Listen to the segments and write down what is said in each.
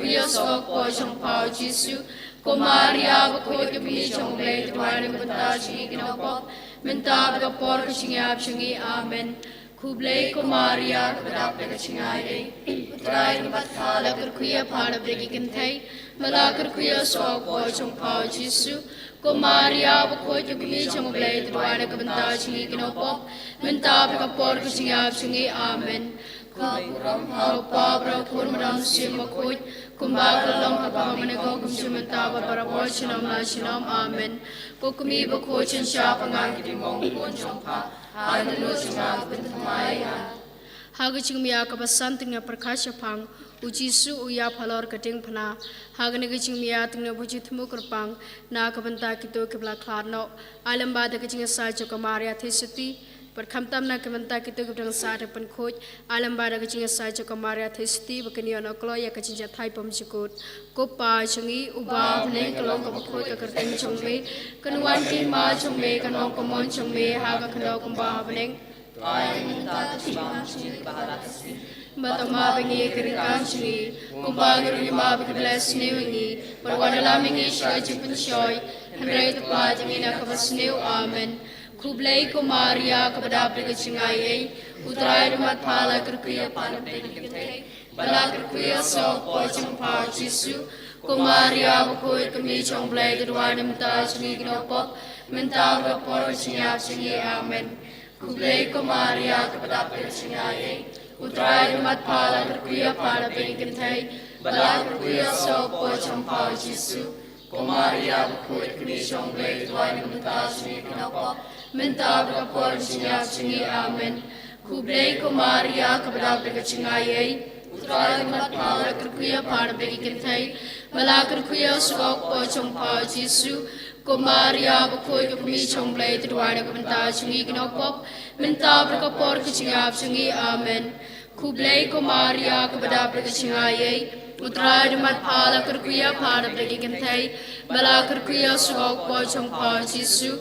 kuya sok po chong pao Jisu Kumaria bakoi kami chong le tuan benda chingi kinopop minta berkapor kecingap chingi amen kublai kumaria kedap kecingai utrai tempat kala kerkuya pada bagi kentai malakar kuya sok po chong pao Jisu Kumaria bakoi kami chong le tuan benda chingi kinopop minta berkapor kecingap chingi amen Kuram hau pabra kurmadam simakoi Kumbagalam hagamanego kumsumantaba para bochinam lashinam amen Kukumi bakochin siapangang kidimong kunchongpa Adalo chunga bintamaya Hagaching miya kabasanting na prakashapang Ujisu uya palor kating pana Haganagaching miya ting na bujitmu kurpang Na kabanta kito kibla klarno Alambada kaching asal chokamariya thesati Perkamtam na kementa kita gudang sare penkhoj alam bara kecing sa chokamariya thesti bakani ono klo ya kecing thai pom chikut kopa changi uba bne klong ko khoj ka kerteng chongme kanwan ki ma chongme kanong komon chongme ha ka khlo komba bne ai minta tibang chini baratasi matama bengi kirkan chini komba guri ma be bless ne wengi perwadala mengi shoy chipun shoy hamre tpa jangi na kabasne amen Kublai kumaria kepada berkecingai utrai rumah pala kerkuya pada berkecingai bala kerkuya sok pocong pau Jisu kumaria bakoi kami cong blai kedua minta cini kenopop minta berkapor cinyap cini amen Kublai kumaria kepada berkecingai utrai rumah pala kerkuya pada berkecingai bala kerkuya sok pocong pau Jisu kumaria bakoi kami cong blai kedua minta cini kenopop minta berkapor cinyap cini amen kublai kumaria kepada berkecingai utrai rumah pala kerkuya pada berkecingai bala kerkuya sok pocong pau Jisu kumaria bakoi kami cong blai kedua minta cini kenopop minta berkapor cinyap cini amen kublai kumaria kepada berkecingai utrai rumah pala kerkuya pada berkecingai bala kerkuya sok pocong pau Jisu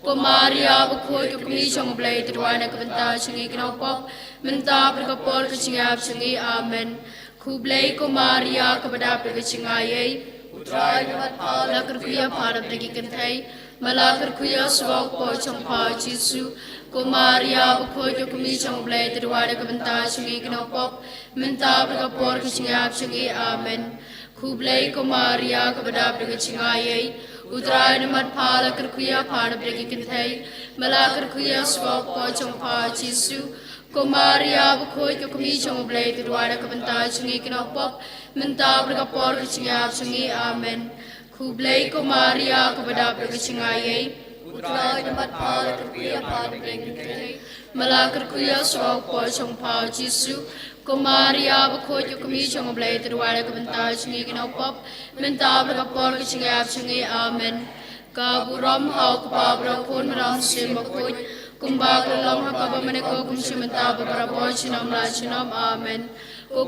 Kumaria bakoi kami cong blai terwana kebenta chingi kenopop minta berkapor kecingap chingi amen kublai kumaria kepada berkecingai utrai dapat pala kerkuya pada berkecingai bala kerkuya sok pocong pau Jisu kumaria bakoi kami cong blai terwana kebenta chingi kenopop minta berkapor kecingap chingi amen kublai kumaria kepada berkecingai utrai dapat pala kerkuya pada berkecingai bala kerkuya sok pocong pau Jisu kumaria bakoi kami cong blai terwana kebenta chingi kenopop minta berkapor kecingap chingi amen kublai kumaria kepada berkecingai utrai dapat pala kerkuya pada berkecingai bala kerkuya sok pocong pau Jisu kumaria bakoi kami cong blai terwana kebenta chingi kenopop minta berkapor kecingap chingi amen kaburam hau kapabra kun ram simakoi kumbagalong hakaba maneko kumsimenta beberapa chinam la chinam amen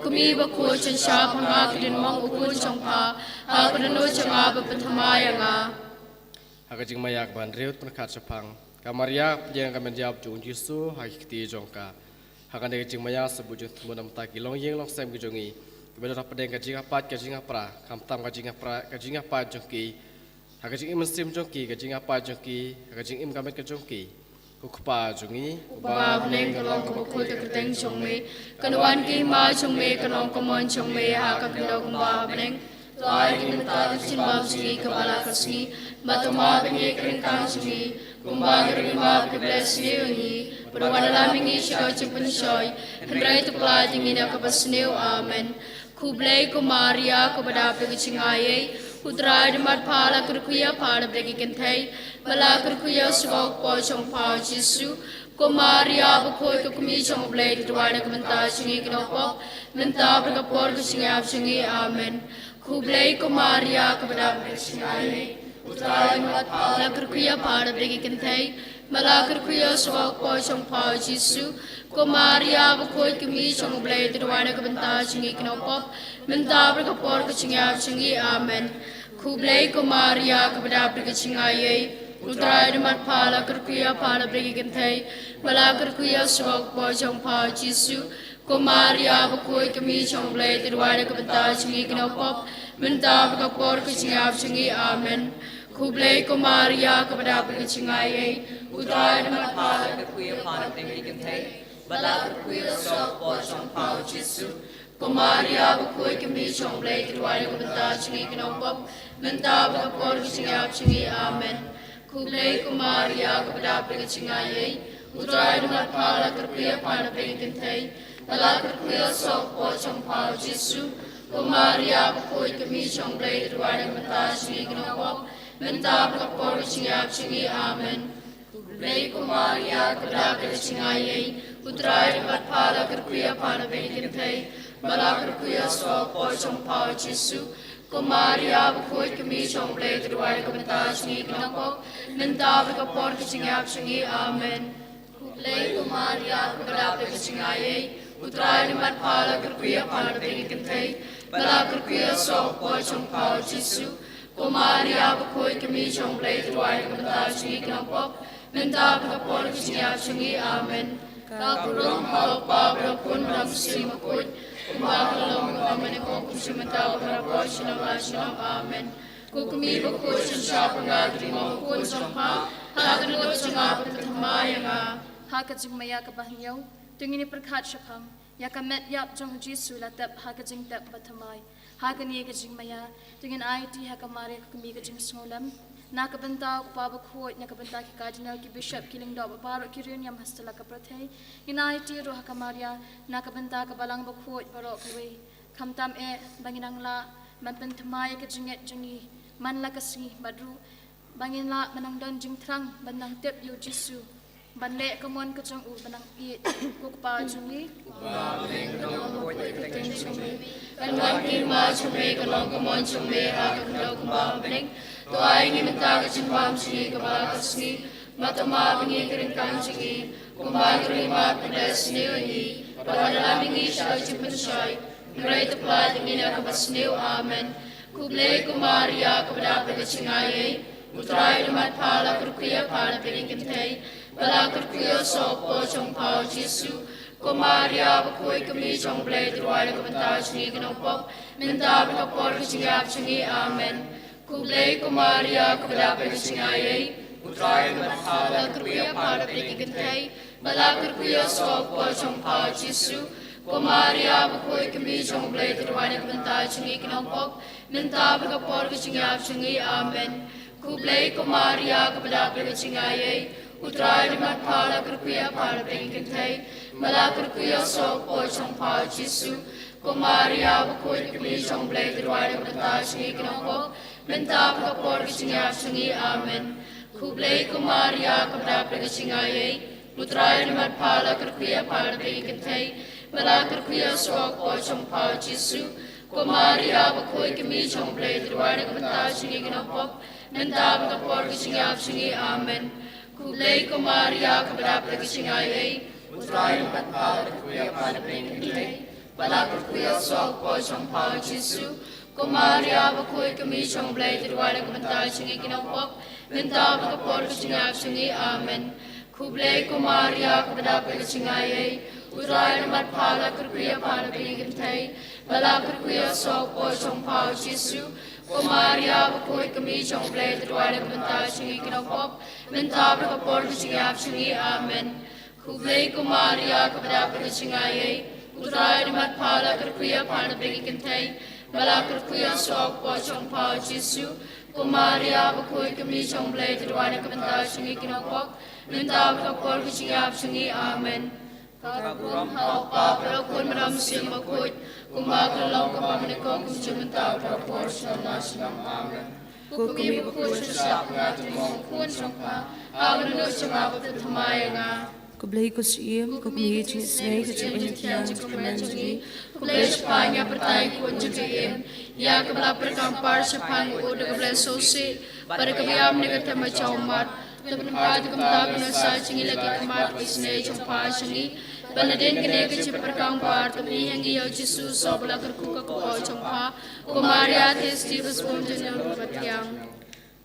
kami bakoi chen sha phanga kidin mong ukun chongpa hakadano changa bapathamaya nga hakajing mayak ban reut penkat sepang kamaria yang kami jawab jung Jisu hakikti jongka hakan dari jingmaya sebujut munam taki long yeng long sem kejongi kepada rapedeng kajing apat kajing apra kamtam kajing apat jongki hakajing im sim jongki kajing apat jongki hakajing im kamet kajongki kukupa jongi uba bneng kalong kabukoi kerteng chongme kanwan ki ma chongme kanong komon chongme hakakalo kumba bneng Tuai minta cimbam sini kepala kasih matuma bengi keringkang sini kumbang rimba bless ni perwala mingi shoy cipun shoy hendrai tu pelajing ini kabasneu amen kublai kumaria kepada berkecingai utrai demat pala kerkuya pada berkecintai bala kerkuya sok pocong pau Jisu kumaria bakoi kami cong blai tuai kementa singi kenopop minta berkapor kesingap singi amen kublai kumaria kepada berkecingai utrai demat pala kerkuya pada berkecintai bala kerkuya sok pocong pau Jisu kumaria bakoi kami cong blai tuai kementa singi kenopop minta berkapor kesingap singi amen kublai kumaria kepada berkecingai utrai demat pala kerkuya pada berkecintai bala kerkuya sok pocong pau Jisu Kumaria bakoi kami chong blai terwai ke benta chingi kena pop minta baka por ke chingap chingi amen. Kublai Kumaria kepada percingai utrai dengan pala Kuya pana tinggi kentai, bala kuya sok po chong pao Jesu. Kumaria bakoi kami chong blai terwai ke benta chingi kena pop minta baka por ke chingap chingi amen. Kublai Kumaria kepada percingai utrai dengan pala kuya pana tinggi kentai bala kuya sok po chong pao Jesu. Kumaria bakoi kami chong blai terwai ke benta chingi kena pop minta berkapor cingap cingi amen. Kublai Kumaria kepada percingai utrai dapat pala kerkuya pana berikintai bala kerkuya sok por chong pao Jesu. Kumaria bakoi kami chong blai terwai kebenta cingi kenakok minta berkapor cingap cingi amen. Kublai Kumaria kepada percingai utrai dapat pala kerkuya pana berikintai bala kerkuya sok por chong pao Jesu. Kumaria bakoi kami chong blai terwai kebenta cingi kenakok minta berkapor cingap cingi amen. Kakurung halpa berapun dalam simakut kumakalong kamenikok kusimenta berkapor sinang amen. Kukumi bakoi siya pengadri mahukun sampa halakanot sangap tertamayanga. Hakajing maya kabahyaw tungini perkat syapang yakamet yap jong Jesu latap hakajing tap batamay. Hakani kajing maya tungin IT hakamari kami kajing sengulam nakabenta kupabakhuat nakabenta ki cardinal ki bishop kiling do baro kirin yam hastala kaprathe in IT ro hakamaria nakabenta kabalang bakhuat baro kawe kamtam banginang la manpen thamai kajinget jingi manla kasngi badru bangin la manangdan jing trang banang tep yu Jesu banle kamon kajang u banang i kukpa jungi Kanwan kirma chumbe kalong kamon chumbe hakakalo kumbang bening tuai ngi minta kachimbam chingi kabal kasni matama bingi kirin kang chingi kumbang kirima pedas newi padala bingi shai chimpin shai great apply tingina kabasneu amen. Kublai Kumaria kepada percingai utrai damat pala kerkuya pana berikintai bala kerkuya sopo chong pao Jesu. Kumaria bakoi kami chong blai terwai kebenta chingi kenopok minta berkapor cingap cingi amen. Kublai Kumaria kepada percingai Utrai dapat pala kerkuya pana berikintai bala kerkuya sopo chong pao Jesu. Kumaria bakoi kami chong blai terwai kebenta chingi kenopok minta berkapor cingap cingi amen. Kublai Kumaria kepada percingai utrai dapat pala kerkuya pana berikintai bala kerkuya sopo chong pao Jesu. Kumaria bakoi kami chong blai terwai kebenta chingi kenopok minta berkapor cingap cingi amen. Kublai Kumaria kepada percingai utrai dapat pala kerkuya pana berikintai bala kerkuya sopo chong pao Jesu. Kumaria bakoi kami chong blai terwai kebenta chingi kenopok minta berkapor cingap cingi amen. Kublai Kumaria kepada percingai utrai dapat pala kuya pana berikintai bala kerkuya sopo chong pao Jesu. Kumaria bakoi kami chong blai terwai kebenta chingi kenopok minta berkapor cingap cingi amen. Kublai Kumaria kepada percingai utrai dapat pala kerkuya pana berikintai bala kerkuya sopo chong pao Jesu. Kumaria bakoi kami chong blai terwai kebenta chingi kenopok minta berkapor cingap cingi amen. Kublai Kumaria kepada percingai utrai dapat pala kerkuya pana berikintai bala kerkuya sopo chong pao Jesu. Kumaria bakoi kami chong blai terwai kebenta chingi kenopok minta berkapor cingap cingi amen. Kakurung halpa berakun meram simakut kumakalong kapamenikong kusimenta berkapor sinang amen. Kukumi bakun siya pengatin mong kun sangka amen sangapot at hamayanga. Kublai ko siyem, kublai ko siyem, kublai ko siyem, Kublai Spanya pertai kun jadiim ya kebala perkampar sepang udah kublai sosi pada kebiam negat tema caumat tempat kemtab nasa cingi lagi kemat isne cumpa cingi Baladin kene kecil perkampar tapi yang ia Yesus sobla kerkuka kuau cumpa Kumaria tes tibus pun jenuh batiang.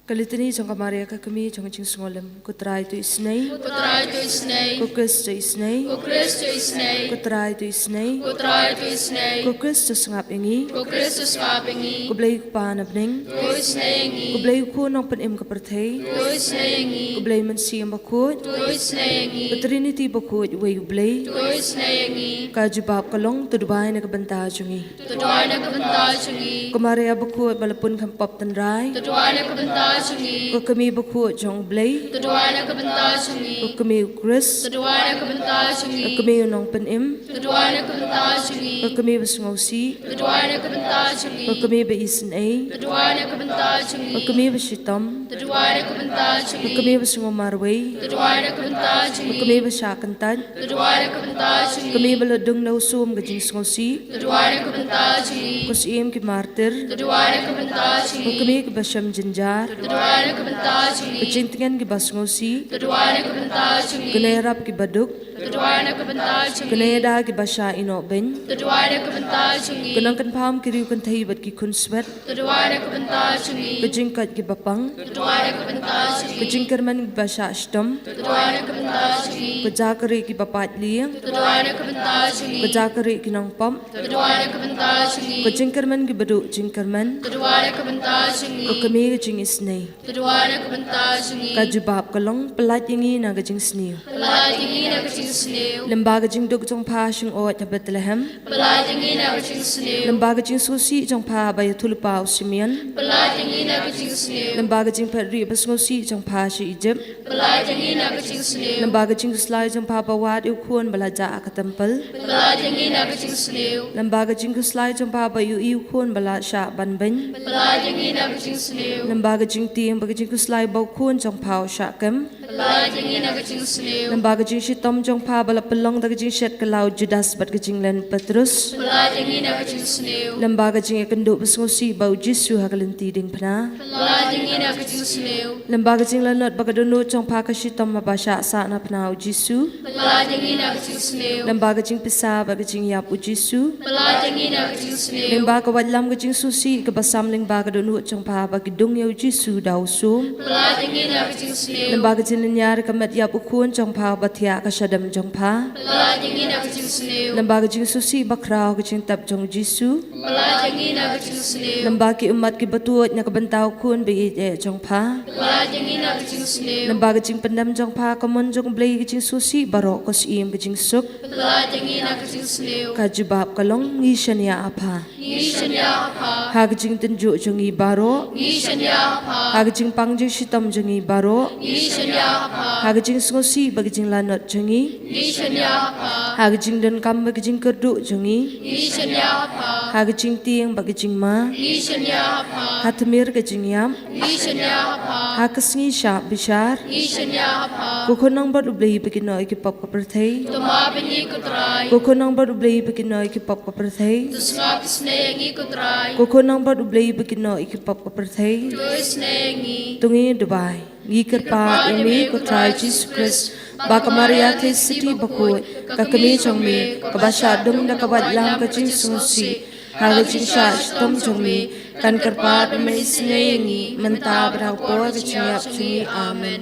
Kalitini jong Maria ka kami jong jing sngolem ku trai tu isnei Ku trai tu isnei. ku Kristo isnei Ku Kristo isnei. ku trai tu isnei Ku trai tu isnei. ku Kristus ngap ingi Ku Kristus ngapingi. ku blai pa nabning Ku isnei ngi. ku blai ku nong pen im ka perthei Ku isnei ngi. ku blai man siam bakut Ku isnei ngi. ku Trinity bakut we blai Ku isnei ngi. ka jubab kalong tu dubai na ka banta jungi Tuduan na kabanta chungi. ku Maria bakut balapun kam pop tan rai Tuduan na kabanta chungi. ku kami bakut jong blai Tuduan na kabanta ku chungi. kami Chris Tuduan na kabanta chungi. ku kami nong pen im Tuduan na kabanta chungi. ku kami basngausi Tuduan na kabanta chungi. ku kami ba isnei Tuduan na kabanta chungi. ku kami basitam Tuduan na kabanta ku chungi. kami basngomarway Tuduan na kabanta ku chungi. kami basyakantan Tuduan na kabanta chungi. kami baladung na usum gajing sngosi Tuduan na kabanta chungi. ku siem ki martir Tuduan na kabanta ku chungi. kami ki basyam jinjar Tuduan na kabanta ku chungi. cintingan ki basngosi Tuduan na kabanta chungi. ku nairap ki baduk Tuduan na kabanta ku chungi. naida ki basya ino ben Tuduan na kabanta chungi. ku nang kan pham ki riu kan thai bat ki kun swet Tuduan na kabanta chungi. ku jingkat ki bapang Tuduan na kabanta chungi. ku jingkarman ki basya ashtam Tuduan na kabanta chungi. ku jakari ki bapat liang Tuduan na kabanta chungi. ku jakari ki nang pam Tuduan na kabanta chungi. ku jingkarman ki baduk jingkarman Tuduan na kabanta chungi. ku kami ki jing isnei Tuduan na kabanta chungi. ka jubab kalong pelat ingi na gajing sniu Palatingi na kaching snew. lembaga jing duk jong pa shing o at Bethlehem Palatingi na kaching snew. lembaga jing susi jong pa bay tulpa Simeon Palatingi na kaching snew. lembaga jing patri basngosi jong pa shi Egypt Palatingi na kaching snew. lembaga jing slai jong pa bawat u khon balaja ka tempel Palatingi na kaching snew. lembaga jing slai jong pa bayu u khon bala sha ban ben Palatingi na kaching snew. lembaga jing tiang baga jing slai bau khon jong pa sha kem Palatingi na kaching snew. lembaga jing shitom jong pa bala pelong daga jing shet kalau Judas bat ka jing len Petrus Palatingi na kaching snew. lembaga jing kenduk basngosi bau Jisu hagalenti ding pana Palatingi na kaching snew. lembaga jing lanot baga dunu jong pa ka shitom mabasha sa na pana Jisu Palatingi na kaching snew. lembaga jing pisa baga jing yap u Jisu Palatingi na kaching snew. lembaga wadlam ga jing susi ka basam lembaga dunu jong pa baga dung yau Jisu dau sum Palatingi na kaching snew. lembaga jing nyar ka mat yap u khun jong pa bathia ka shadam jong pa Palatingi na kaching snew. lembaga jing susi bakrao ka jing tap jong Jisu Palatingi na kaching snew. lembaga ki umat ki batuot na ka bantau khun be jong pa Palatingi na kaching snew. lembaga jing pendam jong pa ka mon jong blai ka jing susi barok ko sim ka jing suk Palatingi na kaching snew. ka jubab kalong ngishan ya apa Ngishan ya pa. ha ka jing tenju jong i baro Ngishan ya pa. ha ka jing pang jing shitam jong i baro Ngishan ya pa. ha ka jing ngosi ba ka jing lanot jong i Ngishan ya pa. ha ka jing dan kam ba ka jing kerdu jong i Ngishan ya pa. ha ka jing tiang ba ka jing ma Ngishan ya pa. ha tamir ka jing yam Ngishan ya pa. ha ka sngi sha bishar Ngishan ya pa. ko khonang ba ublei ba ki noi ki pop ka prathai Tumabini ko try. ko khonang ba ublei ba ki noi ki pop ka prathai Tusngap snengi ko try. ko khonang ba ublei ba ki noi ki pop ka prathai Tu snengi. tungi dubai ngikar pa emi ko try Jesus Christ ba ka Maria the city bakoi ka kami chongmi ka ba sha dum da ka bat lam ka jing susi ha ga jing sha tom chongmi kan kar pa me snengi manta bra po ga jing yap chungi amen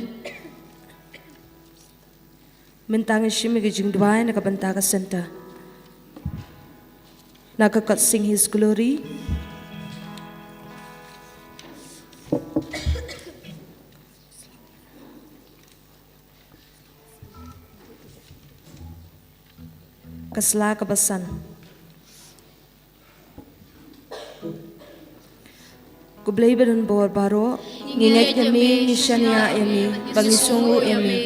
mentang shimi ga jing dubai na ka banta ka center na ka kat sing his glory kasla kabasan kublay badan bor baro nginget yami nishania yami bangisungu yami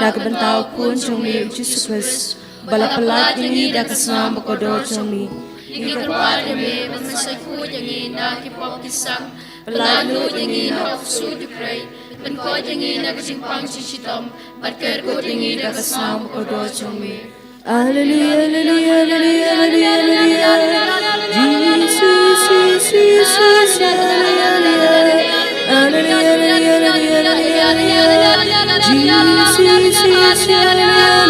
nagabantao kun chongmi Jesus Christ balapalat yami dakasam bakodo chongmi Ikikarpad yami. Mamasay ko yangi na kipop kisang. Palalo yangi na ofsu di pray. Pankod yangi na kasing pang sisitom. Patkar ko yangi na kasam bakodo chongmi. Hallelujah, hallelujah, hallelujah, hallelujah, hallelujah. Jesus, Jesus, Jesus, hallelujah. Hallelujah, hallelujah, hallelujah, hallelujah. Jesus, Jesus, hallelujah.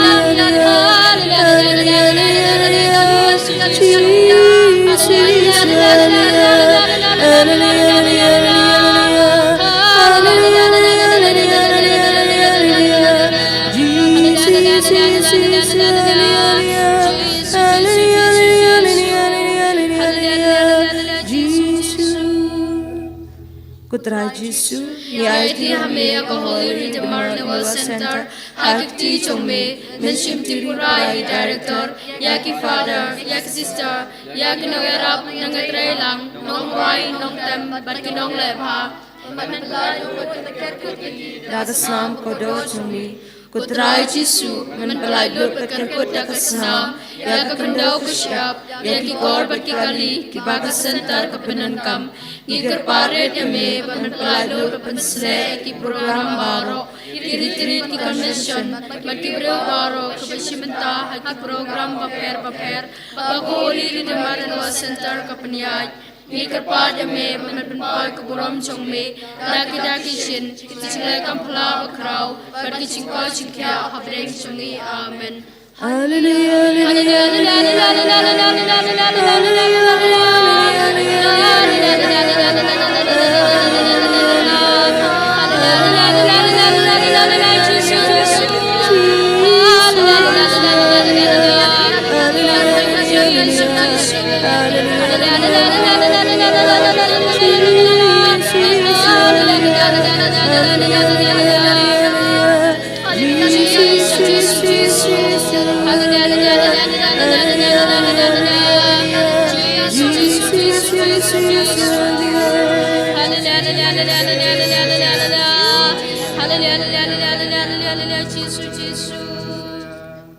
Kutrai Jisu, Yaitu hame ako Holy Redeemer Noel Center, hakikti chongme, menshim tipurai director, yaki father, yaki sister, yaki noyarap nangatray lang, nong wai, nong tem, bat kinong lebha. Dagasam Kodo Chumi, Kutrai Jisu, Menbalai Lut Kakut Dakasam, Yakakandau Kusyap, Yaki Korbat Kikali, Kibaka Center Kapenankam, Gigar Paret Yame, Menbalai Lut Kapansle, Ki Program Baro, Kiri-tirit Ki Convention, Magkibril Baro, Kabashimenta, Haki Program Baper, Bago Holy Redeemer Noel Center Kapanyay, Gigar Pada Me, Menbalai Kaburam Chongme, Daki Shin, Kichile Kampala Bakrao, Bagi Chingko Chingkya, Habreng Chongi, Amen.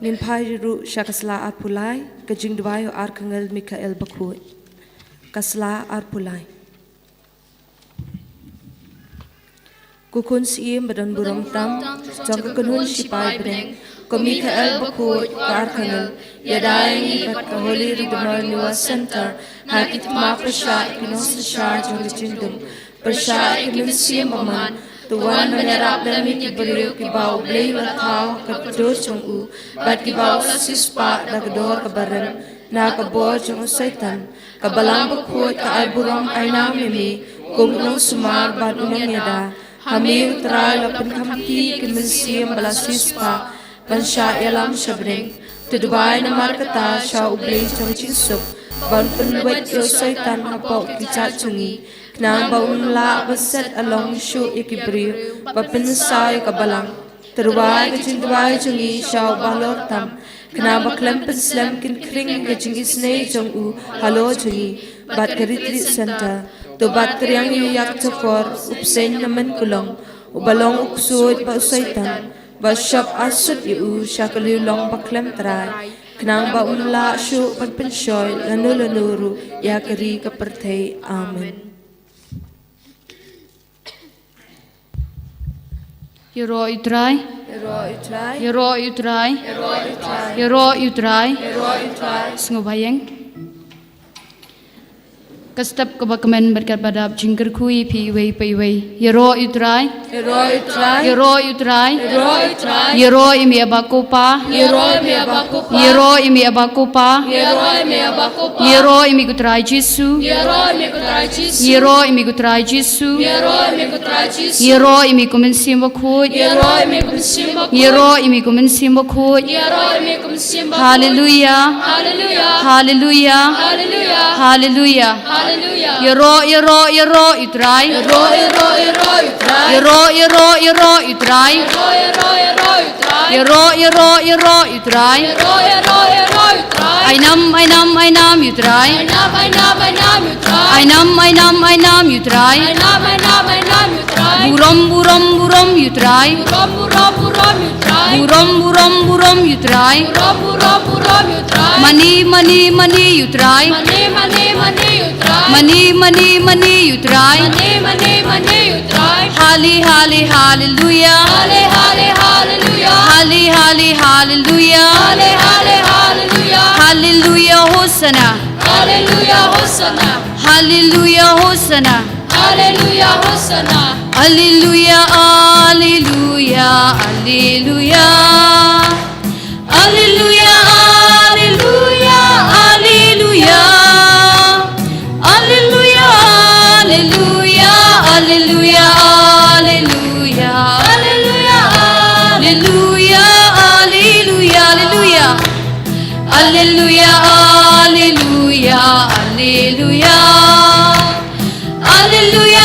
Nin Pai Ru Shakasla Arpulai, Kajing Dwayo Arkangel Mikael Bakut, Kasla Arpulai. Kukun siim badan burung tam, jangka kunun sipai breng, ko Mikael Bakut Arkangel, yadayang ibat ka Holy Redeemer Noel Center, hakit ma persya ikinos syar jangka jindum, persya ikimin siim aman, Tuan menyerap dan mikiberiu kibau beli latau kepedur cungu, bat kibau sispa da kedor kebareng, na kebor cungu setan, kebalang bekut ke alburom aina mimi, kumnong sumar bat unang yada, hami utrai lapan kamti kemensiam balas sispa, pansya yalam syabreng, tudubai namar kata sya ubli cungu cinsuk, ban penwet yo setan hapok kicat cungi, Nang baun la beset along shu ikibriu, bapensai kabalang, terwai kecintwai jungi syau balor tam, kenapa klempen slam kin kring kecinggi snei jong u halo jungi, bat keritrit center, to bat kriang yak cokor, upsen namen kulong, ubalong uksuit ba usaitan, ba syap asut yu syakaliu long baklem terai, kenang baun la shu panpenshoy lanu yakari kepertei amen. Yero utrai, Yero utrai, Sengobayang. Kastap kebakaman berkat badab jingker kui piwei, Yero utrai, Yero imi abakupa, Yero imi kutrai Jisu, Yero imi kutrai Jisu, Yero imi kumensim bakut, Yero imi kumensim bakut, Hallelujah, Hallelujah, Hallelujah. Yero utrai, Yero utrai, Yero utrai, Ainam utrai, Ainam utrai, Buram utrai, Buram utrai, Money utrai, Money utrai, Hallelujah, Hallelujah, Hallelujah, Hosanna, Hallelujah, Hallelujah, Hosanna, Hallelujah, Hallelujah, Hallelujah, Hallelujah, Hallelujah, Hallelujah, Hallelujah, Hallelujah, Hallelujah, Hallelujah, Hallelujah, Hallelujah, Hallelujah, Hallelujah, Hallelujah,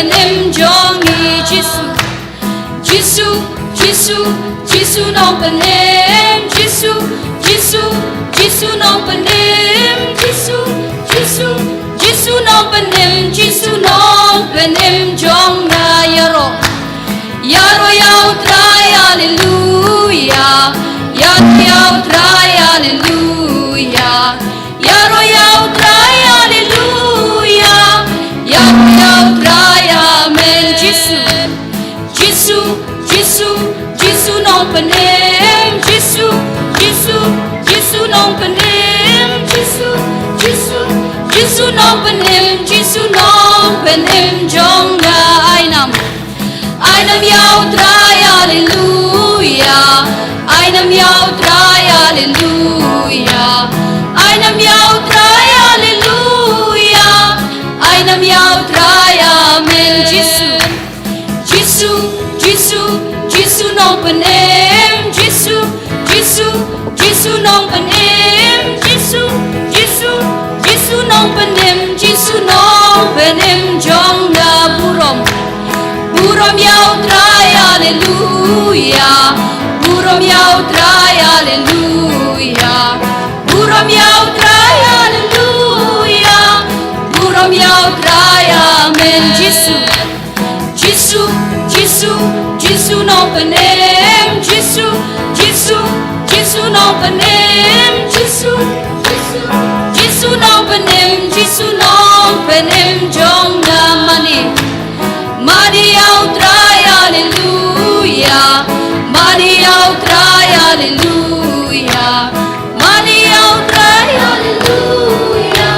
benim jongi Jisu Jisu Jisu Jisu nong benim Jisu Jisu Jisu nong benim Jisu Jisu Jisu nong benim Jisu nong benim jong na yaro yaro yau try hallelujah yaro yau try hallelujah yaro yau try hallelujah yaro yau try amen Jisu Jisu Jisu Jisu nong benim Jisu Jisu Jisu nong benim Jisu Jisu Jisu nong benim Jisu nong benim jong na ainam yau try hallelujah ainam yau try hallelujah ainam yau try hallelujah ainam yau try amen Jisu Jisu Jisu Jisu nong benim Jisu Jisu Jisu nong benim Jisu Jisu Jisu nong benim Jisu nong benim jong na burom yau try hallelujah burom yau try hallelujah burom yau try hallelujah burom yau try amen Jisu Jisu Jisu Jisu nong benim Jisu Jisu Jisu nong benim Jisu Jisu Jisu nong benim Jisu nong benim jong na Mani yau try hallelujah Mani yau try hallelujah Mani yau try hallelujah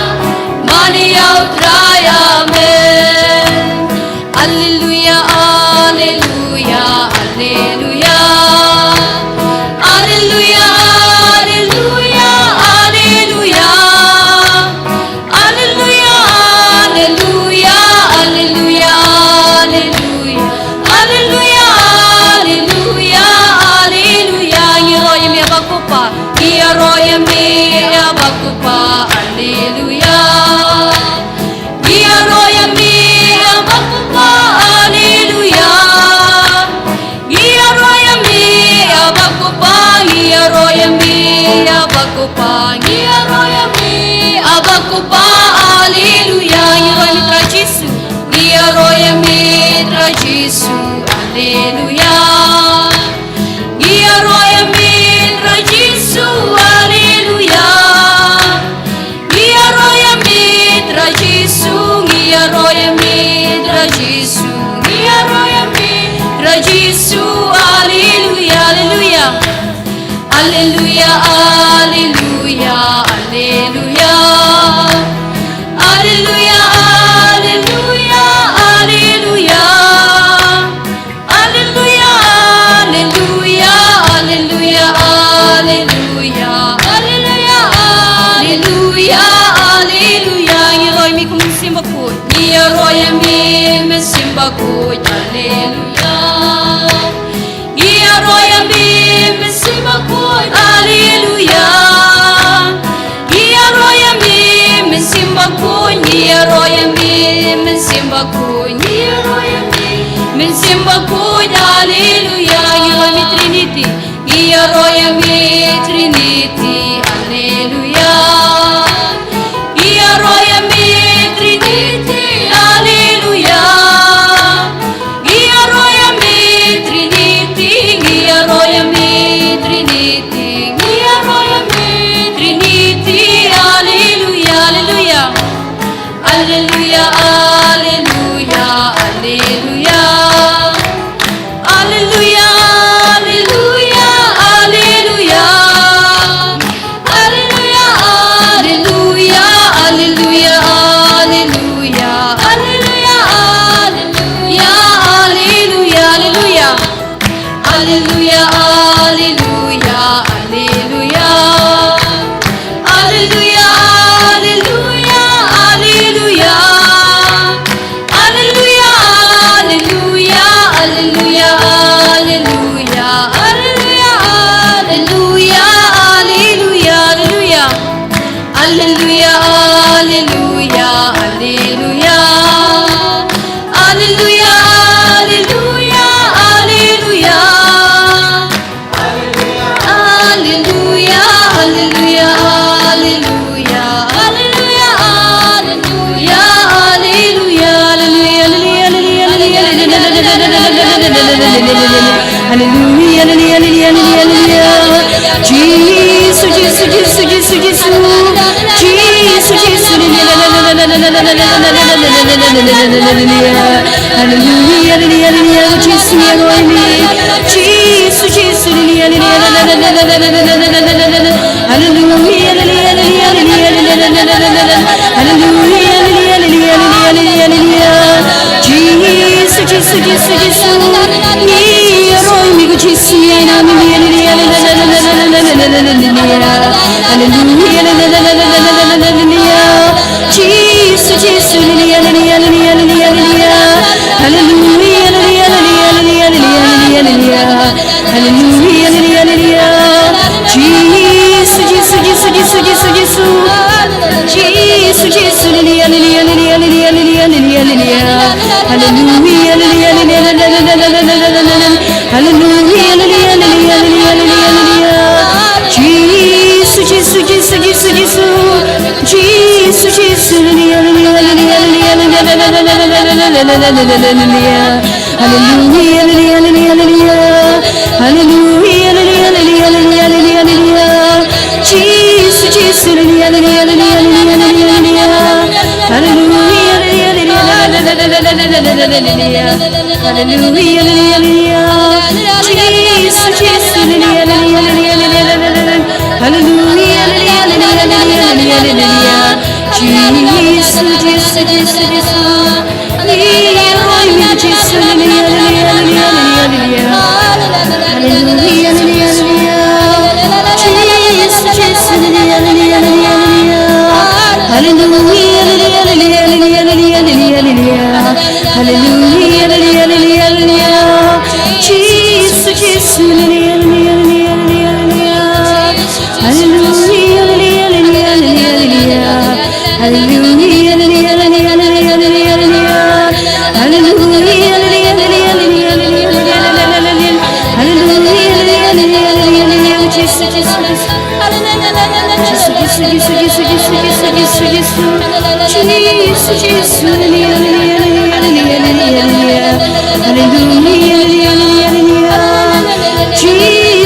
Mani yau try amen Hallelujah hallelujah hallelujah Hallelujah hallelujah hallelujah Hallelujah hallelujah hallelujah Hallelujah, hallelujah, hallelujah. Yeroyam yabakupa, yeroyam yabakupa, hallelujah. Yeroyam yabakupa, hallelujah. Yeroyam yabakupa, yeroyam yabakupa, yeroyam yabakupa, hallelujah. Yeroyam trajisu, yeroyam Jisu, hallelujah. Yeroyam mitra Jisu, hallelujah. Yeroyam mitra Jisu, yeroyam mitra Jisu, yeroyam mitra Jisu, hallelujah, hallelujah. Hallelujah, hallelujah, hallelujah. Hallelujah, hallelujah, hallelujah. Yeroyam mi simba ko hallelujah Yeroyam mi simba ko hallelujah Yeroyam mi simba ko Yeroyam mi simba ko Yeroyam mi simba ko hallelujah Yeroyam Trinity Yeroyam Trinity hallelujah Yeroyam Trinity hallelujah Yeroyam Trinity Yeroyam Trinity Yeroyam Trinity hallelujah hallelujah hallelujah hallelujah hallelujah hallelujah hallelujah hallelujah Hallelujah, hallelujah, hallelujah, hallelujah. Jesus, Jesus, Jesus, Jesus, Jesus. Jesus, Jesus, hallelujah, hallelujah, Jesus, me anoint me. Jesus, Jesus, hallelujah, Jesus, Jesus, Jesus, ni anoint me, Jesus, me anoint me,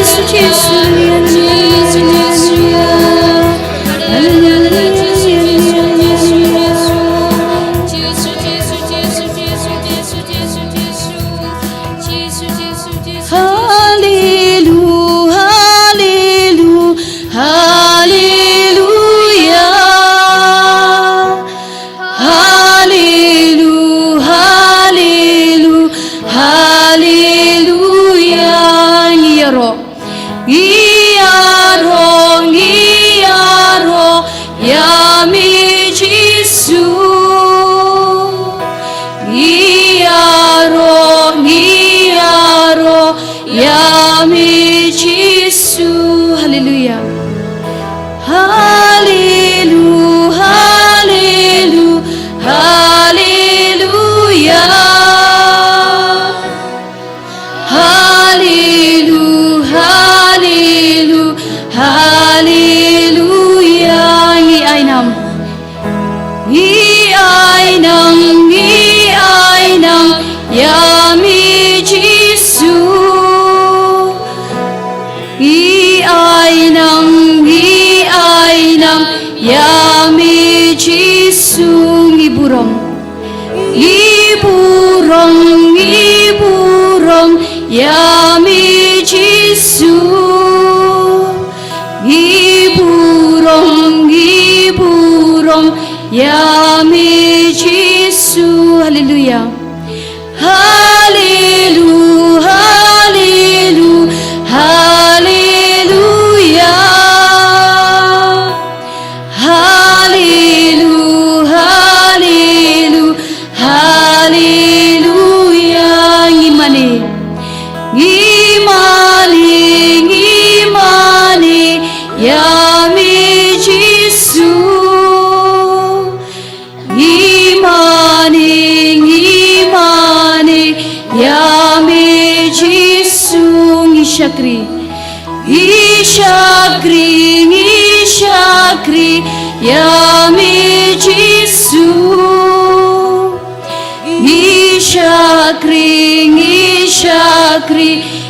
Jesus, Jesus,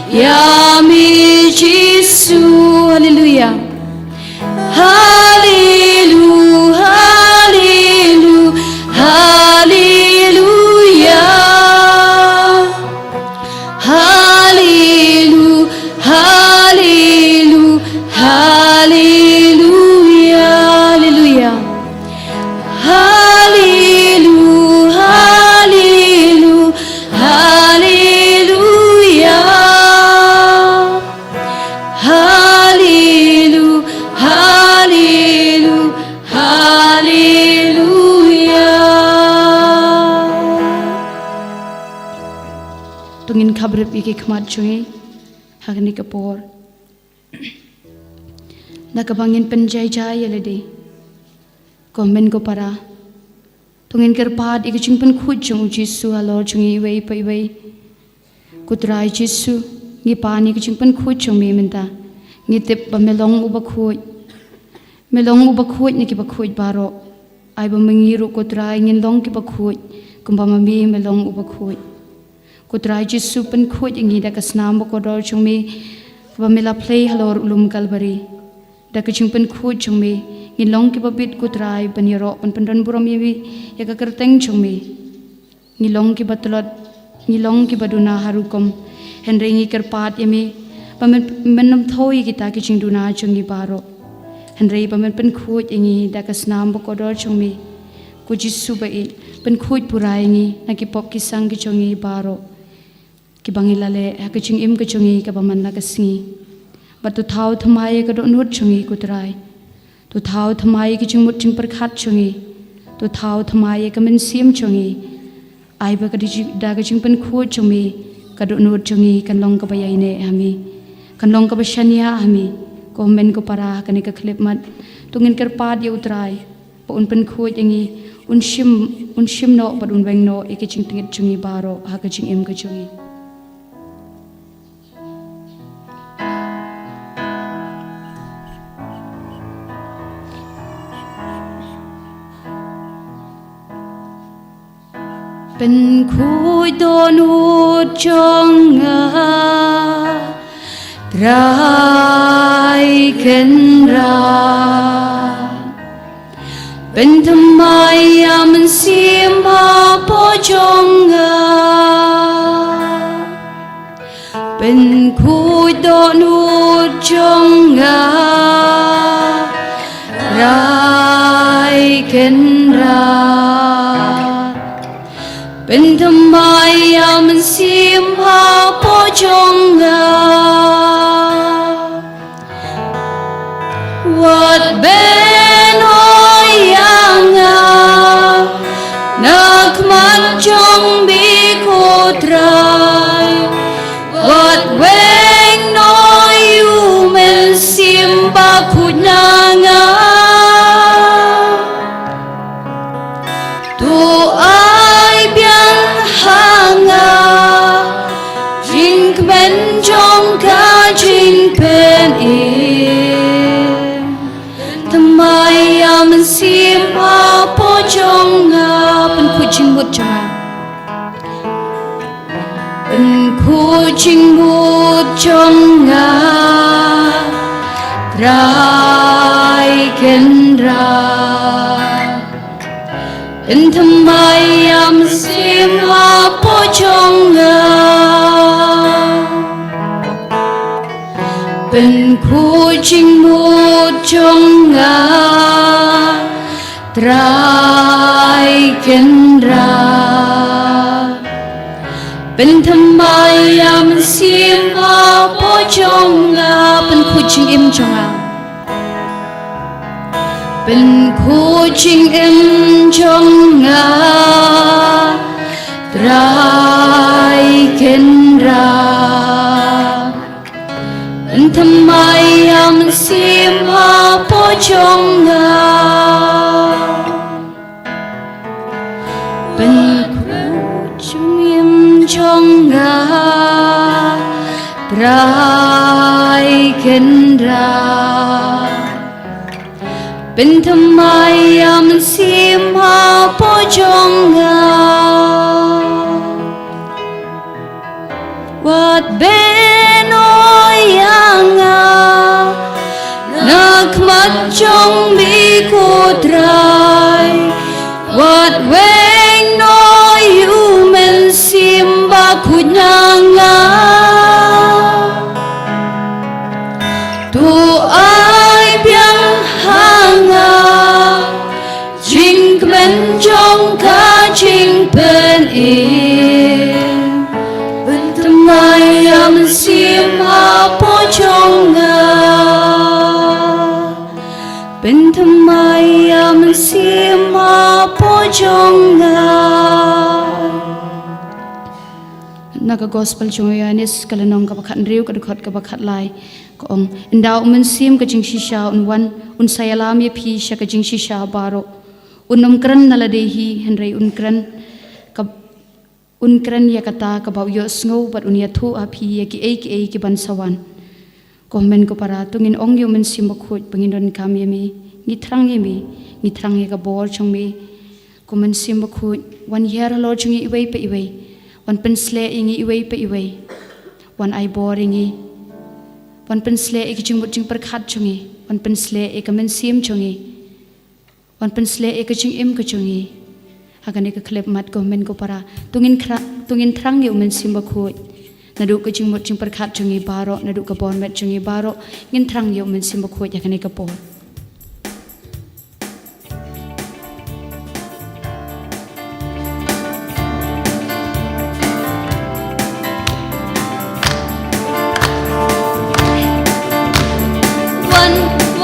Yami Jesu, hallelujah. Hallelujah, hallelujah, hallelujah. Hallelujah, hallelujah, hallelujah, hallelujah. Hallelujah, hallelujah, hallelujah. Hallelujah, hallelujah, hallelujah. Tungin kabrep iki khamat chungi hagni kapor. Nakabangin penjai jaya lede. Komen ko para. Tungin kerpad iki chung pen khud chung Jesu alor chungi wei pai wei. Kutrai Jesu ngi pani ki chung pen khud chung mi menta. Ngi tip ba melong uba khud. Melong uba khud ni ki ba khud baro. Ai ba mengiru kutrai ngin long ki ba khud. Kumba mami melong uba khud. Kutrai Jesu pen khud ngi da kasnam ko dor chung mi ba mela play halor ulum kalbari. Da ki chung pen khud chung mi ngin long ki ba bit kutrai ban yaro pen don buram yewi ya ka kerteng chung mi. Ngi long ki ba tulot ngi long ki ba duna harukom. Henry ngi kerpat yemi Pamen thoi kita ki ching duna chungi baro. Henry pamen pen khut ingi da kasnam bokodor chungmi. Ku Jesu ba it pen khut purai ngi na ki pop ki sang ki chungi baro. Ki bangilale ha ki ching im ki chungi ka paman na kasingi. Ba tu thau thamai ka do nut chungi kutrai. Tu thau thamai ki ching mut ching perkhat chungi. Tu thau thamai ka men sim chungi. Ai ba ka da ka ching pen khut chungi ka do nut chungi kan long ka bayai ne ami. Kan long ka basyania ami komen ko para kani ka klip mat tungin kerpad ye utrai pa un pen khoj ingi un shim no pa un weng no iki ching tingit chungi baro ha ka ching im ka chungi pen khoj do nu chonga Trai kenra Ben thamai aman simha pojonga Ben khui donu jonga Trai kenra Ben thamai aman simha pojonga Wat ben hoyanga nakman chong bi kotrai Wat weng no yu men simba kunanga Tu ai biang hanga Jing ben chong ka jing pen Thamai aman simha pojonga pen kucing mut jonga pen kucing mut jonga Trai kendra pen thamai aman simha pojonga pen kucing mut jonga Trai kendra pen thamai aman simha pojonga pen kucing im jonga pen kucing im jonga Trai kendra Thamai aman simha pojonga Ben kucing im jonga Trai kendra Ben thamai aman simha pojonga Wat ben มัดจงมีกูตรายวัดเวงน้อยอยู่มันซิมบาคุญางงาtu ai biang hanga jing men jong ka jing pen ben tamai am sim ha po jong nga ben tamai am sim ha po jong nga naga gospel joyanis kalanong kabakhat riu kadukhat kabakhat lai kong endau men sim ka jing shisha unwan un sayalam ye phi sha ka jing shisha baro unum kran naladehi henrei unkran ya kata ka bau yo sngo bat unia thu a phi ye ki ki ban sawan komen ko para tungin ong yo men sim khut pangin don kam ye mi ni thrang ye ka bor chong mi komen sim khut wan year lo chungi iwei pe iwei wan pen sle ingi iwei pe iwei wan ai boringi wan pen sle ek jing mut jing par khat chungi wan pen sle ek men sim chungi wan pen sle ek jing im ko chungi hagane ka klep mat ko men ko para tungin thrang ye men sim ba khoi nadu ka jing mut jing par khat chungi baro nadu ka bon met chungi baro ngin thrang ye men sim ba khoi hagane ka por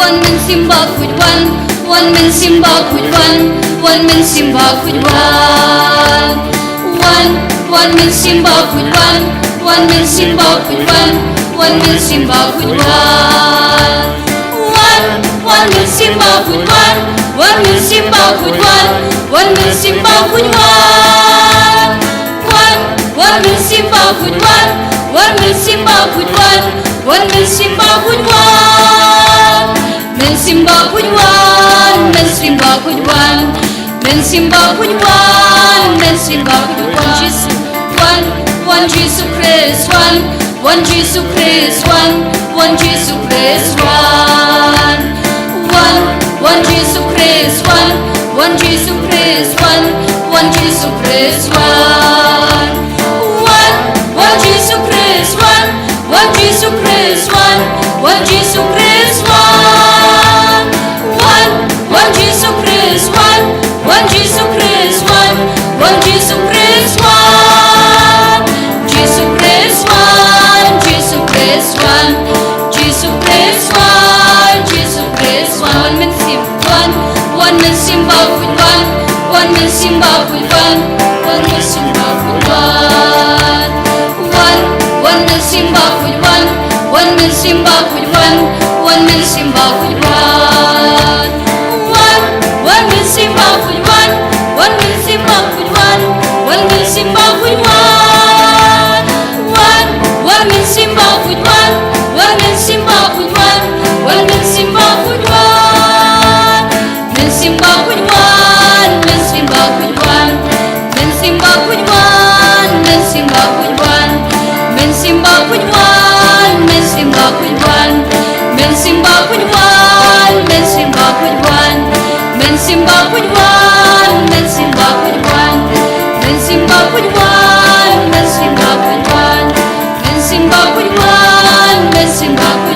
one men simba with one men simba with one men simba with one men simba with one men simba with one men simba with one men simba with one men simba with one men simba with one men simba with one men simba with one men simba with men simba with men simba with men simba with men simba with Jesus one Jesus Christ one Jesus Christ one Jesus Christ one Jesus Christ one Jesus Christ one Jesus Christ one Jesus Christ one Jesus Christ one Jesus Christ one Jesus Christ one Jesus Christ one Jesus Christ Jesus Christ Jesus Christ Jesus Christ Jesus Christ one men simba with one men simba with one men simba with one men simba with one men simba with one men simba with one men simba with one men simba with one men simba with one men simba with one men simba with one men simba with men simba with men simba with men simba with men simba with men simba with men simba with men simba with men simba with men simba with men simba with men simba with men simba with men simba with men simba with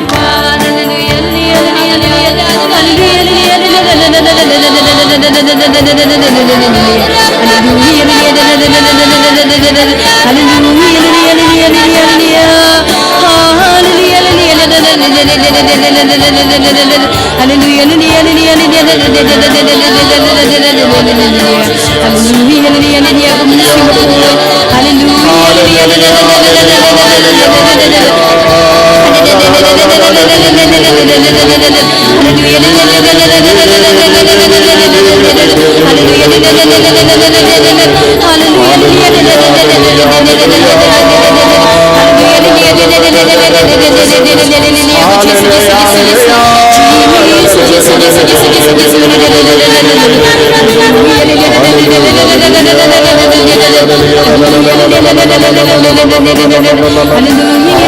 Hallelujah.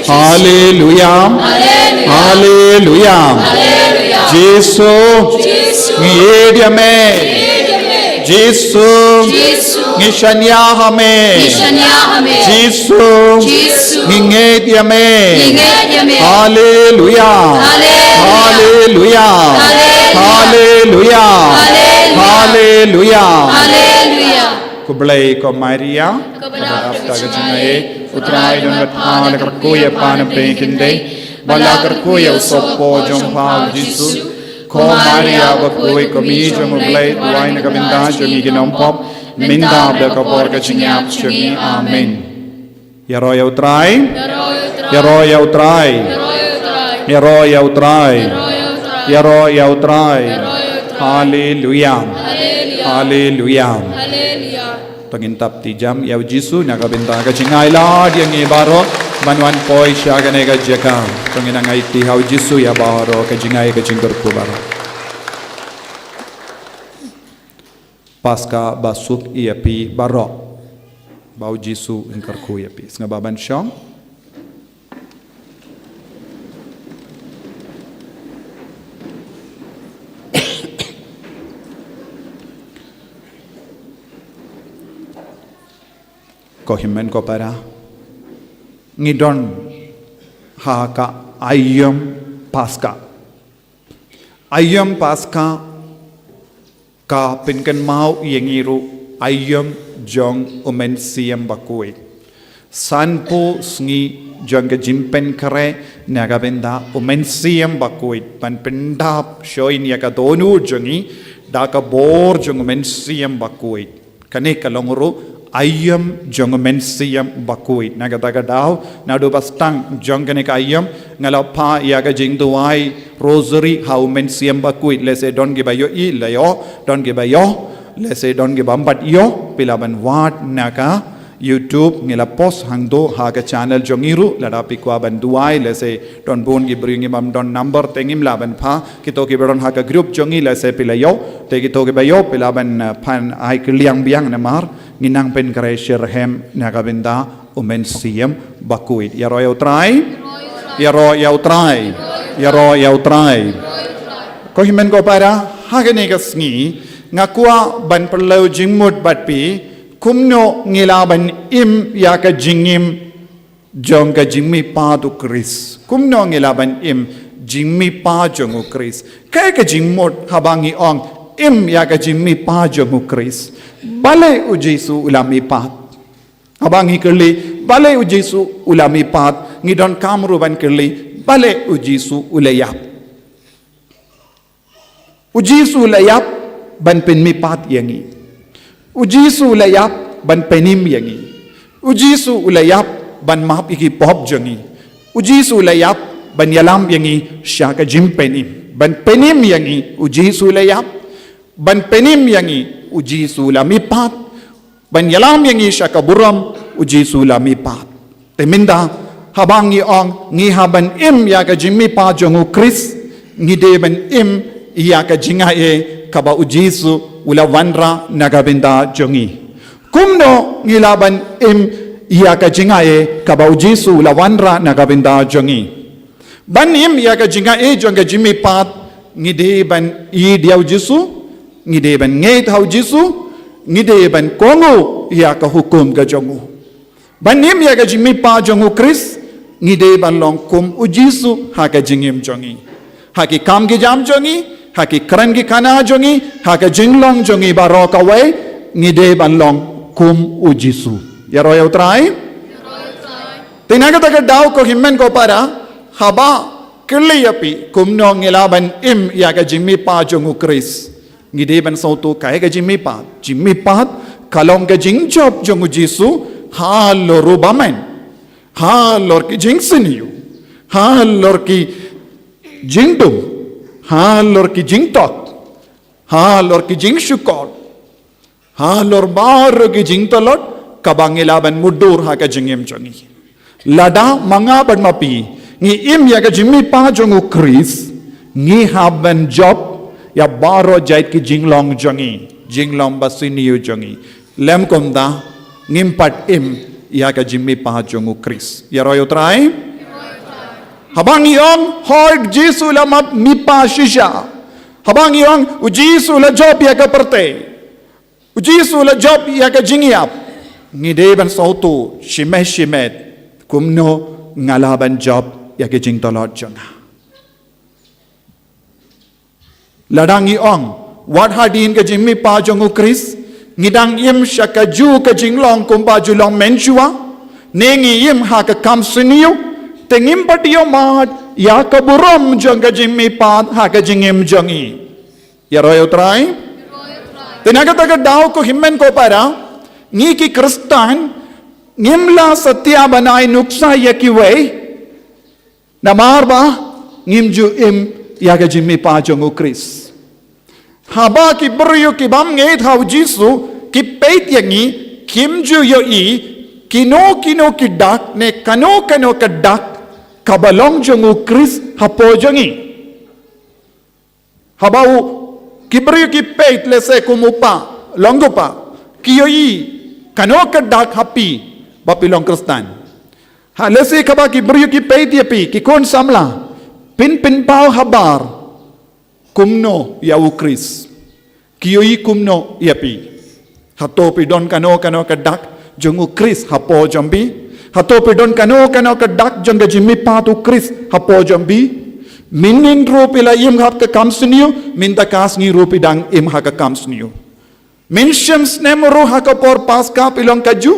Hallelujah. Hallelujah. Jisu ngiyediame Jisu ngishanyahame Jisu ngingediame Hallelujah Hallelujah Hallelujah Hallelujah Kublai ko Maria Kapta gajingae Utrai don gathan karkuya pan pekinde Bala karkuya usopo jompal Jisu Ko Maria bakui kami jomulai tuai na kabinda jomi ginompop minda bekapor kajingap jomi amen Yaro yautrai Yaro yautrai Yaro yautrai Yaro yautrai Hallelujah Hallelujah Pagintap ti jam yaw Jisu nakabinta ka chingay la diang ibaro banwan poi siya ka nega jeka tongin ang iti haw Jisu ya baro ka chingay ka chingor ko baro Paska basuk iapi baro bau Jisu ingkar ko iapi nga baban siyang ko himmen ko para ngidon ha ka ayam paska ka pinkan mau yengiru ayam jong umen siam bakui sanpo sngi jong jimpen kare naga benda umen siam bakui pan pendap shoin yaka donu jongi daka bor jong umen siam bakui kane kalonguru ayam jong men siam bakui nagadaga daw nadu bastang jong kane ka ayam ngalapa yaga jing duai rosary how men siam bakui lese don give yo I layo don give yo lese don give ambat yo pilaban wat naga YouTube ngila post hangdo haga channel jongiru ladapi kwa ban duai lese don bon gi bring im don number tengim laban pha kito ki beron haga group jongi lese pilayo te kito ki bayo pilaban pan ai kliang biang namar nginang pen kare sherhem nagabenda umen siam bakuit yaro yautrai yaro yautrai yaro yautrai ko himen ko para haga ne gasngi ngakwa ban perlo jingmut batpi kumno ngilaban im yaka jingim jong ka jingmi pa tu Chris kumno ngilaban im jingmi pa jong Chris kay ka jingmot habangi ong im yaka jingmi pa jong Chris balay u Jesu ulami pat habangi kerli balay u Jesu ulami pat ngidon kamruban kerli balay u Jesu ulayap u Jesu ulayap ban penmi pat yangi Ujisu ulayap ban penim yangi Ujisu ulayap ban map iki pop jangi Ujisu ulayap ban yalam yangi syaka jim penim ban penim yangi ujisu ulayap ban penim yangi ujisu lamipat ban yalam yangi syaka buram ujisu lamipat teminda habangi ong ngi haban im yaka jimmi pa jongu Chris ngide ban im yaka jingae kaba ujisu ula wanra nagabinda jongi kumno ngilaban im yaka jingae kaba ujisu ula wanra nagabinda jongi ban im yaka jingae jonga jimmi pat ngide ban I diaw jisu ngide ban ngeit haw jisu ngide ban kongo yaka hukum ga jongu ban im yaka jimmi pa jongu Chris ngide ban long kum ujisu haka jingim jongi haki kam gi jam jongi haki kran gi kana jongi haka jinglong jongi baro kawai ngide banlong kum ujisu yaro yautrai tinaga taga daw ko himmen ko para haba kirliyapi kumno ngilaban im yaga jimmi pa jongu Chris ngide ban sautu kai ga jimmi pa kalong ga jingjob jongu Jisu halor rubamen halor ki jingsiniu halor ki jingdum halor ki jingtot halor ki jingshukot halor bar ki jingtolot kabangilaban mudur ha ka jingem jongi lada manga ban mapi ngi im ya ka jimmi pa jongu Chris ngi haban job ya baro jait ki jinglong jongi jinglong basiniu jongi lem komda ngimpat im ya ka jimmi pa jongu Chris ya royo trai habang iong hord Jesu la mipa shisha habang iong Jesu la job ya ka perte Jesu la job ya ka jingiap ngideban sautu shimet kumno ngalaban job ya ka jing tolot jonga ladang iong wat hadin ka jing mipa jongu Chris ngidang im shaka ju ka jinglong kumpa julong menchua nengi im ha ka kam siniu tengim patio mat ya ka burom jong ka jimmi pat ha ka jingim jongi ya royo trai tenaga taga daw ko himmen ko para ngi ki kristan ngimla satya banai nuksa ya ki we namarba ngimju im ya ka jimmi pa jongu Chris haba ki buryo ki bam nge thau Jesu ki peit yangi kimju yo i kino ki dak ne kano ka dak kabalong jongu Chris hapo jongi habau kibriyo ki peit lese kumupa longopa kiyo i kano ka dak happy bapilong kristan ha lese kaba kibriyo ki peit yapi ki kon samla pin pau habar kumno yau Chris kiyoi kumno yapi hatopi don kano ka dak jongu Chris hapo jombi hatopi don kano ka dak jonga jimmi patu Chris hapo jombi minin rupi la im hap ka kamsniu minta kasngi rupi dang im ha ka kamsniu min shams nemru ha ka por pas ka pilong kaju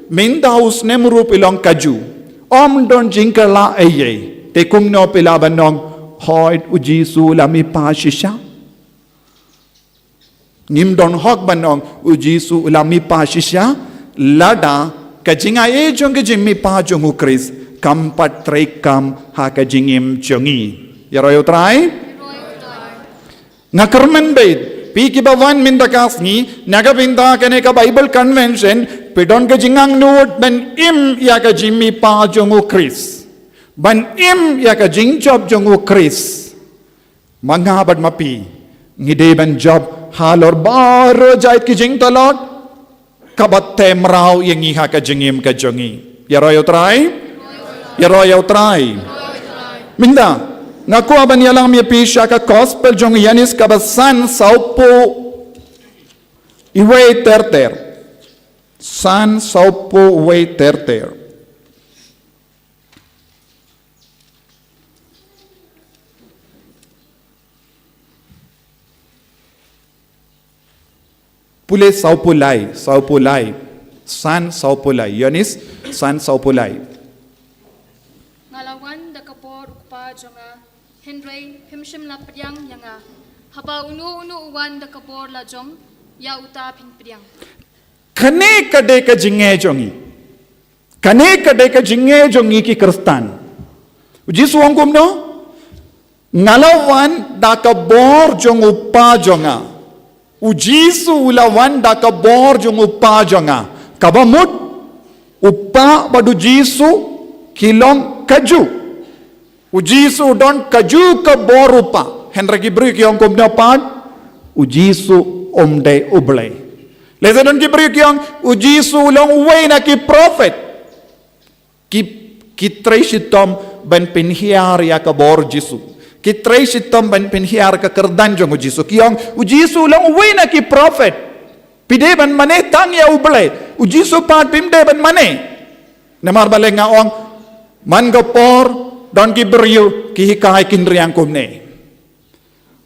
minta us nemru pilong kaju om don jingkala aye te kumno pilabanong hoid ujisu lami pashisha nim don hok banong ujisu lami pashisha lada kajinga e jong jimmi pa jongu Chris kampat trekam ha kajingim jongi yaroyo trai ngakarmen bait pi kibawan mindakas ni nagabinda kane ka Bible convention pidon kajingang nuot ben im ya kajimmi pa jongu Chris ban im ya ka jingjob jongu Chris mangabad mapi ngideban job halor baro jait ki jing talot kabatte mrau yang iha ka jingim ka jongi yaroyo trai minda ngaku aban yalang mi pisha ka gospel jong yanis kabasan saupo iwe terter san saupo iwe terter pule saupulai san saupulai yanis san saupulai ngalawan da kapor ukpa jonga henry himshim la pryang yanga haba unu uwan da kapor la jong ya uta pin pryang kane kade ka jinge jongi ki kristan Jesu angkum no ngalawan da kapor jong upa jonga Ujisu ulawan da ka bor jong upa jonga kabamut upa badu Jesu kilong kaju Ujisu don kaju ka bor upa henry gibri kyong kumna pad Ujisu omde uble leza don gibri kyong Ujisu long way na ki prophet ki treshitom ben pinhiar ya ka bor Jesu kitray sitom ban pinhiar ka kerdan jong Ujisu kiyong Ujisu lang uwi na ki prophet pide ban mane tang ya uble Ujisu pat pimde ban mane namar bale nga ong man gopor don ki beryu ki hikay kinriang kumne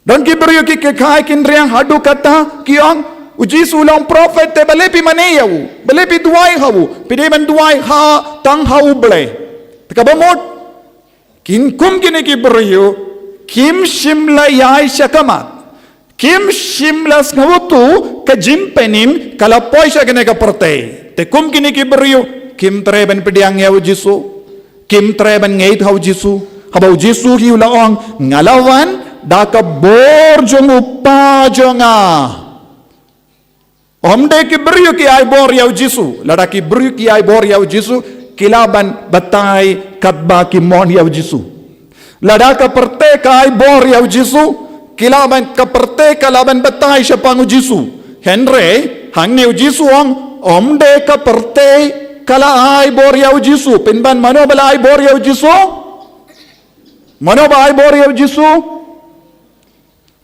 don ki beryu ki hikay kinriang hadu kata kiyong Ujisu lang prophet te bale pi mane yaw bale pi duway hawu pide ban duway ha tang ha uble takabamot kinkum kini ki beryu Kim shimla yai shakamat Kim shimla snawutu ka jimpenim kalapoy siya kene ka partay te kum kini ki beryu kim treban pediang yaw Jesu kim treban ngait haw Jesu habaw Jesu hiu laong ngalawan da ka bor jong upa jonga omde ki beryu ki ay bor yaw Jesu lada ki beryu ki ay bor yaw Jesu kilaban batay katba ki mon yaw Jesu lada ka perte ka ay bor yaw Jesu kilaban ka perte kalaban batay siya pangu Jesu henry hang niw Jesu ang omde ka perte kala ay bor yaw Jesu pinban mano bala ay bor yaw Jesu Mano ba ay bor yaw Jisu?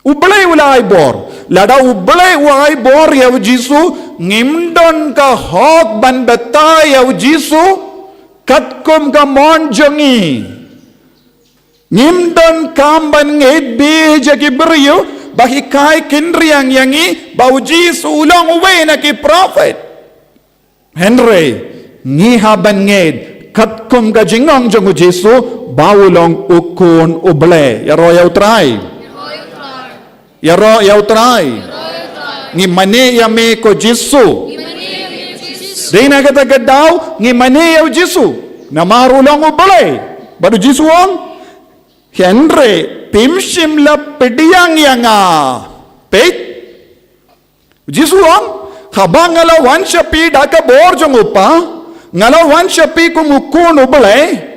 Ublay wala ay bor. Lada ublay wala ay bor yaw Jisu. Ngimdon ka hok ban betay yaw Jisu. Katkum ka monjongi. Ngimdon kamban ngait bija ki beriyo. Bahi kai kinriang yangi. Bau Jisu ulang uwe na ki prophet. Henry. Ngihaban ngait. Katkum ka jingong jongu Jisu. Baulong ukun uble. Yaro yaw try. Yaro yaw try. Ngi mani yami ko Jisu. Di na katagadaw. Ngi mani yaw Jisu. Namarulong uble. Baru Jisu ang. Henry. Pimshim la pediyang yanga. Peit. Jisu ang. Habang ngalawan siya pi daka borjong upa. Ngalawan siya pi kumukun uble.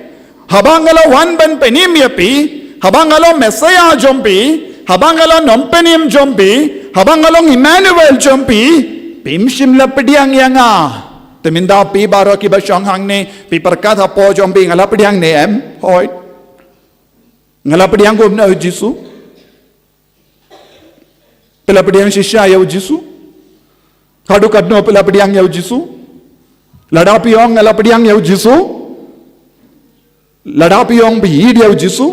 Habang ngalawan ban penim yapi, habang ngalaw Mesaya jompi, habang ngalaw nompenim jompi, habang ngalaw Emmanuel jompi, pimshim lapidiyang yanga. Teminda pi baro ki ba shanghang ne, pi perkat hapo jompi ngalapidiyang ne em, hoy. Ngalapidiyang ko na Jisu. Pelapidiyang shisha yaw Jisu. Kadu kadno pelapidiyang yaw Jisu. Ladapiyong ngalapidiyang yaw Jisu. Ladapiyong bihid yaw Jisu.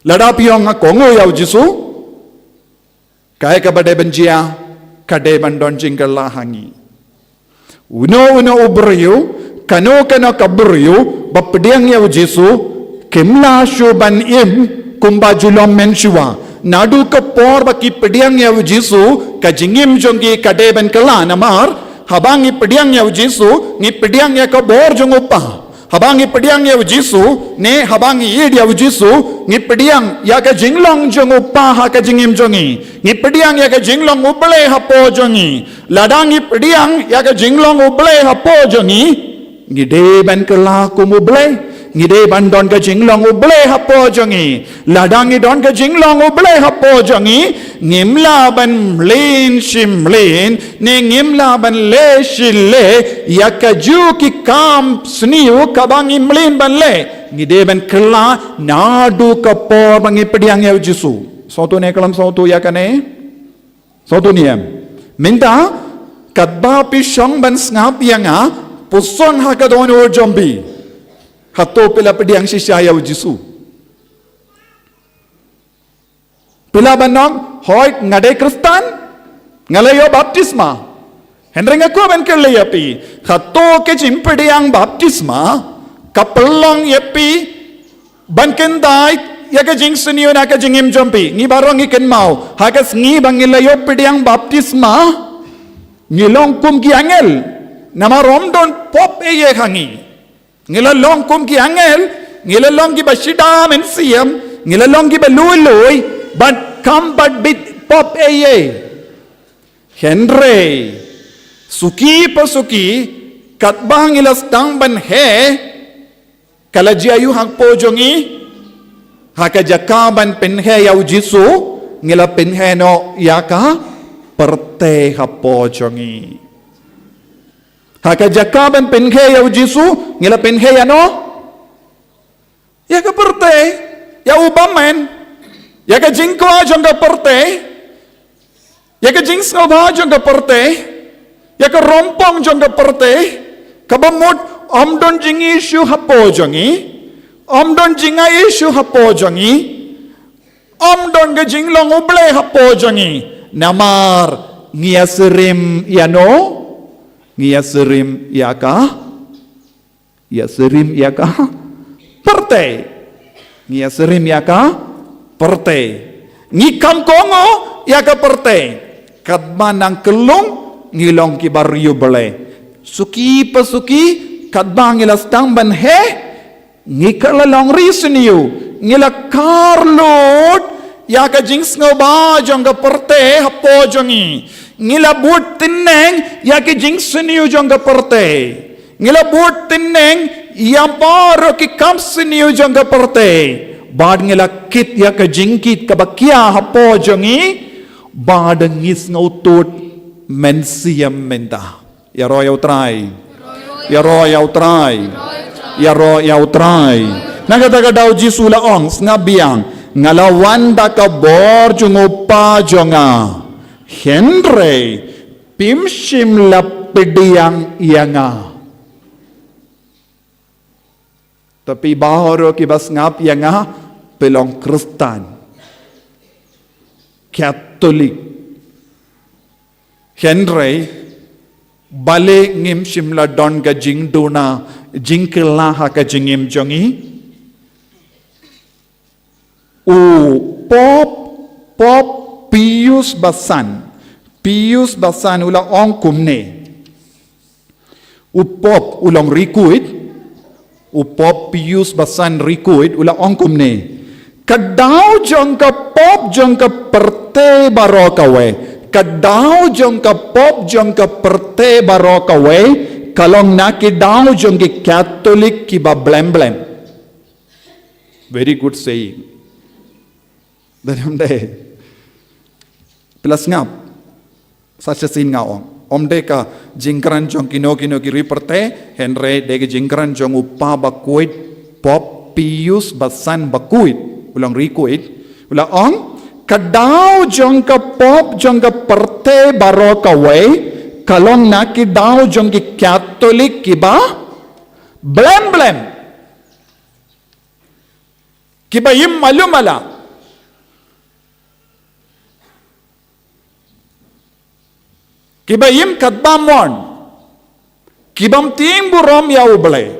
Ladapiyong kongo yaw Jisu. Kaya ka bade benjia kade bandon jinggal lahangi. Uno ubriyo kano kabriyo bapdiang yaw Jisu kimla shuban im kumbajulom menshua nadu ka por baki pdiang yaw Jisu ka jingim jongi kade ben kala namar habang ipdiang yaw Jisu ni pdiang ya ka bor jongopa. Habang ipediang yaw Jisu, ne habang iid yaw Jisu, ngipediang ya ka jinglong jong upaha ka jingim jongi. Ngipediang ya ka jinglong uble hapo jongi. Ladang ngipediang ya ka jinglong uble hapo jongi. Ngide ban kala kumuble. Ngide ban don ka jinglong uble hapo jongi. Ladang idon ka jinglong uble hapo jongi. Ngimla ban mlin shimlin. Ne ngimla ban le shille. Ya ka ju ki kam sniu kabang imlin ban le. Ngide ban kala nadu kapor bangipediang yaw Jisu. Soto ne kalam soto ya kane. Soto niyam. Minta kadba pishong ban ngap yanga puson hakadon or jombi. Hato pelapediang sisya yaw Jisu. Pila banong hoy ngade Kristan ngalayo baptisma. Henry nga ko ben kelayapi. Hato ke jimpediang baptisma kapelong yapi bankendai yaga jingsuniyo na ka jingim jompi. Ngi barong iken mau hagas ngi bangilayo pediang baptisma ngilong kum ki angel nama romdon pop eye hangi. Ngilalong kum ki angel, ngilalong ki bashida men siyam, ngilalong ki baluluy, but come but bit pop eye. Henry, suki pa suki, katbang ilas tang ban he, kalajiayu hangpo jongi, hakajakaban penhe yaw Jisu, ngila penhe no yaka, perte hapo jongi. Hakajakaban penhe yaw Jisu ngila penhe ano ya ka perte ya ubamen ya ka jingko ajong ka perte ya ka jingsno ba ajong ka perte ya ka rompong jong ka perte kabamot omdon jingi issue hapo jongi omdon jinga issue hapo jongi omdon ka jinglong uble hapo jongi namar ngiyasirim yano Ngiyaserim yaka perte Ngiyaserim yaka perte ngikam kongo yaka perte kadman ang kelong ngilong kibaryo bale suki pasuki kadbang ilastang banhe ngikalalong reason you ngila karlot yaka jings nga ba jong ka perte hapo jongi ngilabut tineng yaki jingsuniyo jong kaparte ngilabut tineng yamparo ki kamsuniyo jong kaparte bad ngilakit yaka jingkit kabakya hapo jongi bad ngis ngautot mensiyam menta yaro yaw try Nagataga daw Jisu laong snabiang ngalawan da ka bor jungo pa jonga. Henry pimshim lapidiyang iyanga. Tapi bahoro kibas ngap iyanga pelong Kristen, Katolik. Henry bale ngim shimla don ka jing duna jingkela ha ka jingim jongi. U pop Pius Basan ulang ong kumne. Upop ulang rikuit. Upop Pius Basan rikuit ulang ong kumne. Kadaw jong ka pop jong ka perte baro kawe. Kadaw jong ka pop jong ka perte baro kawe. Kalong nakidaw jong ki Catholic ki ba blem. Very good saying. Dalamde. Plus ngap. Sacha sin ngaong. Omde ka jingkran jong kino ki riperte. Henry dege jingkran jong upa bakuit. Pop Pius Basan bakuit. Ulang rikuit. Ulang ong. Kadaw jong ka pop jong ka perte baro kawe. Kalong na kidaw jong ki Catholic ki ba? Blem. Kiba yim malumala. Kibayim katbamon. Kibam ting burom ya ublay.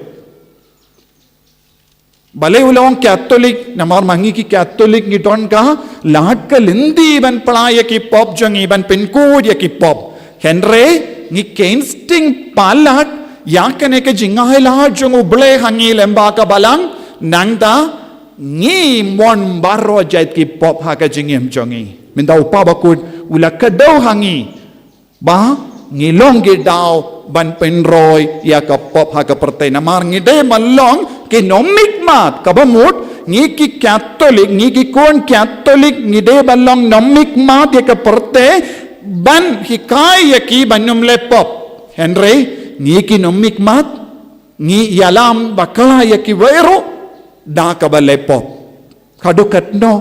Balay ulawang Catholic, namar mangi ki Catholic ngiton ka, lahat ka lindi ban palaya ki pop jang iban pinkud ya ki pop. Henry, ngi kensting palat, yakane ka jingay lahat jang ublay hangi lemba ka balang, nangda, ngi mon baro jait ki pop haka jingim jangi. Minda upa bakud, ula ka daw hangi. Ba ngilong gidaw ban penroy ya ka pop ha ka pertay namar ngide malong kinomik mat kabamut ngi ki Catholic ngi ki kon Catholic ngide balong nomik mat ya ka pertay ban hikay ya ki banum le pop. Henry ngi ki nomik mat ngi yalam bakla ya ki wero da ka ba le pop kadukat no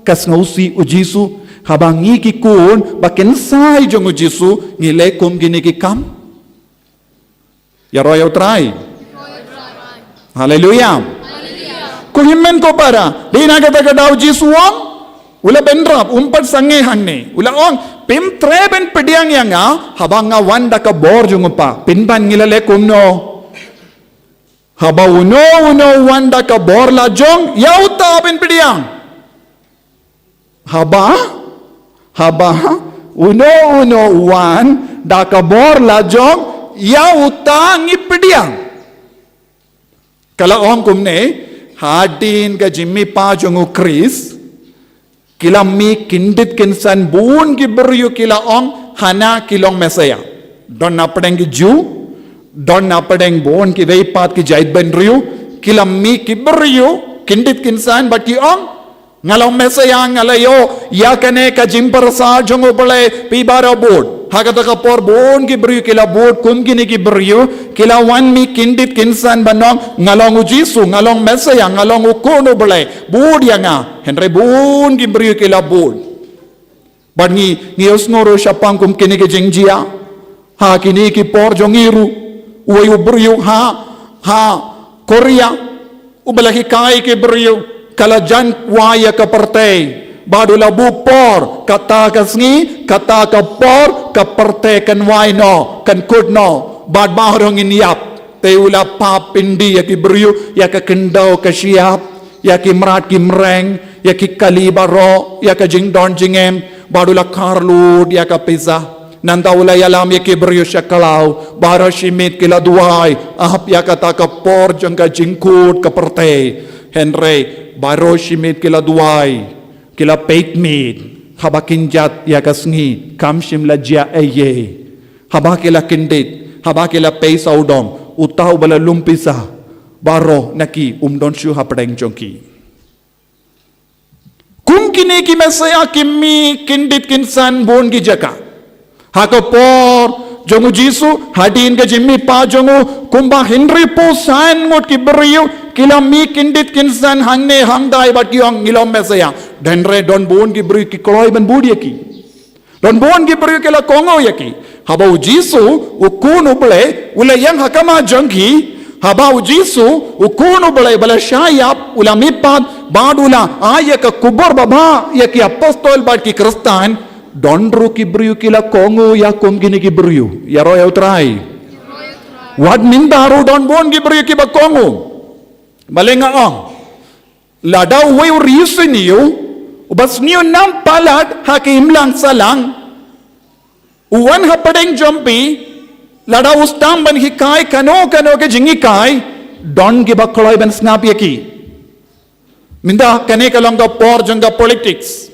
kas ngausi ujisu habang ngiki kun bakin sai jong Jisu ngile kum gini ki kam ya royal try haleluya kuhimen ko para di nagata daw Jisu ang ula bendrap umpat sange hangne ula ong pim treben pediang yanga habang nga wanda ka bor jong pa pinban ngilale kum no haba uno wanda ka bor la jong yauta ben pediang haba uno wan da kabor la jong ya utang ipidiang kala ong kumne hadin ka jimmi pa jong Chris kilami kindit kinsan bun ki beryu kila ong hana kilong mesaya don na padeng ki ju don na padeng bon ki veipat ki jait ben ryu kilami ki beryu kindit kinsan bat ki ong ngalau mesaya ngalayo yakane ka jimparsa jongo bale pibara board hagata ka por bon ki brio kila board kum kini ki brio kila wan mi kindit kinsan banong ngalong Jisu ngalong mesaya ngalong ukono bale board yanga Henry bon ki brio kila board bangi usnoro syapang kum kini ki jingjia ha kini ki por jongiru uwayu brio ha Korea ubalahi kai ki brio kala jan waya ka partay badu labu por kata kasngi kata ka por ka partay kan wai no kan kud no bad bahrong inyap te ula pa pindi ya ki brio ya ka kendaw ka siap ya ki mrat ki mreng ya ki kalibaro ya ka jingdon jingem badu la karlud ya ka pizza nanda ula yalam ya ki brio sya kalau bara shimit kila duai ahap ya kata ka por jang ka jingkud ka partay Henry baro shimit kila duai kila peitmid habakinjat ya kasngi kamshim la jia eye habakila kindit habakila peisaudom utau bala lumpisa baro naki umdon shu hapadeng jongki kum kini ki mesaya kimi kindit kinsan bon ki jaka hakapor jongu Jisu hadin ka jimmi pa jongu kumba Henry po san ngot ki beriu kilam mi kindit kinsan hangne hangdai bat kiong ngilom mesaya denre don bon ki bru ki kloy ban budi ki don bon ki bru ki la kongo yaki habau jisu ukunu bele ula yang hakama jangki habau jisu ukunu bele bala syayap ula mipat badula ayaka kubur baba yaki apostol bat ki kristan donru ki bru ki la kongo ya kom gini ki bru ya roya utrai wad mindaru don bon ki bru ki ba kongo balenga ong ladau wei risiniu ubas niu nam palat hakim lang salang uwan hapadeng jompi ladau ustam ban hikai kano ke jingi kai don ki ba kloy ban snap yaki minda kane kalong da por janga politics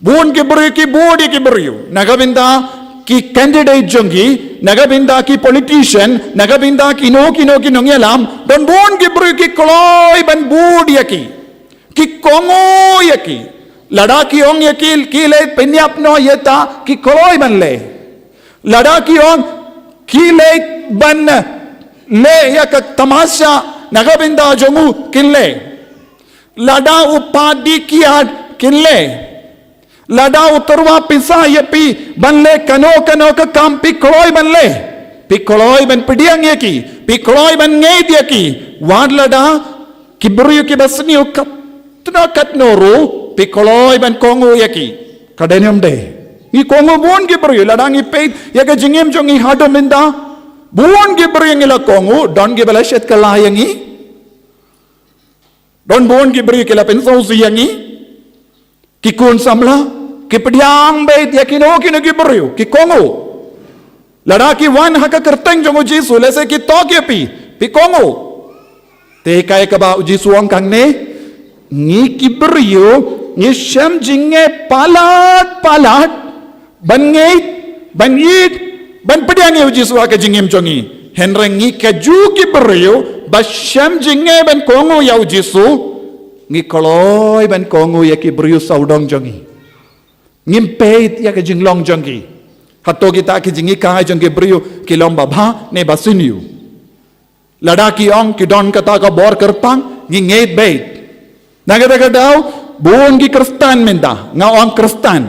bon ki bru ki bodi ki bru nagabinda ki candidate jongi nagabinda ki politician nagabinda ki no nongyalam don bon ki bru ki kloy ban budi yaki ki kongo yaki lada ki ong yaki ki le penyap no yeta ki kloy ban le lada ki ong ki le ban le yak tamasha nagabinda jongu kinle lada upadi kiad kinle lada utarwa pisa yepi banle kano ka kam pikoloy banle pikoloy ban pidiang yaki pikoloy ban ngeit yaki wad lada kibru ki basni ukatna katnoru pikoloy ban kongo yaki kadenyam de ni kongo bon kibru lada ngi peit yaga jingem jongi hado minda bon kibru ngila kongo don gi balashet kala yangi don bon kibru kila penso yangi kikun samla kipediang bait yakino ki beriu ki kongo ladaki wan haka kerteng jongo jisu lese ki tokye pi kongo te kai ka ba jisu ang kang ne ngi ki beriu ngi sham jinge palat ban ngeit ban yit ban pediang yu jisu haka jingem jongi henreng ngi ka ju ki beriu ba sham jinge ban kongo yau jisu ngi koloy ban kongo yaki beriu saudong jongi ngimpeit ya ke jinglong jongki hato kita ki jingi kai jongki brio ki lomba bha ne basiniu ladaki ong ki don kata ka bor kerpang ngi ngeit bait nagada dau bon ki kristan menda nga ong kristan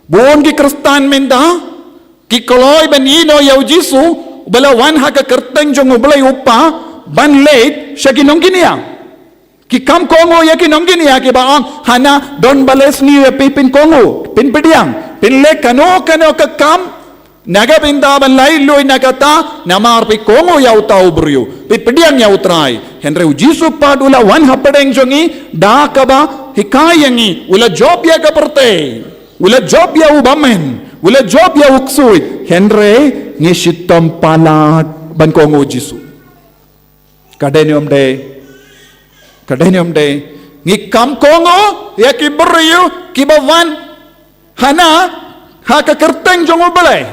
bon ki kristan menda ki koloy ben ino yau jisu bala wan ha ka kerteng jong blai upa ban late shakinong kinia ki kam kongo ya ki nonggin ya ki baang hana don bales ni pin kongo pin pediang pin le kano ka kam naga binda ban lai loi nagata namar pi kongo ya utau brio pi pediang ya utrai henre jisu padula wan hapadeng jongi da ka ba hikayangi ula job ya ka perte ula job ya ubamen ula job ya uksui henre ngishitom palat ban kongo jisu kadenium de ngi kam kongo ya ki beriu ki bawan hana ha ka kerteng jongo balai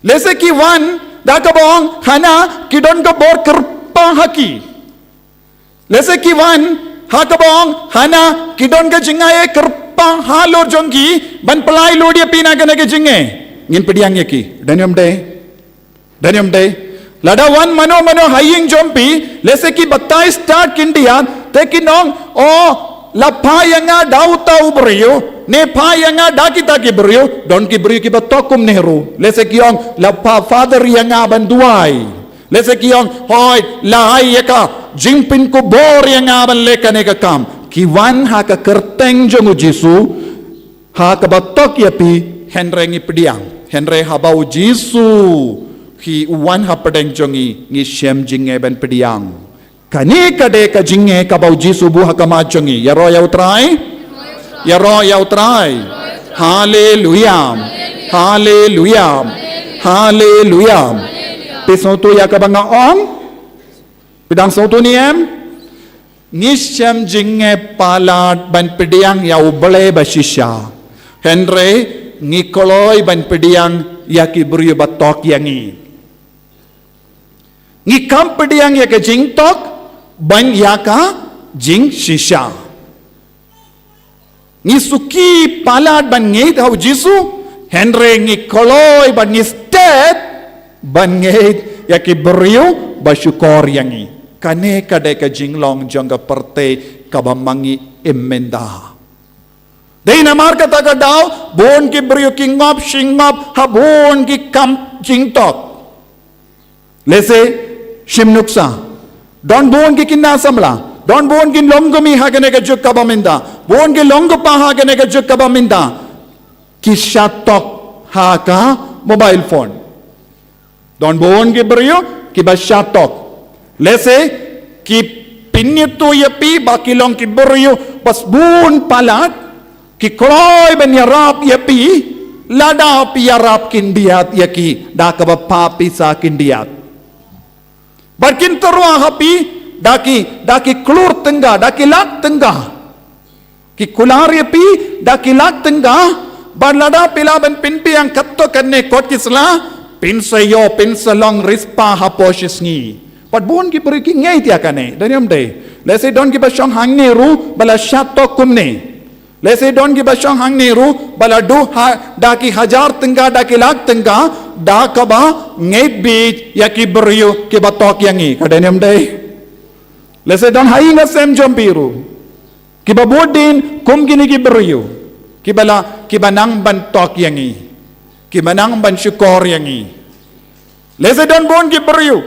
lese ki wan da ka bong hana ki don ka bor kerpa haki lese ki wan ha ka bong hana ki don ka jingaye kerpa halor jongki ban pelai lo dia pina kana ke jinge ngin pediang yaki danium de lada wan mano haying jompi lese ki batai start kindia tekinong la payanga dauta ubrio ne payanga dakita ki brio don ki brio ki batokum nehru lese ki ong la pa father yanga banduai lese ki ong hoy la ayeka jingpin ko bor yanga ban lekane ka kam ki wan ha ka kerteng jongu jisu ha ka batok yapi henre ngi pediang henre habau jisu hi wan ha pedeng jongi ngi shem jinge ban pediang kani kade ka jinge ka bau jisu bu hakama jongi ya ro ya utrai haleluya pesau tu ya ka banga ong pedang sau tu niem ngi shem jinge palat ban pediang ya ubale basisha henre ngi koloi ban pediang ya ki buru batok yangi ngi kam pediang ya ka jing tok ban yaka jing shisha ni suki palat ban ngeit hau jisu henre ngi koloi ban ngi stet ban ngeit yaki beriu basyukor yangi kane kade ka jinglong jangga perte kabamangi emenda. Dei namar kata ka daw, bon ki brio ki ngop shingop habon ki kam jingtok. Lese shimnuksa. Don bon ki kinasamla. Don bon ki longgumi hagane ka juk kabaminda. Bon ki longgupa hagane ka juk kabaminda. Kishatok haka mobile phone. Don bon ki brio ki bashatok. Lese ki pinito yapi bakilong ki brio pas bun palat ki kroy ben yarap yapi lada pi yarap kindiat yaki da kabapapi sa kindiat. Barkin terwa hapi daki klur tengah daki lak tengah ki kular yapi daki lak tengah barlada pila ben pinpi yang katto kanne kot kisla pinsayo pinsalong rispa haposhis ngi pat bon ki beri ki ngai tia kane daniam de lese don ki basong hang ne ru bala shato kumne lese don ki basong hang ne ru bala du daki hajar tengah daki lak tengah da kaba ngai bi ya ki beriyo ki batok yangi kadaniam de lese don hai nga sem jompiru ki babodin kum gini ki beriyo ki banang ban tok yangi ki banang ban syukor yangi lese don bon ki beriyo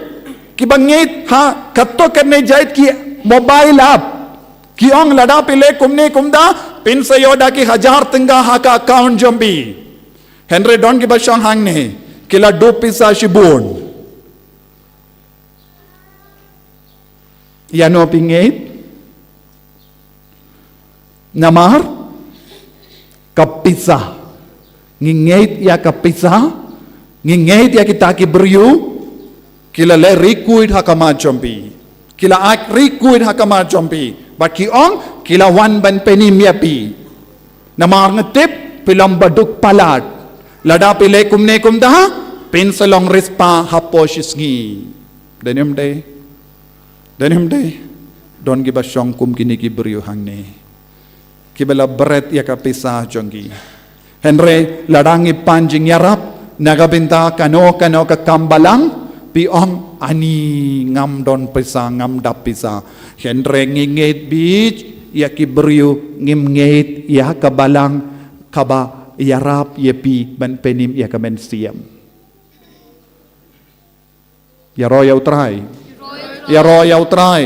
ki bangit ha katto karne jait ki mobile app ki ong lada pile kumne kumda pin sayoda ki hajar tengah ha ka account jombi henry don ki basong hang ne kila do pisa shibun yano pingit namar kapisa ngingait ya kapisa ngingait ya kita ki beriyo kila le rikuid hakama jombi kila ak rikuid hakama jombi baki ong kila wan ban penim yapi namar ngetip pilam baduk palat lada pile kumne kumda pinsalong rispa haposhis ngi denim de don giba syong kum kini ki beriyo hangne kibala beret ya kapisa jonggi henry ladangi panjing yarap nagabinta kano ka kambalang piong ani ngam don pisa ngam dap pisa henry ngingit beach ya ki beriyo ngimngit ya kabalang kaba yarap yepi ban penim ya kamen siam ya royal try ya royal try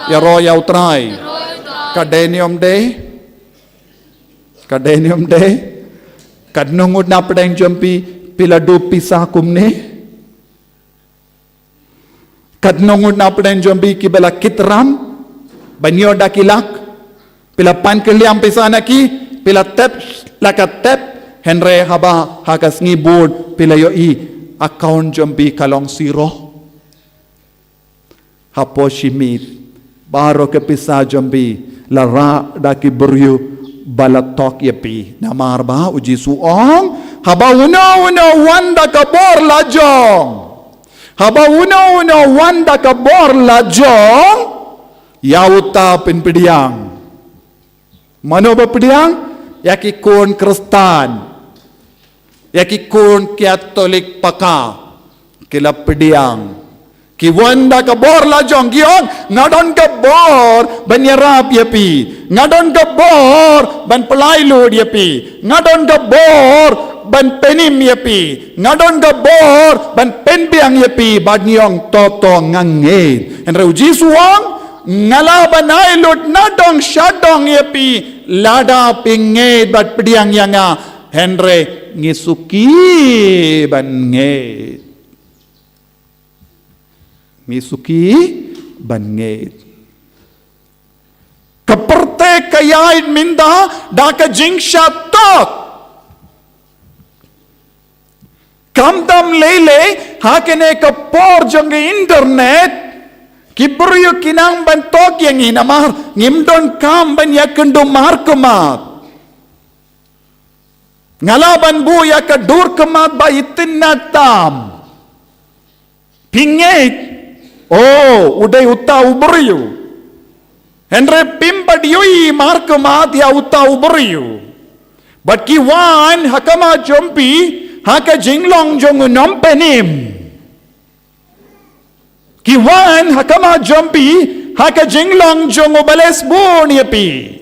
ya royal try kadenium de kadnungud na pedang jompi piladu pisah kumne kadnungud na pedang jompi kibala kitram banyo dakilak pila pan keliam pisah naki pila tep lakat tep henry haba hakas ngibud pila yoi account jompi kalong siro hapo shimit baro ke pisah jombi lara daki beryu balatok yapi namar ba uji suong haba uno wanda kabor lajong haba uno wanda kabor lajong yauta pinpidiang mano ba pidiang yaki kun Kristen yaki kun Katolik paka kila pidiang ki wanda ka bor la jong giong ngadon ka bor ban yarap yapi ngadon ka bor ban pelai lud yapi ngadon ka bor ban penim yapi ngadon ka bor ban penbiang yapi badniong toto ngange en reuji suang ngala banai lud nadong shadong yapi lada pinge bat pediang yanga henre ngisuki ban nge misuki banget kaperte kayaid minda daka jingsha tok kamdam lele hakene kapor jong internet kibryo kinang bantok yang inamar ngimdon kam ban yakendo markemat ngalaban bu yakadur kemat ba itinatam pinget oh, uday uta uberiyo. Henry pimpad yoi markemat ya uta uberiyo. But kiwan hakama jompi haka jinglong jong nompenim. Kiwan hakama jompi haka jinglong jongo bales bon yapi.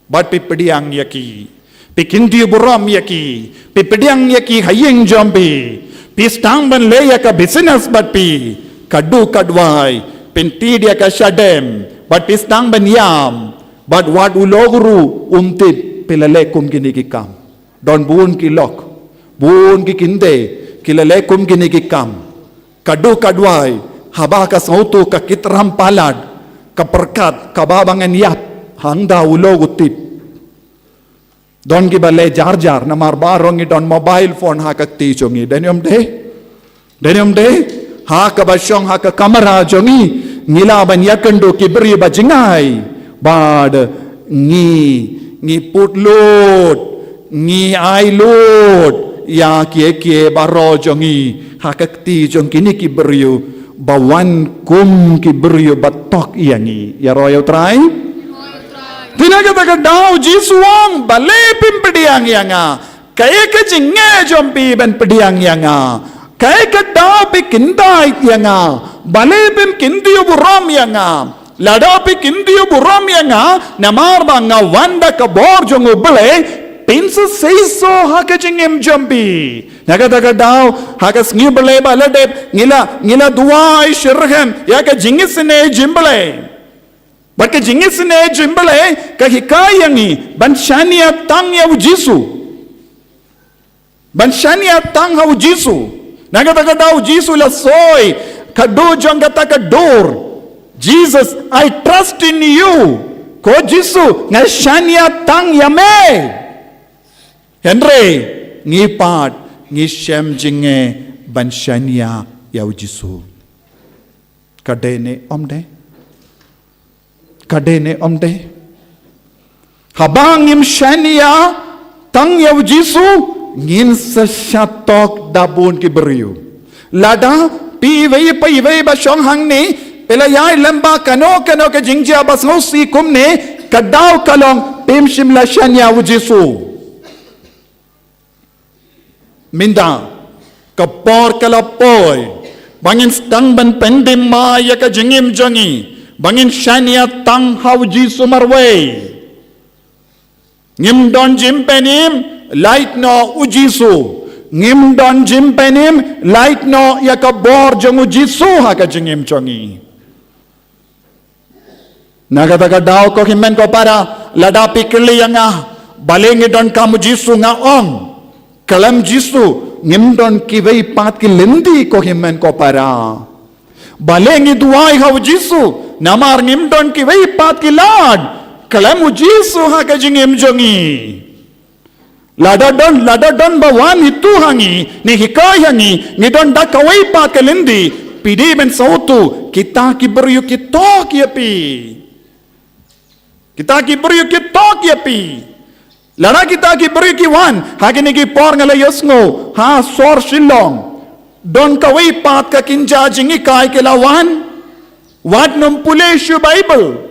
Bat pi pediang yaki. Pi kinti buram yaki. Pi pediang yaki hayeng jompi. Pi stang ban le yaka business bat pi. Kadu kadwai. Pinti dia ka shadem. Bat pi stang ban yam. Bat wat uloguru umtip pilalekum gini kikam. Don buun ki lok. Buun ki kinde. Kilalekum gini kikam. Kadu kadwai. Haba ka sautu ka kitram palad. Kaperkat kababangan yap. Hangda ulog utip. Don ki bale jar jar namar barong don mobile phone ha ka ti chongi. Denium de ha ka basyong ha ka kamera chongi. Ngila ban yakandu ki beri bajingai. Bad ngi put load ngi ai load ya kie baro jongi hakakti jong kini ki beriu bawan kum ki beriu batok iangi ya royal try tinaga taga dau jisuang bale pim pediang yanga kaya ka jinge jompi ben pediang yanga kaya ka dau pi kindai yanga bale pim kindiu buram yanga ladapi kindiu buram yanga namar banga wanda ka bor jongo bele pinsa seiso haka jingem jambi naga daga daw haka sngi bele balade ngila duai shirhem ya ka jingisne jimbele barka jingisne jimbele ka hikayangi banshania tang ya ujisu banshania tang ha ujisu naga daga daw jisu la soy kadu jonga taka dor Jesus, I trust in you. Ko Jisu, nga shania tang yame. Henry, ngi pat, ngi shem jinge ban shania yaw Jisu. Kadene omde. Habang im shania tang yaw Jisu, ngin sa shatok dabun ki beriu. Lada, piwei ba syong hang ni, Pelayay lamba kano ke jingjia basau si kumne kadaw kalong pim shimla shanya ujisu. Minda kapor kalapoy bangin stang ban pendim maya ka jingim jongi bangin shanya tang hau jisu marway. Ngim don jimpenim light no ujisu. Ngim don jimpenim light no yakabor jong ujisu haka jingim jongi. Nagadaga daw ko himen ko para ladapi kili nga balengi don kamu Jisu nga ong kalam Jisu ngim don kiwei pat ki lendi ko himen ko para balengi duai haw Jisu namar ngim don kiwei pat ki lad kalam Jisu ha ka jingim jongi lada don bawan itu hangi ni hikai hangi ni don da kawei pat ki lendi pidi ben sautu kita ki beriu kita ki api kita ki beriu ki tok yapi lana kita ki beriu ki wan hagini ki por ngala yosngo ha sor silong don kawai pat ka kinja jingi kai ke lawan wat num puleshu bible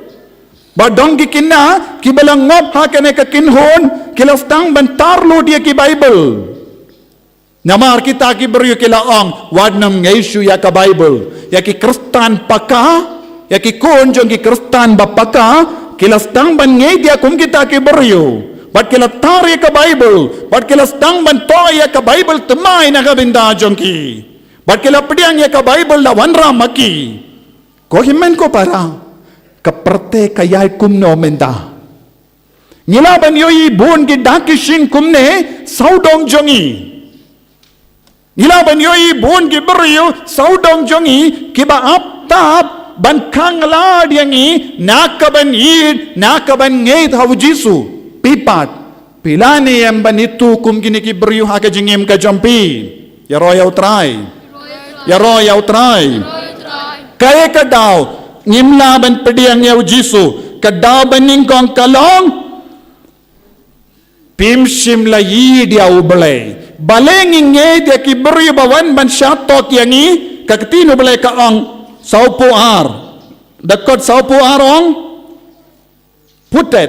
ba dong ki kinna ki balang ngop ha kene ka kinhon kilastang bantar lo dia ki bible namar kita ki beriu ki laong wat num ngeishu ya ka bible ya ki kristan paka ya ki konjong ki kristan bapaka kilastang ban ngay dia kum kita ki beriu bat kilatar ya ka bible bat kilastang ban to ya ka bible temai na ka binda jongki bat kilapdiang ya ka bible la wanra maki ko himen ko para kaperte kayay kum no menda ngila ban yoi bun ki daki shin kumne saudong jongi ngila ban yoi bun ki beriu saudong jongi kiba ap tap ban kangla diangi nakaban ngeit haw Jisu pipat pilani yang ban itu kum gini ki beriu ha ka jingim ka jampi ya royal try kaya ka daw ngimla ban pediang yaw Jisu ka daw ban ningkong kalong pim shimla yi dia ublay balengi ngeit ya ki beriu bawan ban shatok yangi kakatino balay ka ang saupu ar dakot saupu arong putet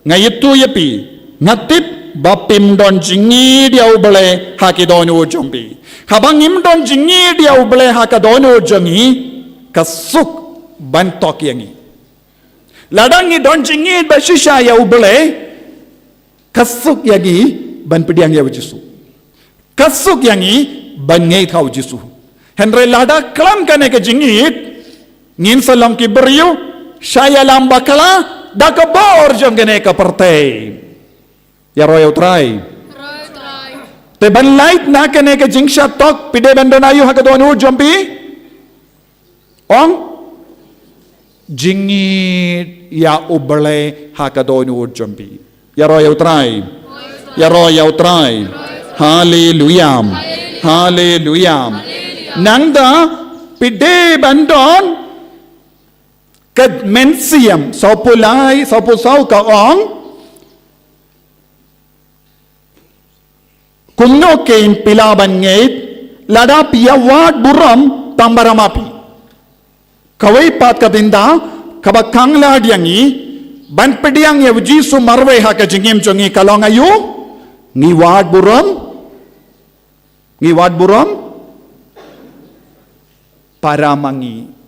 ngayitu yapi ngatip bapim don jingi dia ubale haki don ujombi habang im don jingi dia ubale haka don ujongi kasuk ban tok yangi ladang ni don jingit ba shisha ya ubele kasuk yangi ban pediang ya Yesus kasuk yangi ban ngai thau Yesus henre lada klam kane ke jingit ngin salam ki beriu saya lam bakala da ka bor jong gane ka partai ya royal try te ban light na kane ke jingsha tok pide bandon ayu hakadonu jompi ong jingit ya ubele hakadonu jompi ya royal try hallelujah hallelujah nangda pide bandon kad mensiam sopulai sopusau ka ong kumno kein pilaban ngeit lada piyawat buram tambaramapi kawai pat kabinda kabakang la diangi ban pediang ya Yesus marwe ha ka jingim jongi kalong ayu ngiwat buram paramangi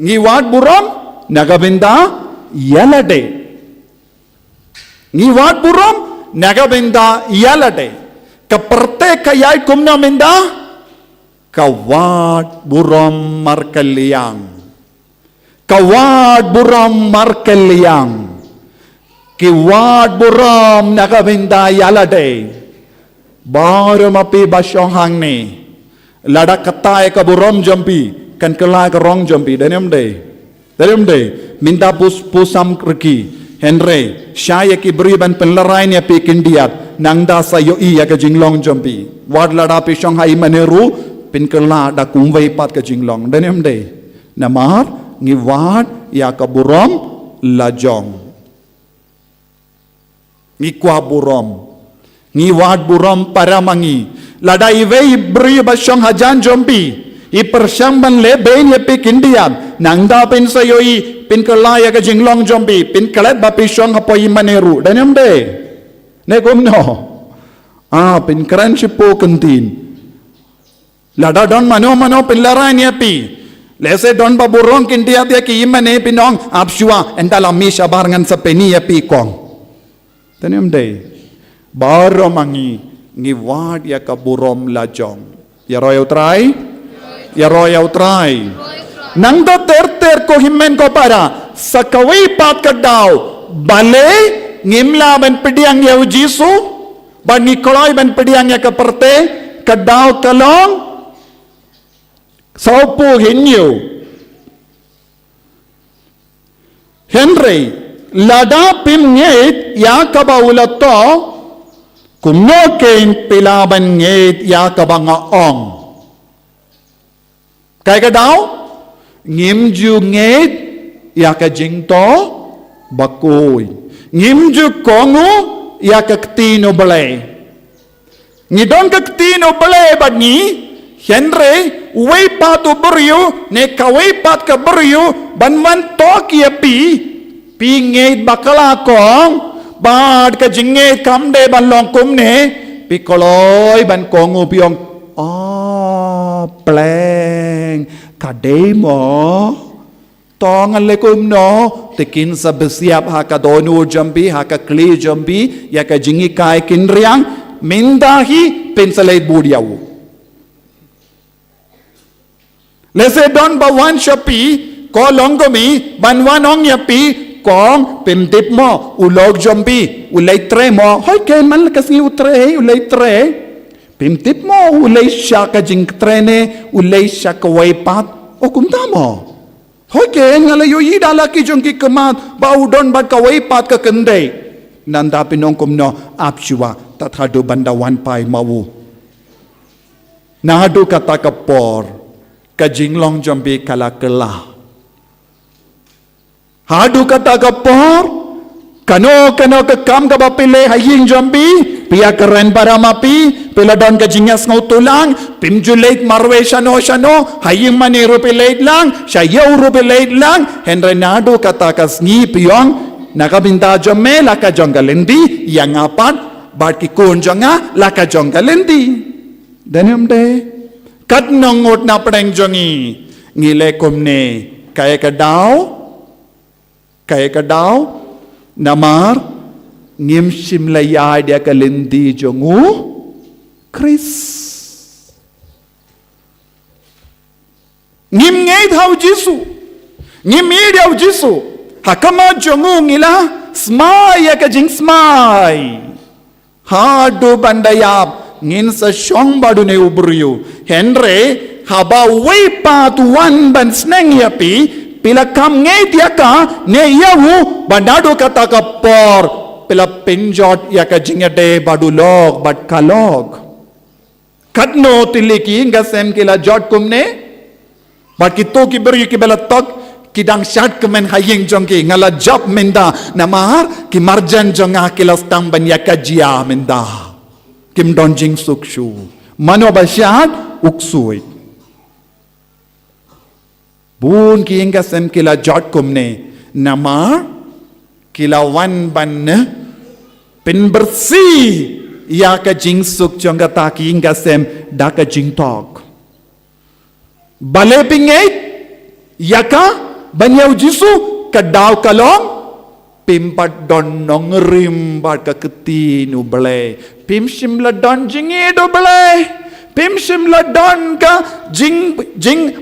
ngiwat buram nagabinda yalade ngiwat buram nagabinda yalade kaperte kayai kumna minda kawat buram markaliang kiwat buram nagabinda yalade baru mapi basyong hangni lada katai ka buram jampi kan kelai ka rong jampi daniam de minta pusam reki henry syaya ki beriban penlerai ni api kindiat nangda sayo iya ka jinglong jampi wad lada pi shanghai maneru pin kela da kumwei pat ka jinglong daniam de namar ngi wad ya ka buram lajong ngi kwa buram ngi wad buram paramangi lada iwei beri basyong hajan jampi i persyamban le ben ye pik indian nangda pin sayoi pin kelaya ka jinglong jombi pin kelet ba pisong hapoi maneru daniam de ne gomno pin kran sipo kentin lada don mano pin larai ni api lese don ba burong kindia dia ki imane pinong apsua entala misha barangan sa peni api kong daniam de baro mangi ngiwad ya ka burom lajong ya royal try nangda ter ko himmen ko para sa kawai pat ka daw bale ngimla ban pediang ya Yesu ban nikolai ban pediang ya kaperte ka daw kalong saupo hinyo Henry lada pim nget ya kabaulato kumno kein pilaban nget ya kabanga ong kay ka daw ngimju nget ya ka jingto bakoy ngimju kongo ya ka ktino bale ngidon ka ktino bale badni henry way patu beryo ne kaway pat ka beryo banwan tok ya pi nget bakala kong bad ka jinget kamde ban long kumne pi koloy ban kongo piong pleng kademo tongan lekum no tekin sa besiap ha ka donu jambi ha ka kli jambi ya ka jingi kai kinriang mindahi pensalai budiaw lese don bawan shapi ko longomi banwan ong yapi kong pimtip mo ulog jambi ulay tre mo hoy ken man kasi utre ulay tre pimtip mo ulay siya ka jing trene ulay siya ka waypat o kumta mo hoy ken ngalayo idala ki jong ki kamat ba udon ba ka waypat ka kende nanda pinong kumno apshiwa tathadu bandawan pai mawu nahadu kata kapor ka jinglong jambi kala kala hadu kata kapor kano ka kam ka bapile haying jambi pia keren para mapi piladon ka jingas ngutulang pimjulate marwe shano haying maniru pilate lang shayaw pilate lang henrenado kata kasngi piyong nakabinta jome laka jonggalendi yang apat bat ki kunjonga laka jonggalendi daniam de kat nongot na preng jongi Ngilekum ne kaya kadaw namar ngim simlayay dia kalindi jongu Chris ngim ngay thau Jisu ngim idiaw Jisu hakama jongu ngila smay ya kajing smay hadu bandayap ngin sa syong badu ne ubriyo Henry haba wipa tuan ban sneng yapi pila kam ngay tiaka ne yahu bandado kata kapor pila pinjot ya kajing de badulog bad kalog katno tiliki ngasem kila jot kumne bad kito ki beri ki bela tok kidang syat kemen hayeng jongki ngala job menda namar ki marjan jonga kila stang ban ya kajia menda kim donjing sukshu mano basyat uksui bun ki ngasem kila jot kumne namar kila wan ban pin bersih ya ka jing suk jonga ta ki ngasem da ka jing tok bale pingai ya ka banyau Jisu kadaw kalong pimpat don nong rimbat ka keti nu bele pim shimla don jingi do bele pim shimla don ka jing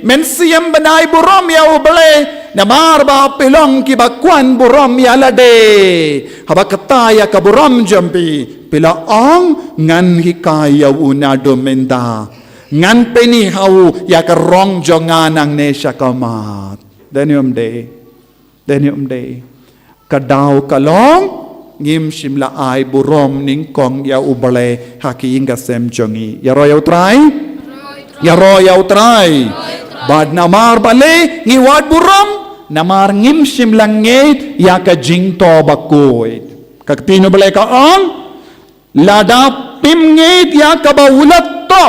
mensiam banai burom ya bele namar ba pilong ki bakwan burom ya lade haba kataya ka burom jampi pila ong ngan hikaya una domenda ngan peni hau ya ka rong jonganang ne syakamat denium day kadaw kalong ngim shimla ai burom ning kong ya ubale haki inga sem jongi ya royau trai bad namar bale ngiwat burom namar ngim shimla ngeit ya ka jingto bakoy kaktino bale ka ang lada pim ngeit ya ka baulat to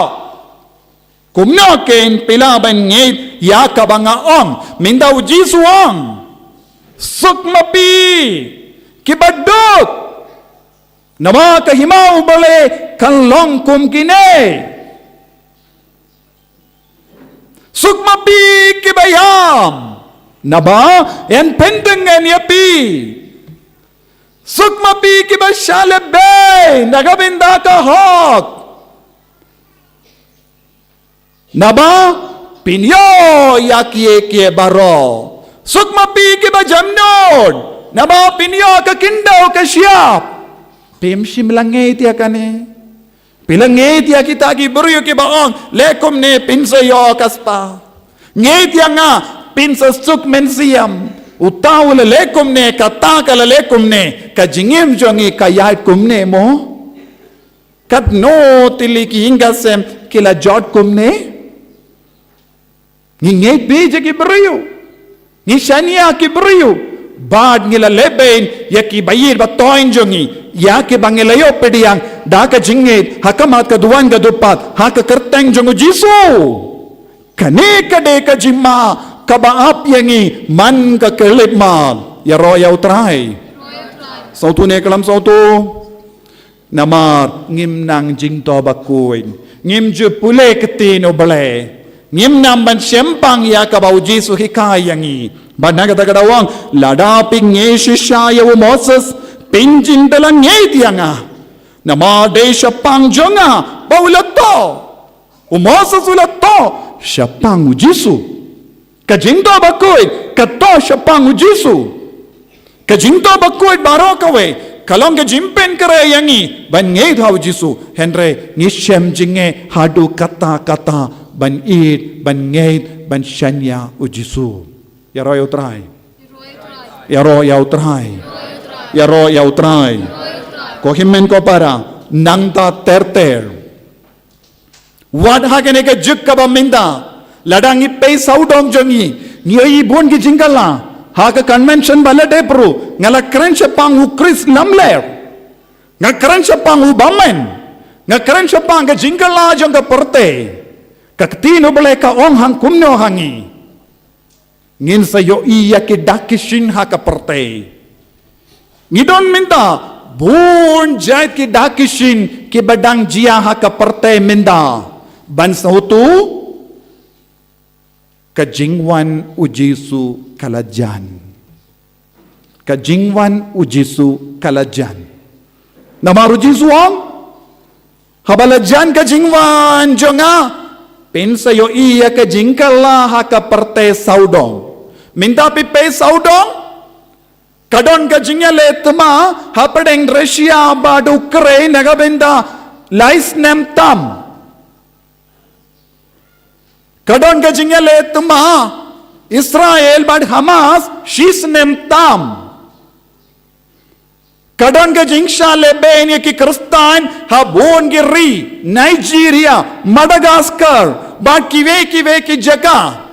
kumno ken pilaban ngeit ya ka banga ong mindaw Jisu ong sukmapi kibadot nama kahimaw bale kanlong kum kine sukmapi kibayam naba yan pendengan yapi sukmapi kibashalebe nagabinda ka hok naba pinyo yakie baro sukmapi kiba jamnod naba pinyo ka kindaw ka siyap pim shimlange tiya kane pilange tiya kita ki buryo ki baong lekom ne pinsayo kaspa nge tiya nga pinsa suk mensiam utaw la lekom ne kata ka la lekom ne ka jingim jongi kayat kumne mo kat no tiliki ingasem kila jot kumne ngi beje ki beriyo ni shania ki beriyo bad ngila leben ya ki bayir ba toin jongi ya ki bangelayo pediang da ka jingit hakamat ka duan ga dupat ha ka kerteng jongu Jisu kane ka de ka jimma ka baap yangi man ka kelip mal ya royau trai sautu ne kalam sautu namar ngim nang jing to bakuin ngim ju pule ketino bale ngim nam ban sempang ya ka bau Jisu hikayangi banang kata kadawang ladaping nge shisaya wo Moses pinjin dalang nge tianga nama de syapang jonga baulato wo Moses ulato syapang Jisu kajinto bakoy kato syapang Jisu kajinto bakoy barokawe kalong ke jimpen kare yangi ban nge thau Jisu henre ngishem jinge hadu kata ban id ban ngeit ban shanya ujisu ya ro yautrai ko himmen ko para nangta terter wad hagene ke juk ka baminda ladangi pe saudong jongi ngi bon gi jingala ha ka convention balade pro ngala krenche pangu Chris namler nga krenche pangu bamen nga krenche pang ga jingala jong ka perte kaktino bale ka ong hang kumno hangi ngin sayo iya ki dakishin ha ka perte ngidon minta bun jait ki dakishin ki badang jia ha ka perte minda ban sahutu kajingwan u Jesu kalajan. Kajingwan u Jesu kalajan. Namaru Jesu ang habalajan kajingwan jonga pensayo iya kajingkala haka perte saudong. Minta pipe saudong kadon kajingya letma hapadeng Russia bad Ukraine nagabenda lais nem tam. Kadon kajingya letma Israel bad Hamas shis nem tam. Kadon kajingsha leben ki Kristan habon giri Nigeria Madagascar bad kive ki jaka.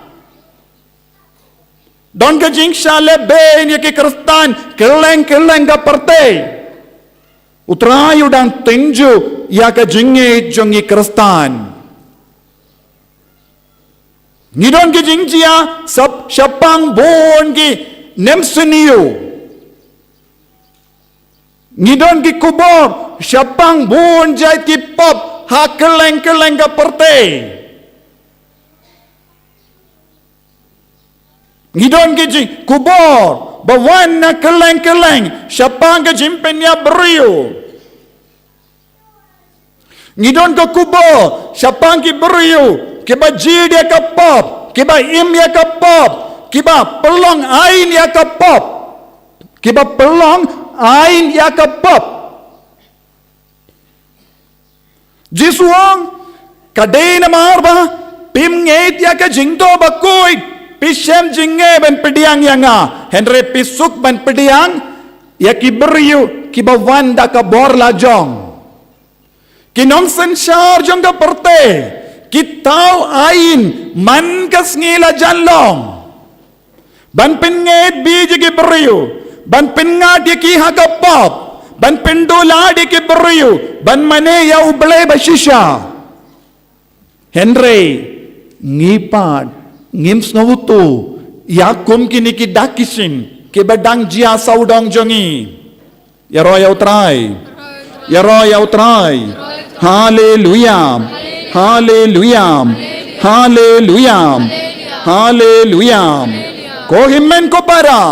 Don ka jingsha leben ya ke Kristan keleng ka perte utrayu dan tenju ya ka jinge jongi Kristan ni don ke jingjia sab syapang bon ki nemseniu ni don ki kubor syapang bon jai ki pop ha keleng ka perte ngidon giji kubor bawan na keleng syapang ke jimpenya beriu ngidon ke kubor syapang ki beriu kiba ji dia ke pop kiba im ya ke pop kiba pelong ain ya ke pop kiba pelong ain ya ke pop jisuang kadai na marba pim ngeit ya ke jingdo bakoi Pisem jinge ban pediang yanga Henry pisuk ban pediang ya kiberiu kibawan ka bor lajong kinong sensar jong ka perte kitau ain man kas ngila janlong ban pinget biji kiberiu ban pingat ya ki hakapop ban pendula di kiberiu ban mane ya uble bashisha Henry ngipad ngims nawutu yakum kini kidakisin kibadang jia saudong jongi yaroya utrai haleluya ko himmen ko para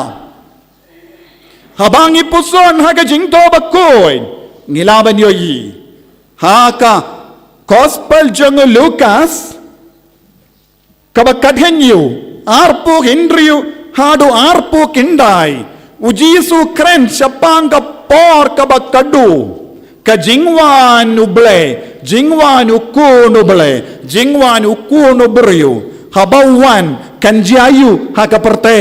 habang ipuson haga jingto bakoy ngilaban yoyi haka gospel jong Lucas kabakadhenyu arpu hindriyu hadu arpu kindai ujisu kren syapang kapor kabakadu kajingwan uble jingwan ukun uble jingwan ukun ubriyu habawan kanjayu hakaperte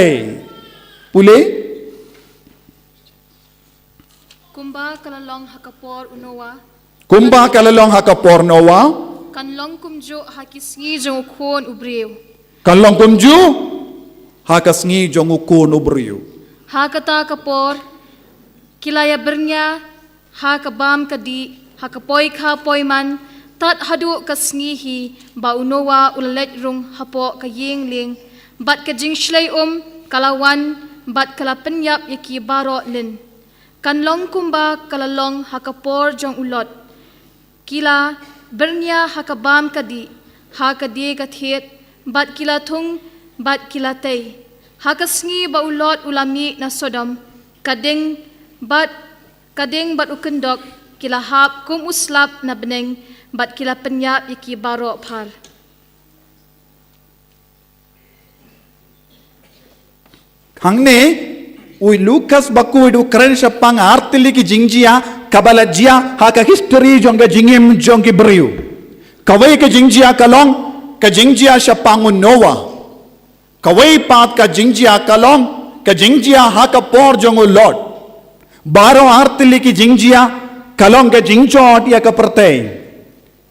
pule Kumba kalalong hakapor unowa kumba kalalong hakapor nowa kanlong kumjo hakisngi jong ukon ubriu kanlong kumju hakasngi jong ukun ubriu hakata kapor kilaya bernya hakabam kadi hakapoy ka poyman tat hadu kasngihi ba unowa ulalet rung hapo kayingling bat kajing shlay kalawan bat kalapenyap yaki baro lin kanlong kumba kalalong hakapor jong ulot kila bernya hakabam kadi hakadi kathet bat kila thung bat kila tay hakasngi ba ulot ulami na Sodom kadeng bat ukendok kila hap kum uslap na beneng bat kila penyap yaki baro par hangne ui Lucas baku du keren syapang artili ki jingjia kabalajia haka history jongga jingim jongki beriu kawai ke jingjia kalong ke jingjia syapangun Noah kawai pat ka jingjia kalong ke jingjia haka por jongu Lord baro artili ki jingjia kalong ke jingchot ya ka pertei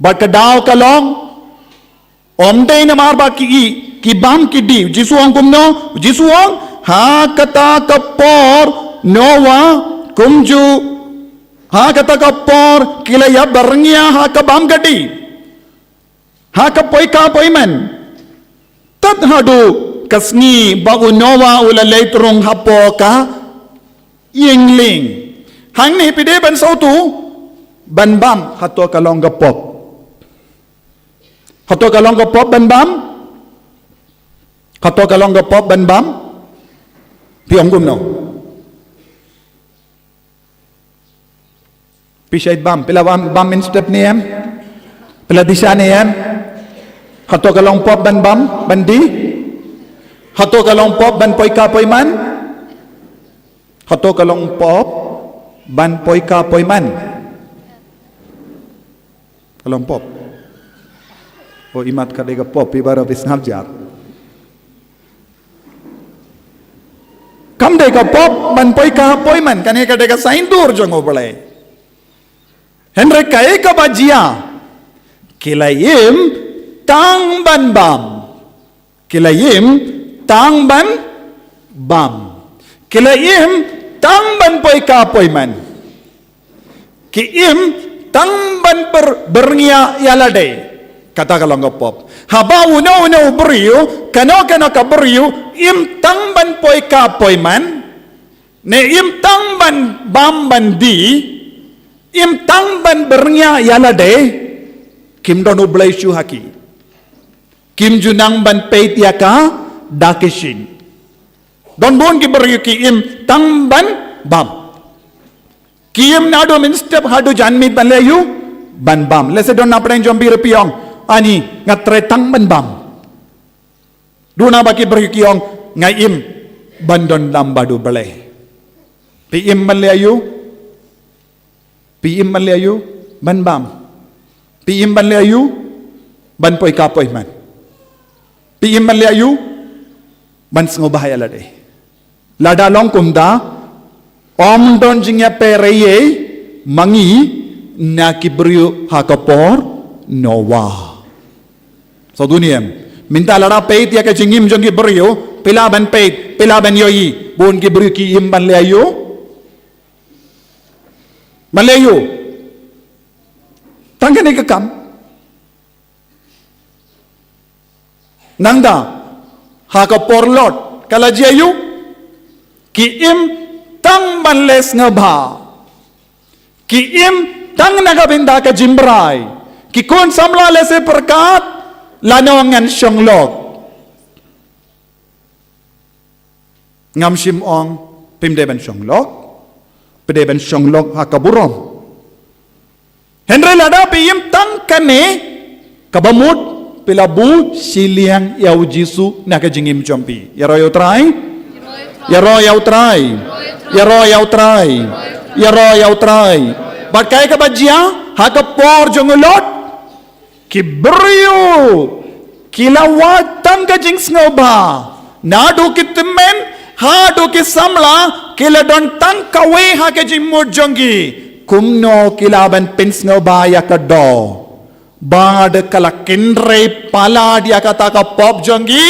bat ka daw kalong omde na marba ki bam ki di jisuang kumno jisuang ha kata kapor Noah kumju ha kata kapor kilaya barngya ha kabam gadi ha kapoy men tat hadu kasni ba Noah ulalay turong hapo ka yingling hangni pide ban sautu ban bam hato kalong gapop ban bam Kato kalong gapop ban bam. Piong gum no. Pisait bam. Pila bam in step ni em. Pila disa ni em. Kato kalong pop ban bam. Bandi. Kato kalong pop ban poi ka poi man. Kato kalong pop ban poi ka poi man. Kalong pop. O imat kadega pop ibara bisnap jar. Kam dega pop ban poi ka poi man kane kadega sain dur jong oblay. Henry kae ka bajia. Kilayim tang ban bam. Kilayim tang ban bam. Kilayim tang ban poi ka poi man. Kiim tang ban berngia yalade. Kata kalau ngopop. Haba una beriu, kano ka beriu, im tang ban poi ka poi man. Ne im tang ban bam ban di, im tang ban berngia yalade. Kim donu blaisu haki. Kim junang ban peit yaka dakishin. Don bon ki beriu ki im tang ban bam. Kim nado min step hadu janmit ban leyu ban bam. Lese don napren jombi repiong. Ani ngatretang ban bam. Duna baki berkiong ngaim bandon lambadu bale. Piim maliayu. Piim maliayu ban bam. Piim maliayu ban poi kapoy man. Piim maliayu ban sengo bahaya lade. Lada long kumda om don jingya pereye mangi nakibriu hakapor Noah. So dunia minta lara peit ya ke jingim jongi beriu pila ban peit pila ban yoi bon ki beriu ki im ban leayu Malayu tangkan ke kam nangda ha ka porlot kala jiayu ki im tang ban les ngaba ki im tang naga binda ka jimbrai ki kon samla lese perkat lanongan syonglok ngam simong pimde ban syonglok pede ban syonglok hakaburom Henry lada piyim tang kane kabamut pilabu siliang yau jisu na kajingim jompi yaro yau try yaro yau try yaro yau try yaro yau try bat kay kabajia hakapor jongolot Kibriu kilawatan kajing sngoba nadu kitimen hadu kisamla kiladon tang kawe ha kajing murjongi kumno kilaban pin sngoba yakado bad kala kinre palad yakata ka pop jongi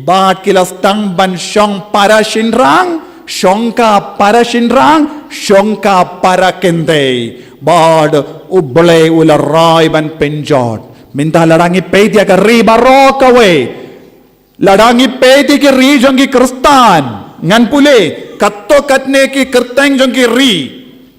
bad kilas tang ban syong para shinrang syongka para shinrang syongka para kende bad uble ularai ban penjot minta larangi peti ka riba rokawe larangi peti ki ri jongki kristan ngan pule katto katne ki kerteng jongki ri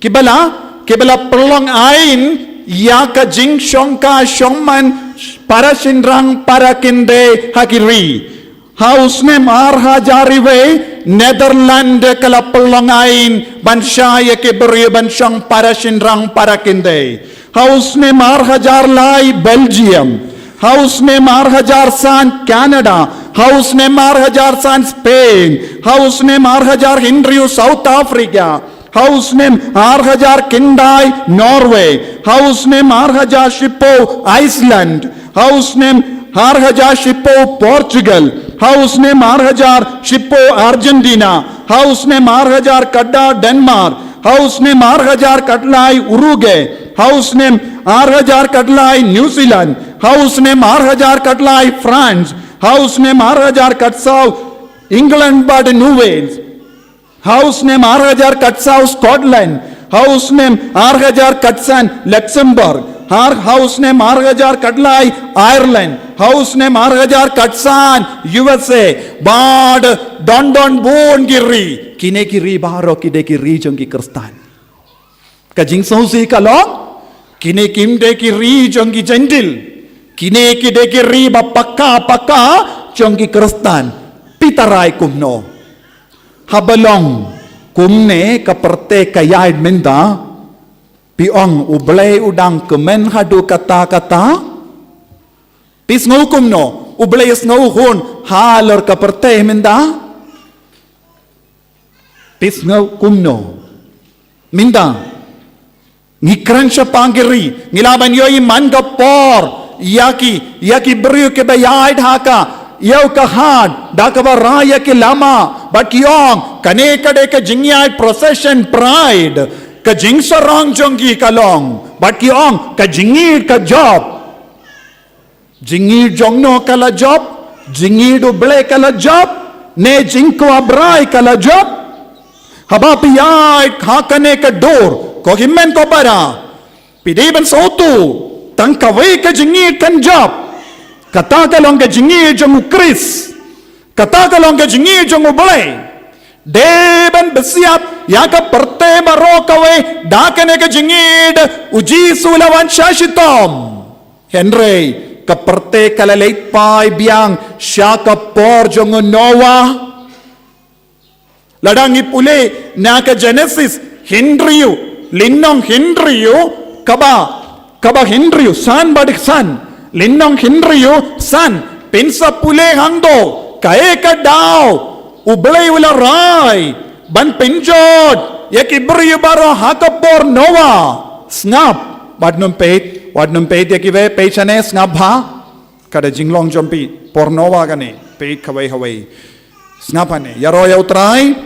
kibala pelong ain ya ka jing shongka shongman para sinrang para kinde hakiri haus ne mar hajariwe Netherland kala pelong ain banshaya ke beri banshang para sinrang para kinde Haus ne mar hajar lai Belgium, Haus ne mar hajar san Canada, Haus ne mar hajar san Spain, Haus ne mar hajar Hinriu South Africa, Haus ne mar hajar Kindai Norway, Haus ne mar hajar Shippo Iceland, Haus ne mar hajar Shippo Portugal, Haus ne mar hajar Shippo Argentina, Haus ne mar hajar Kadda Denmark, Haus ne mar hajar Katlai Uruguay, House name R1000 Katlai New Zealand, house name R1000 Katlai France, house name R1000 Katsau England but New Wales, house name R1000 Katsau Scotland, house name R1000 Katsan Luxembourg, house name R1000 Katlai Ireland, house name R1000 Katsan USA, bad don bon giri kine kiri baro kide kiri jongi kristan kajing sausi kalong kine kimde ki ri jongki jendil kine kide ki ri ba pakka jongki kristan pitaray kumno. Habalong kumne kaperte kayaid minda, piong ublay udang kemen hadu kata-kata, pis ngau kumno, ublay ngau hun halor kaperte minda, pis ngau kumno, minda, ngikran siya panggiri, ngilaban yoy man kapor, yaki beriu kebayad haka, Yau kahad, dakaba raya ke lama, but yong, kane kade ka jingyay procession pride, ka jing sarang jongi kalong, but yong, ka jingir ka job, jingir jongno kala job, jingir duble kala job, ne jingko abray kala job, haba piyay hakane ka door, ko himmen ko para, pidiban sotu, tangkaway ka jingir kan job, katakalong ka jingi jong ukris, katakalong ka jingi jong ublay, deban besiap yaka perte baro kawe dakane ka jingid uji sulawan shashitom Henry ka perte kalalait pai biang syaka por jong Noah ladang ipule na ka Genesis Henryu linnong Henryu kaba Henryu san badik san Linnong Henryu san pinsa pule hangdo kae ka daw ublay wala ray ban pinjod yakibri baro hakapor Noah snap wadnum peit yakive peichane snap ha kada jinglong jompi por Noah kane peit kawai hawai snap ane yaro yautrai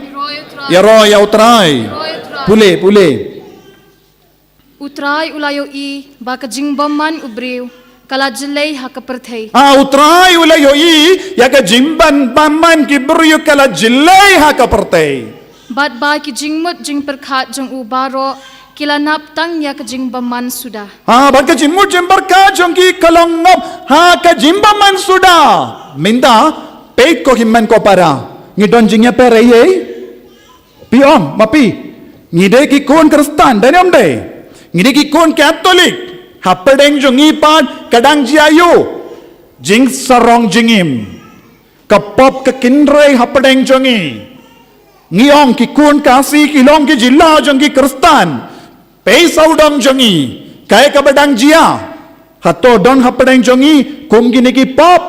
pule Utray ulayo i baka jingbaman ubriw kala jilay hakaperthei. Utray ulayo i yaka jimban baman kibruyo kala jilay hakaperthei. Bat ba ki jingmut jing perkhat jong ubaro kila naptang yaka jingbaman sudah. Bat ka jimut jing perkhat jong ki kalongop haka jimbaman sudah. Minda peit ko himman ko para ngidon jingya pereye piom mapi ngide ki kon Kristen danom de ngide ki kon Katolik Hapadeng jong ipan kadang jiayu jing sarong jingim kapop ke kinrei hapadeng jongi ngiong ki kun kasi kilong ki jilla jong ki Kristen pei saudong jongi kaya kabadang jia hato don hapadeng jongi kum gini ki pop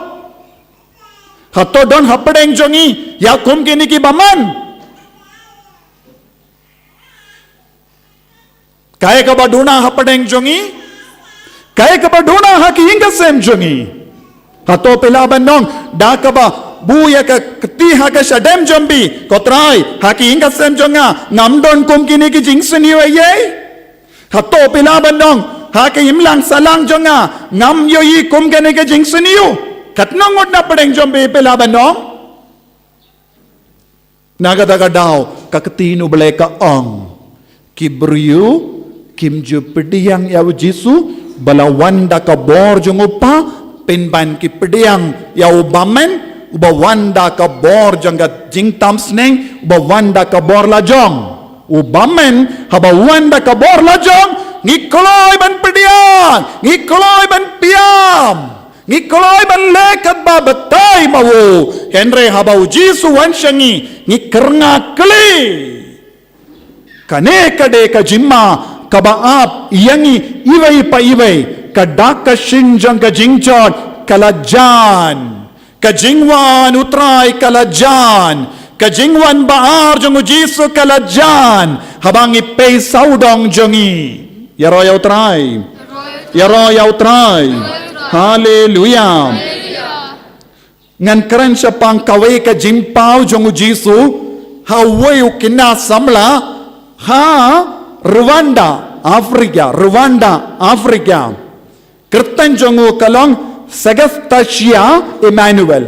hato don hapadeng jongi ya kum gini ki baman kaya kabaduna hapadeng jongi kaya kabaduna haki hingga sem jongi hato pelaban nong dakaba buya ka ketiha ka shadem jombi kotrai haki hingga sem jonga ngamdon kum kini ki jingseni waye hato pelaban nong haki imlang salang jonga ngam yoi kum kini ki jingseni yu katnong od na padeng jombi pelaban nong nagadaga daw kaketinu belai ka ong kibriu kimju pediang yaw jisu balawanda ka bor jong upa pinban ki pediang ya ubamen ubawanda ka bor jong jingtam sneng ubawanda ka bor lajong ubamen habawanda ka bor lajong ngikoloy ban pediang ngikoloy ban piam ngikoloy ban lekat babatay mawu henry habaw jisu wansyangi ngikerna kli kane kade ka jimma kabaap yangi iway pa iway kadaka shinjang kajingchot kalajan kajingwan utray kalajan kajingwan baar jong ujiso kalajan habang ipay saudong jongi yaro yaw try hallelujah ngan karen siya pang kaway kajimpaw jong ujiso haway ukina samla ha Rwanda, Afrika. Kristen jongu kalong Segastasia Emmanuel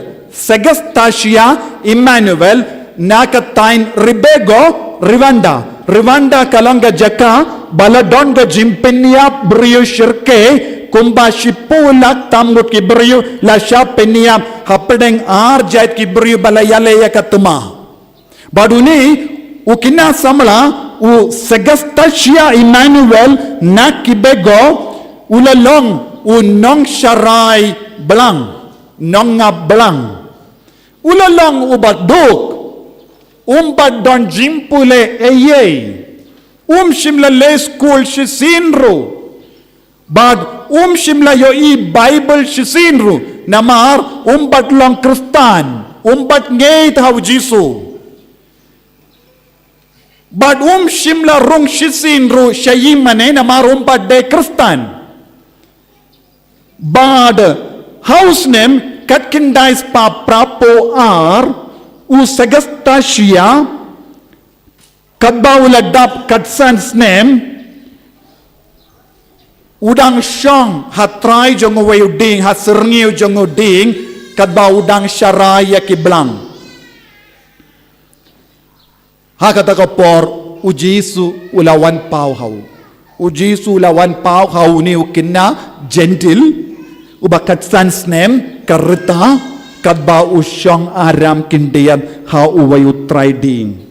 nakatain Ribego, Rwanda kalong ga jaka baladon ga jimpeniap brio shirke kumba shipulak tamut ki brio la shapeniap hapadeng arjait ki brio balayale ya katuma baduni ukina samla u Segastasia Emmanuel na kibego ulalong u nong sharai belang nong nga belang Ulalong ubat duk. Umbat don jimpule eye. Shimla le school shisinru. Bad shimla yo I Bible shisinru. Namar umbat long Kristan. Umbat ngeit hau Jisu. Bad shimla rung shisinru shayimane namar umbat de Kristan. Bad house name katkindais pa prapo ar usagastasia kadbauladap katsans name udang syong hatrai jong wayuding haserngiu jong uding kadba udang syaraya kiblang hakata kapor ujisu ulawan pau hau ujisu ulawan pau hau ni ukinna gentle ubakat sans name karita kadba usyong aram kindian ha uwayu trading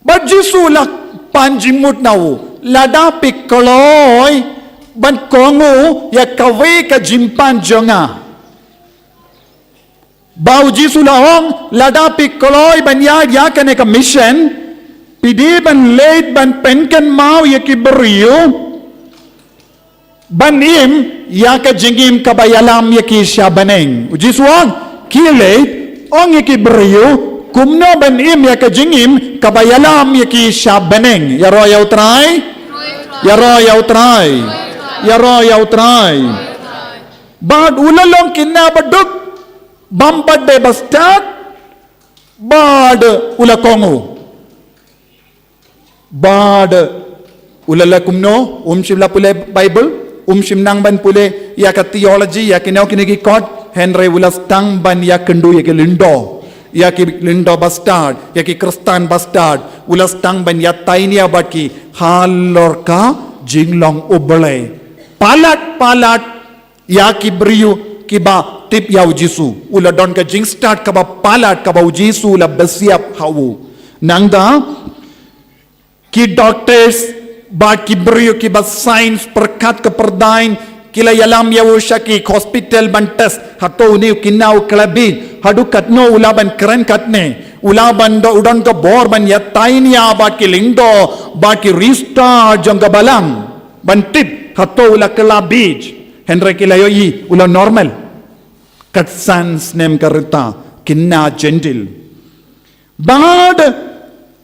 but jisu lak panjimut nau ladapi koloy ban kongu ya kawe ka jimpan jonga bau jisu lahong ladapi koloy ban ya kane ka mission pidi ban late ban penken mau ya kiberiu ban im ya ka jingim kabayalam ya ki syabaneng jisu ang kilate ong ya kiberiu kumno ban im ya ka jingim kabayalam ya ki syabaneng ya royau try Ya royau try. Ya royau try. Bad ulalong kinabaduk. Bampad de bastad. Bad ulakongo. Bad ulalakumno. Shimla pule Bible. Shimnang ban pule ya ka theology ya kinaw kinigi kot. Henry ulastang ban ya kendu ya ki lindo. Ya ki lindo bastard, ya ki Kristan bastard, ulastang ban ya tainia baki halor ka jinglong ubale. Palat ya ki briu ki ba tip ya ujisu. Ula don ka jing start ka ba palat ka ba ujisu la besiap hawu. Nangda ki doctors ba ki briu ki ba science perkat ke perdain kila yalam yawo shaki hospital ban test hato ni kinau klabit hadu katno ulaban keren katne ulaban do udon ka bor ban yatainia ba kilindo ba ki rista jangga balang ban tip hato ula klabit henry kilayo I ula normal kat sans nem karita kinna gentle bad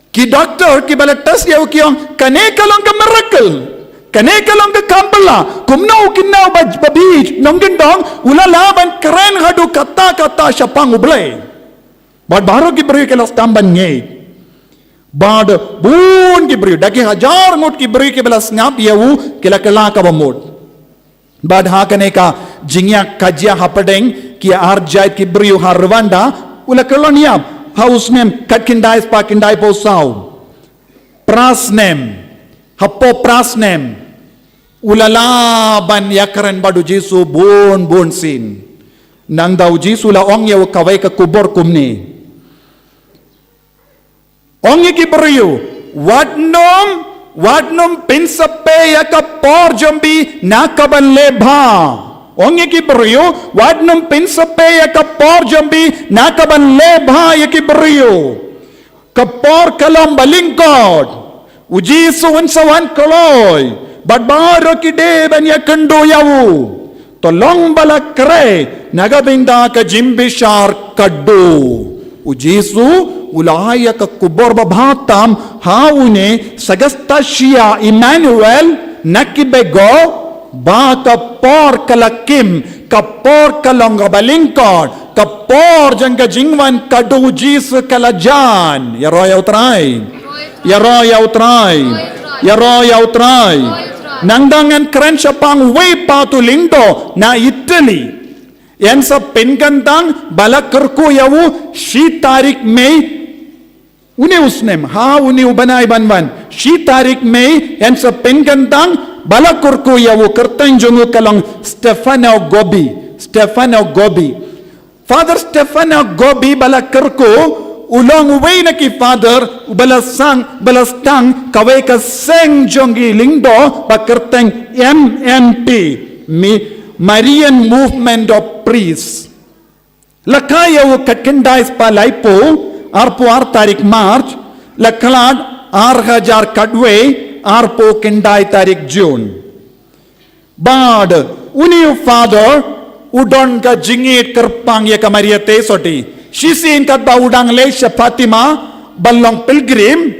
ki doctor ki bala test yawo ki kane kalong ka miracle kane kalong ka kambala kumno kinnaw babit nonggendong ulalaban keren hadu kata syapang ublay bad baro ki beri kelas tamban ngei bad bun ki beri daki hajar ngut ki beri ke belas ngap yawu kila ka bamod bad ha kane ka jingya kajia hapadeng ki arjait ki beri harwanda ula koloniap house name katkindai spa kindai posau pras name hapo prasnem ulalaban yakaren badu Jisu bon sin nang daw Jisu la ong yaw kaway ka kubor kumni ong ikiberiyo wadnom pinsape yaka por jambi nakaban lebha ong ikiberiyo wadnom pinsape yaka por jambi nakaban lebha ikiberiyo kapor kalam balingkod Ujisu unsawan koloy badbaro kide ban yakendo yawu tolong balak kre nagabinda ka jimbishar kaddu ujisu ulaya ka kubor babhatam haune sagastashia Emmanuel nakibego ba ka por kalakim ka por kalong balingkod ka por jangga jingwan kaddu ujisu kalajan ya royau try Ya royau try. Nangdangan keren syapang way patu lindo na Italy. Yan sa pingkantang balak kerku yawu si tarik Mei uniusnem ha uni ubanay banban si tarik Mei yan sa pingkantang balak kerku yawu kerteng jongu kalong Stefano Gobi. Father Stefano Gobi balak kerku ulong way na ki father balastang kaway ka seng jongi lingdo bakerteng MMP Marian Movement of Priests Lakaya katkendai spalai po arpo 8 March laklad 6000 kadwe arpo kendai tarik June. Bad uni father udon ka jingit kerpang ya kamaria te soti. Shisin kat ba udang le Fatima ballong pilgrim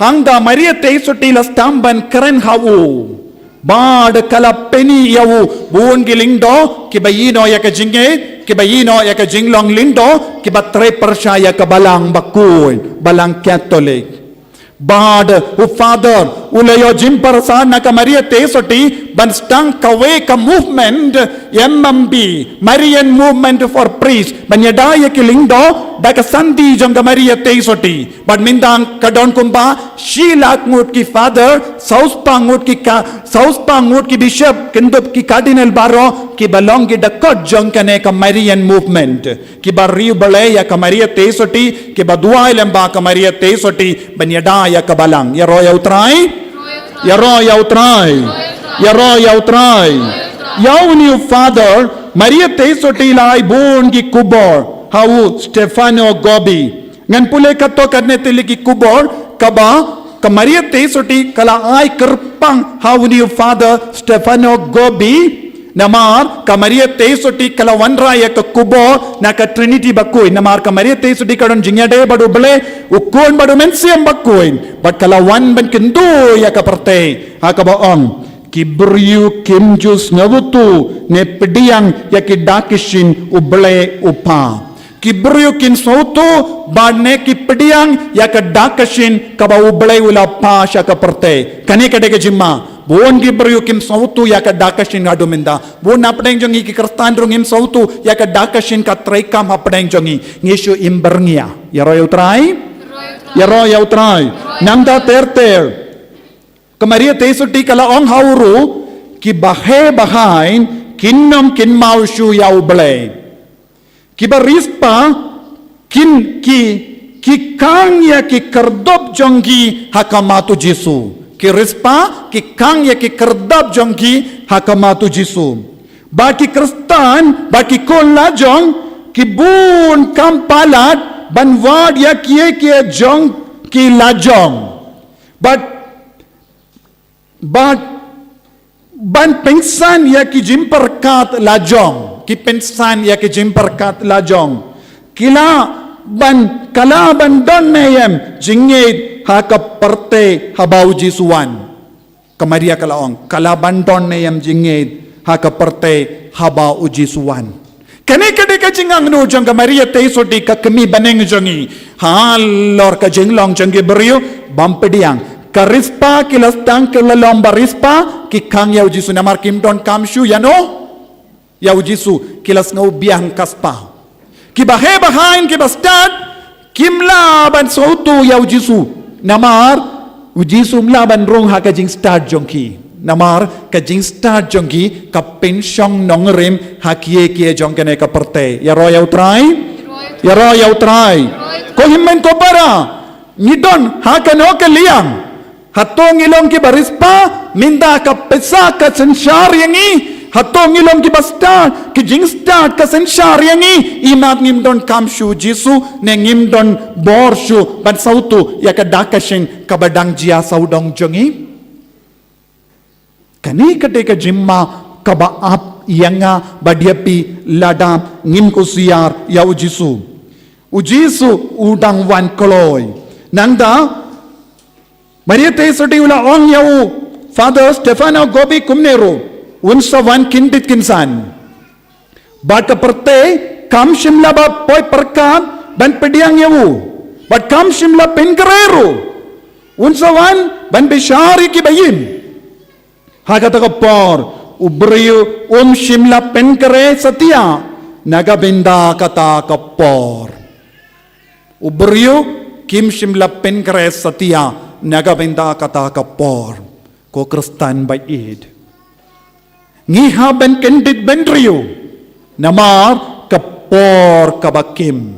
hangda maria te soti lastamban keren hawu. Bad kala peni yawu buon gilindo kibayino ya ka jingit kibayino ya ka jinglong lindo kibatre persya ya ka balang bakuy balang Catholic. Bad father ulayo jimpar sana ka maria te soti ban stang kawe ka movement MMB Marian movement for priest banyadaya kilingdo da ka sandi jong ka maria te soti ban mindang kadon kumba shilak ngut ki father sauspangut ki bishop kindup ki cardinal baro ki balong ki dakot jong kane ka Marian movement ki barri bale ya ka maria te soti ki badua lemba ka maria te soti banyadaya ka balang ya roya utrai ya roya utrai ya roya utrai ya uni father maria te soti lai bon ki kubor hau Stefano Gobi ngan pule kato kadne tili ki kubor kaba ka maria te soti kala ai kerpang hau uni father Stefano Gobi namar ka maria te soti kala wanra ya ka kubo na ka Trinity bakui namar ka maria te soti kadon jingyade badu bele ukon badu mensiam bakui but kala wan ban kendo ya ka parte ha ka baong kibriu kimjus ngabutu ne pediang ya ki dakishin uble upa kibriu kin sautu badne ki pediang ya ka dakishin ka ba uble ula pa sha ka parte kane kade ke jimma bon gibriu kim sautu ya ka dakashin aduminda bon apdeng jongi ki kristan rungim sautu ya ka dakashin ka traikam apdeng jongi ngishu imbernia ya roy utrai nangda terter kamaria tesuti kala ong hauru ki bahe bahain kinnam kin maushu ya uble ki barispa kin ki kang ya ki kerdop jongi hakamatu Jesu ki rispa ki kang ya ki kerdap jongki hakamatu Jesu baki kristan baki kon la jong ki bun kampalat banwad ya kie jong ki la jong but ban pensan ya ki jimperkat la jong ki pensan ya ki jimperkat la jong kila ban kala ban don neyem jingit haka parte habau Jisuan kamaria kalaong kalabandon neyem jingit haka parte habau Jisuan kane kade ka jingang no jong kamaria te soti ka kemi baneng jongi halor ka jinglong jongi berio bampediang karispa kilas tang kelalom barispa ki kang yau Jisu namar kimdon kamshu yano yau Jisu kilas ngau biang kaspa ki bahe bahain ki bastad kimla ban sautu yau Jisu namar Jisu mlaban rong ha ka jing start jongki namar ka jing start jongki ka pensyong nongrem ha kie jong kene ka perte ya roya utrai ko himmen ko para nidon ha ka no ka liang hatong ilong ki barispa minda ka pesa ka sensyar yangi hatong ilong ki basta ki jing start ka sensyar yangi imat ngimdon kamshu Jisu ne ngimdon borshu ban sautu ya ka dakashin ka badang jia saudong jongi kani kate ka jimma ka ba ap yanga badyapi ladam ngim ko siar ya Jisu udang wan koloy nangda Maria te soti ula ong yau Father Stefano Gobi kumnero unsa wan kindit kinsan bat kaperte kam shimla ba poi perkam ban pediang yau bat kam shimla penkerero unsa wan ban bishari ki bayim hakata kapor ubriyu shimla penkere setia naga binda kata kapor ubriyu kim shimla penkere setia nagabenda kata kapor ko kristan bayid ngiha ben kendit benriyo namar kapor kabakim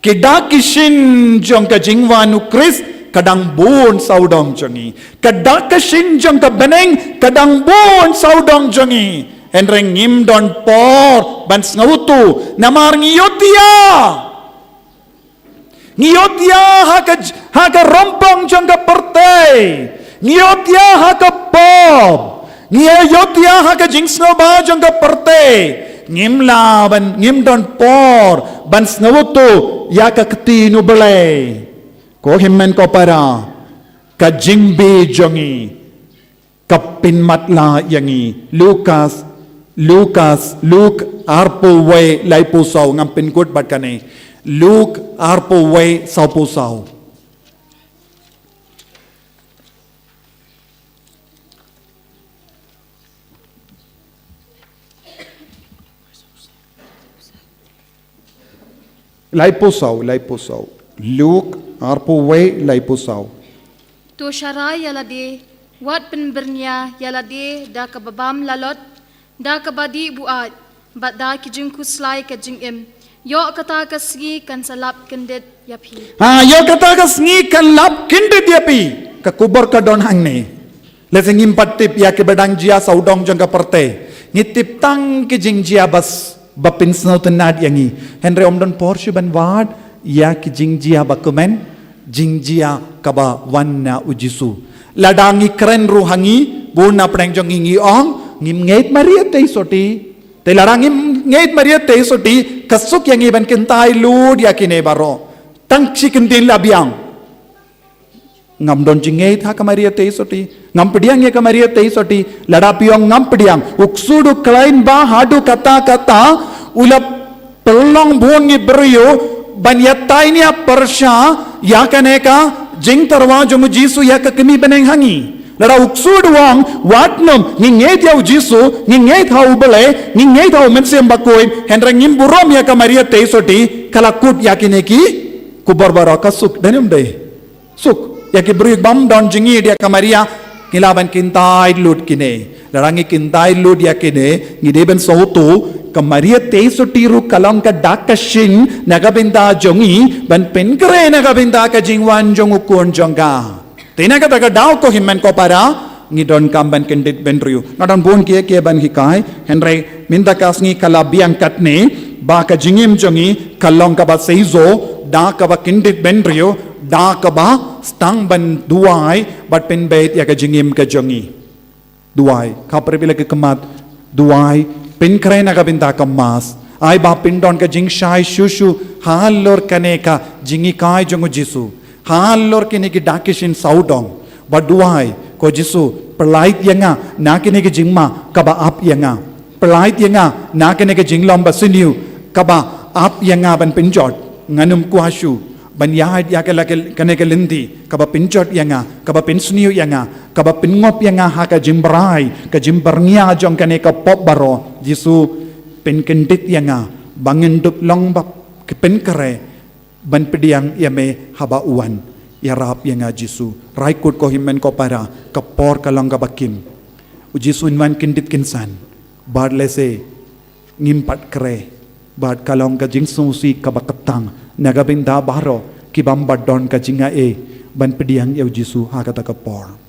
kidakishin jong ka jingwanu kris kadang bon saudong jongi kadakishin jong ka beneng kadang bon saudong jongi Henreng ngim don por ban snautu namar ngiotia. Ngiotia haka rompong jangka pertai. Ngiotia haka pop. Ngiotia haka jingsno ba jangka pertai. Ngim laban ngim don por ban snautu ya ka ketinu belai. Ko himmen ko para ka jingbi jongi kapin matla yangi Luke arpo way lai pusaw ngampin good bat kane Luke arpo way saw pusaw lai pusaw Luke arpo way lai pusaw Tu syarai yalade, wat penbernia yalade da kababam lalot, da kabadi buat, bat da kijing kuslai kajing im, yo kata kasgi kan salap kendet yapi. yo kata kasgi kan lap kendet yapi, ka kubor ka don hang ne. Leseng impatip ya ke bedang jia saudong jangka perte. Ngitip tang kijing jia bas bapin snow tenad yangi. Henry omdon Porsche ban wad ya kijing jia bakumen. Jingjia kaba wanna ujisu ladangi keren ruhangi buna preng jong ingi ong ngim ngeit maria te soti te ladangi ngeit maria te soti kasuk yang iban kentai lud yakine baro tang chicken din labiang ngam don jingeit ha kamaria te soti ngam pediang ya kamaria te soti ladapiong ngam pediang uksudu klain ba hadu kata ulap pelong bungi berio banyatai ni persha ya kaneka jing tarwa jong jisu ya ka kemi beneng hangi lada uksud wang watnom ngingeit ya jisu ngingeit hau bele ngingeit hau mensem bakoi hendreng ngim burom ya ka maria teisoti kalakut ya kineki kubar baraka suk denim de suk ya ki bri bam don jingi dia ka maria kilaban kintai lut kine larangi kintai lut ya kine ngideben sautu Maria teisoti ru kalong ka dakashin nagabinda jongi ban penkre nagabinda ka jingwan jong ukun jongga tena ka daga daw ko himmen ko para ngidon kamban kendit benriu nadon bon kia ban hikai henry minda kasngi kalabiang katne ba ka jingim jongi kalong ka ba seizo da ka ba kendit benriu da ka ba stang ban duai bat penbet ya ka jingim ka jongi duai ka prebila ke kemat duai Pinkray na kabinda ka mas ay ba pindon ka jing shai shushu halor kaneka jingi kai jongo jisu halor kiniki dakishin saudong baduai ko jisu pelait yanga na kiniki jingma kaba ap yanga pelait yanga na kiniki jinglom basiniu kaba ap yanga ban pinjot nganum kuashu ban yahad yakala kaneka lindi kaba pinjot yanga kaba pinsniu yanga kaba pingop yanga haka jimbrai ka jimbarnia jong kaneka pop baro jisu penkendit yanga bangendup long bap kepenkare ban pediang yame haba uan yarap yanga jisu raikut ko himmen ko para kapor kalong kabakim ujisu inwan kendit kinsan bad lese ngimpat kre bad kalong ka jingsu si kabakatang nagabinda baro kibamba don ka jinga ban pediang yau jisu hakata kapor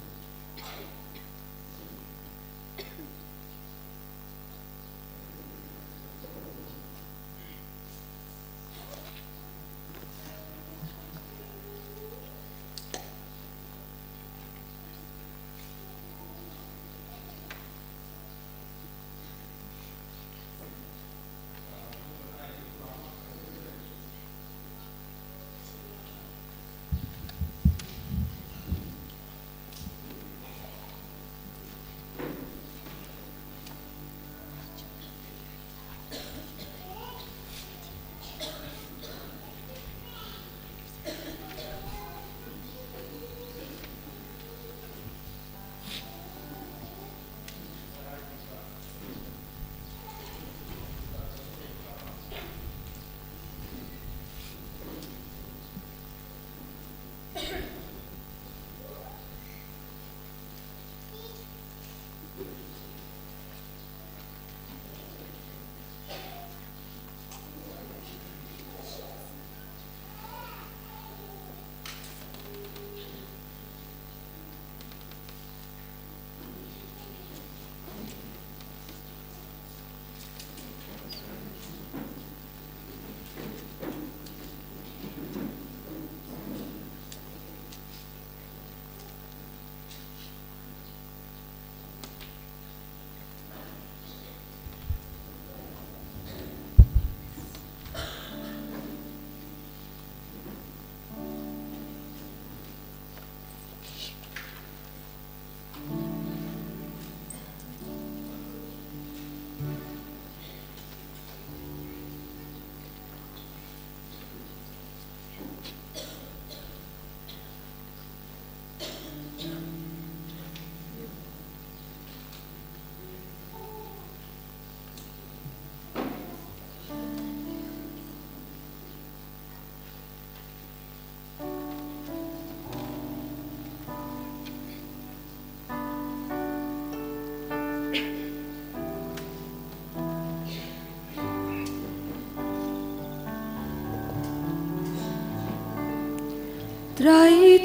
ไตร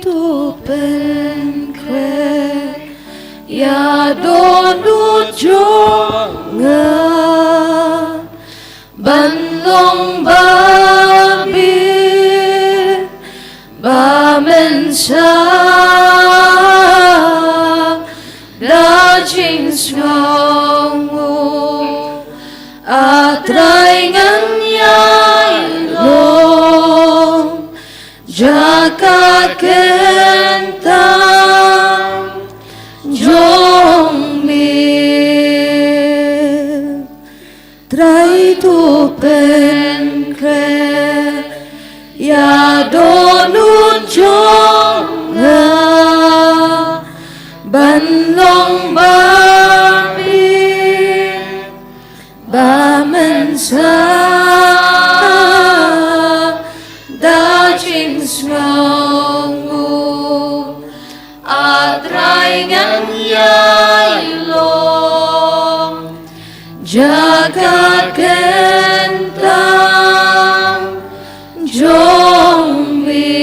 ตัวเป็นแควอย่าโดนดูจงเงาบันลงบาบีบาเมนชาดาจิงสงงูอาไตรงันยายลงjagat kentang jong mi trai tu pen kre ya donut jong nga ban long ba mi ba men sa Ngau atrai ngan yai long jagat kentang jong mi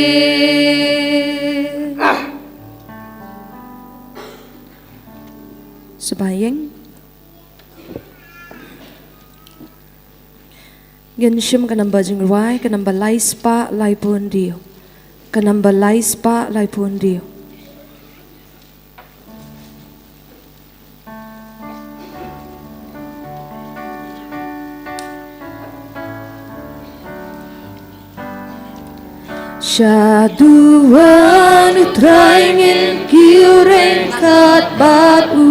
Sebayang Gen shim kanamba jingruai kanamba lai spa lai pun dio kanamba lai spa lai pun dio Syaduan utraingin kiureng kat batu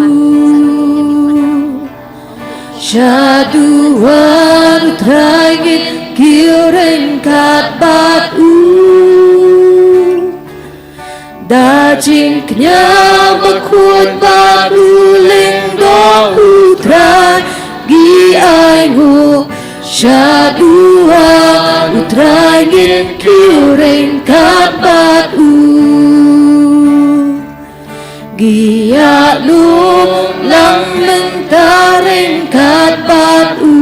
Syaduan utraingin kiureng kat batu Dajing knya makut batu lengdo utrai gi aingu Syaduan utraingin kiureng kat batu Gia lung lang mentareng kat batu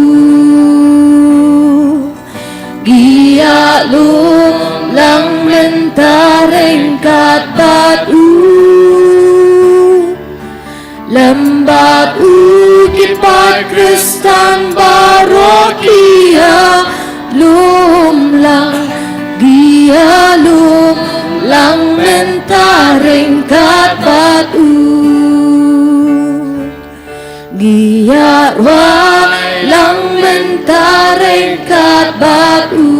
Gia lung lang mentareng kat batu Lembat ukit pat kristan barokia lum lang Gia lum lang mentareng kat batu Gia wai lang mentareng kat batu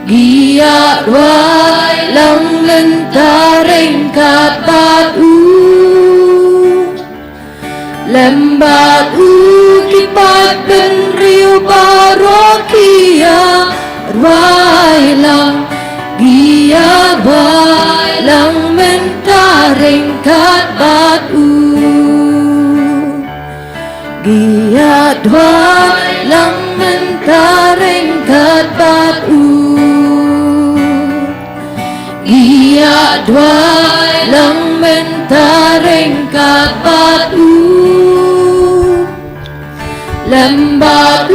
Gia wai lang mentareng kat batu Lembat ukit pat ben riu barokia Wai lang Gia wai lang mentareng kat batu Gia wai lang mentareng kat batu Gia wai lang mentareng kat batu Lembat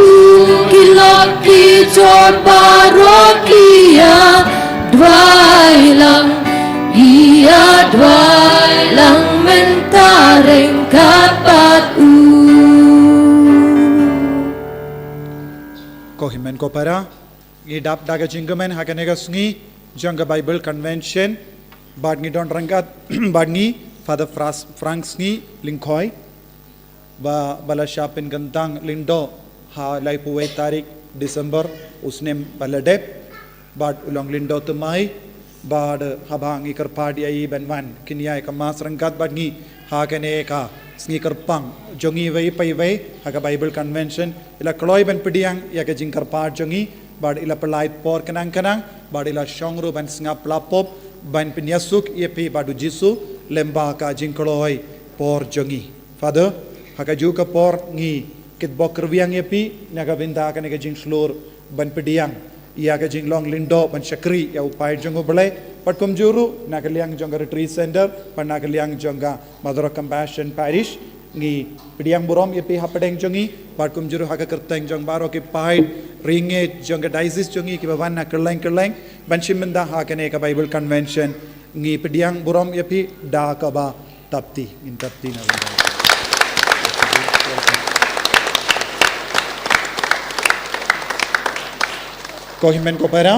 kilot kijot barokia Dwai lang Gia dwai lang mentareng kat batu Kohimen ko para idap daga jinggamen hakanega sngi janga Bible Convention badngi don rangat badngi Father Frank sngi lingkhoi ba bala shapin gantang lindo ha lai puwe tarik December usne baladep bad ulong lindo tumai bad habang ikar padi ai benwan kinyai kamas rangat badngi ha kane ka sngi karpang jongi wei pai wei haga Bible Convention ila kloi ben pediang ya ka jingkar pad jongi bad ila pelait por kanang bad ila shongru ban snga plapop ban pinyasuk epi badu jisu lemba ka jingkloi por jongi Father haga juga por ngi kit bok kerwiang epi naga binda ka naga jing slur ban pediang ia ka jing long lindo ban shakri ya upai jongo belai pat kum juru naga liang jonga retreat center pan naga liang jonga Mother of Compassion Parish ngi pidiang burom ye pi hapadeng jongi bar kum juru haga kerteng jong baro ki pai ringe jong ga diocese jongi ki bawan na kerleng ban shimenda ha kane ka Bible convention ngi pidiang burom ye pi da ka ba tapti in tapti na ko himen ko para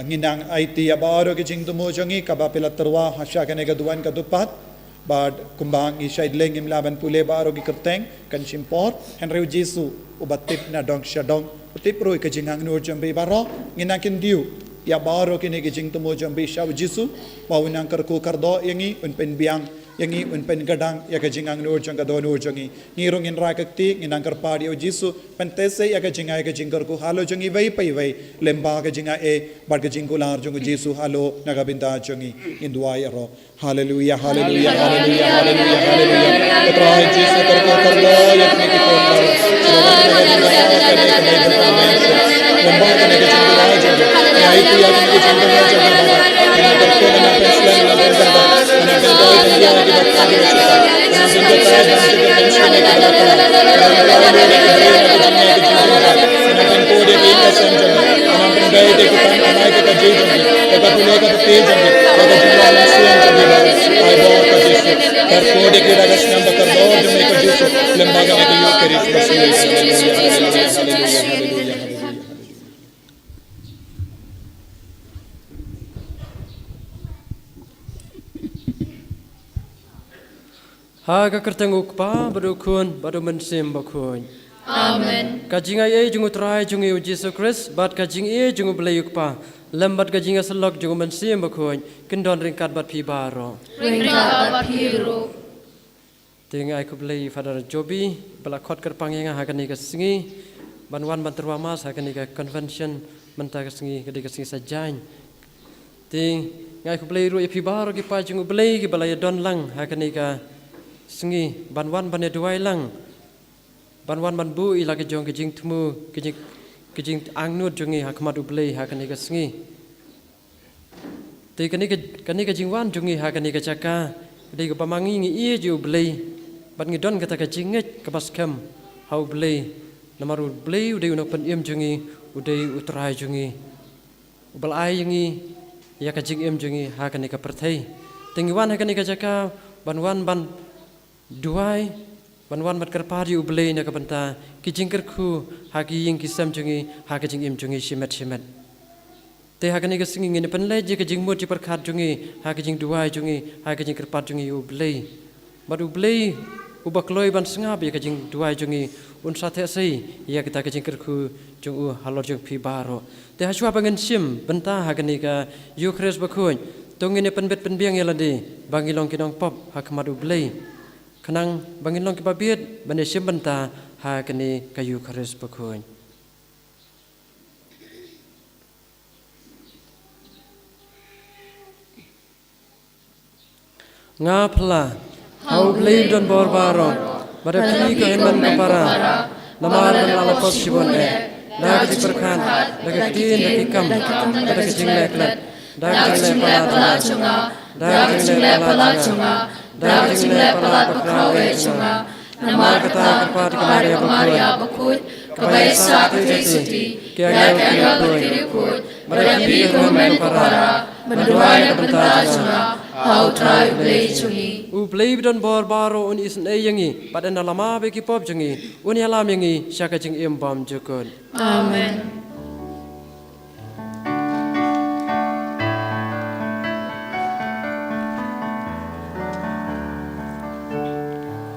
nginang IT abaro ki jing tumo jongi ka ba pila terwa hasya kane ka duan ka dupat bad kumbang i shaidleng im laban pule baro ki kerteng kan simpor henry jesu ubatip na dong shadong utip roi ka jingang nur jambe baro nginakin diu ya baro kini ki jing tumo jambe shaw jesu pawinang karku kardo yangi un pen biang yangi un pen gadang ya ka jingang nur jang ka do nur jangi ngirong in ra kakti nginang karpadi o jesu pentese ya ka jingai ka jingkar ku halo jangi vai pai vai lemba ka jinga e bar ka jingkular jong jesu halo nagabinda jangi induai ro hallelujah hallelujah hallelujah hallelujah hallelujah ketrai jesu karku kardo yak ni ko lemba ka ne ka jingkular jong ai tu ya ka jingkular jong ina karku na penslan na karda na karda dia ki bakta ki chita na singa ta dan ki penslan na karda na pen ko de ki kasan jong na pen gai de ki tan na ki ka jei jong ka pule ka te jong ka jingla sian jong ai bo ka jesu karku de ki ragas nam bakar do de me ka jesu lemba ka ne ki yo kerish basi hallelujah Haga kertenguk pa badukun badu mensim bakun. Amen. Kajinga ye jungu trai jungu Yesus Kristus bat kajing ye jungu belayuk pa lembat kajinga selok jungu mensim bakun kendon ringkat bat pi baro. Ringkat bat hiro. Tingai ku belay Father Jobi belakot kerpanginga hakani kesingi banwan banterwa mas hakani ke convention mentah kesingi kedi kesingi sajain. Ting ngai ku belay ru pi baro ki pa jungu belay ki balaya don lang hakani ka sengi banwan ban duai lang banwan ban bu ila ke jong ke jing tmu ke jing angnut jongi hakmat ublei hakani ke sengi te kani ke jingwan jongi hakani ke caka de ke pamangi ngi ie ju ublei ban ngi don kata ke jinget ke baskem hau ublei namaru ublei ude unok pen im jongi ude utrai jongi ubalai ngi ya ke jing im jongi hakani ke perthai tengiwan hakani ke caka banwan ban duai banwan mat kerpari ublei na kabanta kijingkerku hagi ying kisam jungi hagi jing im jungi shimet te hagani ka singi ngene penle je ka jing mut perkhat jungi hagi jing duai jungi hagi jing kerpat jungi ublei bad ublei ubakloi ban sngap ye ka jing duai jungi un sathe sei ya kita ka jingkerku jungu halor jung pi baro te haswa bangen sim benta hagani ka yukres bakun tongene penbet penbiang yaladi bangilong kinong pop hakmat ublei Kenang bangin long kibabit bani simbenta ha kini kayu karis bakun. Ngapla hau beli don borbaro pada pi ke heman kapara namar lala kos sibon dak diperkan dak tin dak ikam dak kecing leklet dak kecing pala chunga dak kecing pala chunga dak kecing pala pakrawe chunga namar kata kepat kemaria bakut kabai sak titi kaya bakut pada pi ke heman kapara menduai kebentar chunga hau trai blei chungi u blei don bor baro un isn eyangi padan lama be ki pop chungi un yalam yangi syaka jing imbam jukun Amen.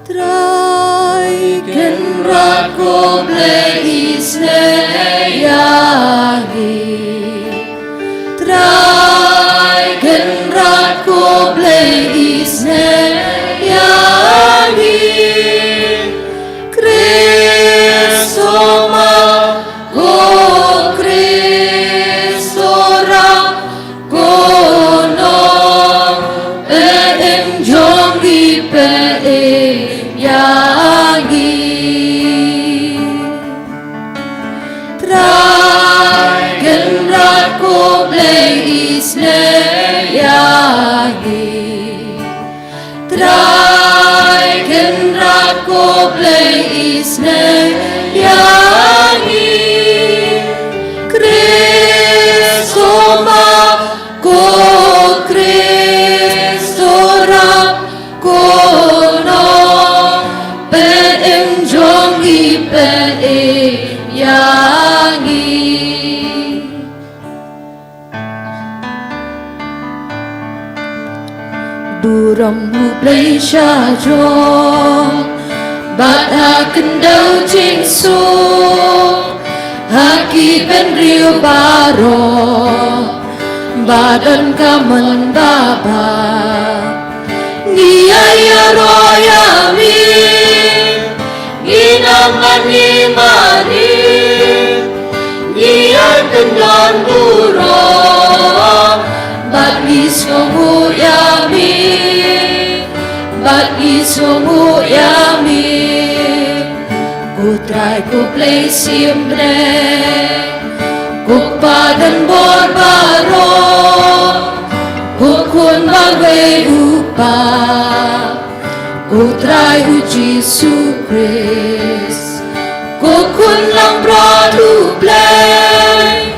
Trai kenrat ko blei isne eyangi Trai kenrat ko blei isne yangi Kristo ma ko Kristo ra ko no enjong ipe yangi Trai kenrat ko blei isne yangi Trai kenrat play is yangi Cristo ma ko Cristo rap ko no pe em jong i pe yangi Durong mu play sha jong Bat akan dau ching su Haki ben rio baro Badan kaman baba Ngiyaya royami Nginaman ni mani Ngiyay kendon buro Bat isongu yami Bat isongu yami Ku try ku play siempre Ku padan borbaro Ku kun bagay upa Ku try u Jesus Christ Ku kun lang bradu play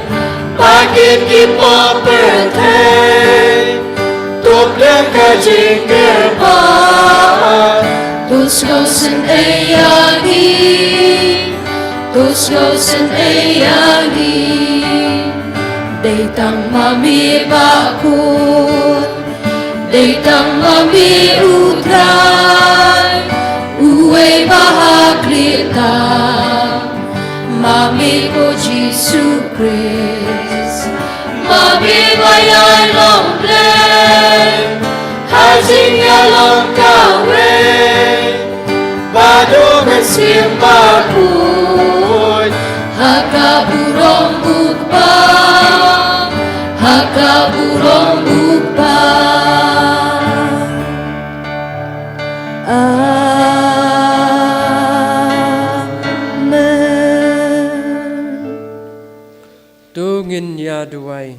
Bakit kipo birthday Tuk lang ka jingerpa Tus gosen ayagi Tus gosen ayagi Datang mami bakut Datang mami utray Uwe bahaglita Mami ko Jesus Christ Mami bayay long play Hajing yalong kawe Badungan simbakut Hakaburong bukpa Hakaburong bukpa Tungin ya duai.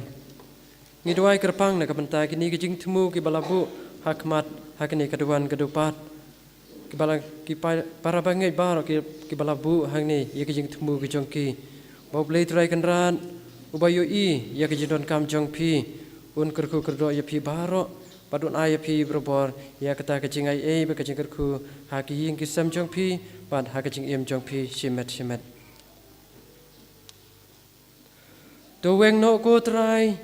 Ngi duai kerpang na kapentai kini kijing temu ki balabu hakmat hakini kaduan kadupat. Ki bala ki para bangai bar ki balabu hangni ya kijing temu ki jongki. Bau play try kenran ubayo I ya kijing don kam jongpi un kerku kerdo ya pi baro padun ay pi brobor ya kata kijing ai ba kijing kerku haki ying ki sam jongpi pad hakijing em jongpi shimet. Tuweng no ko try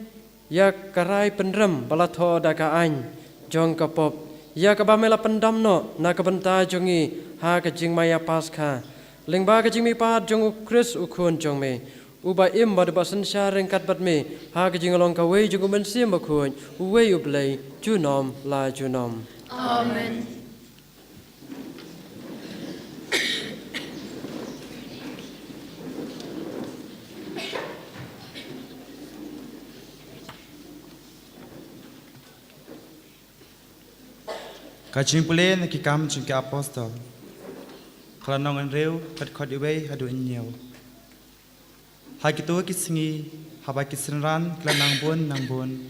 ya karai pendram balatho daga ain jong kapop ya kabamela pendam no na kabanta jongi ha kajing maya paskha lingba kajing mi pat jong Chris ukun jong me uba im bad basan shareng kat bat me ha kajing along ka we jong men sim bakun we ublay junom la junom. Amen. Kacing pulih nak kikam cungki apostol. Kalau nongan reu, kat kod iway hadu inyau. Hakitu kisingi, haba kisenran, kila nangbun.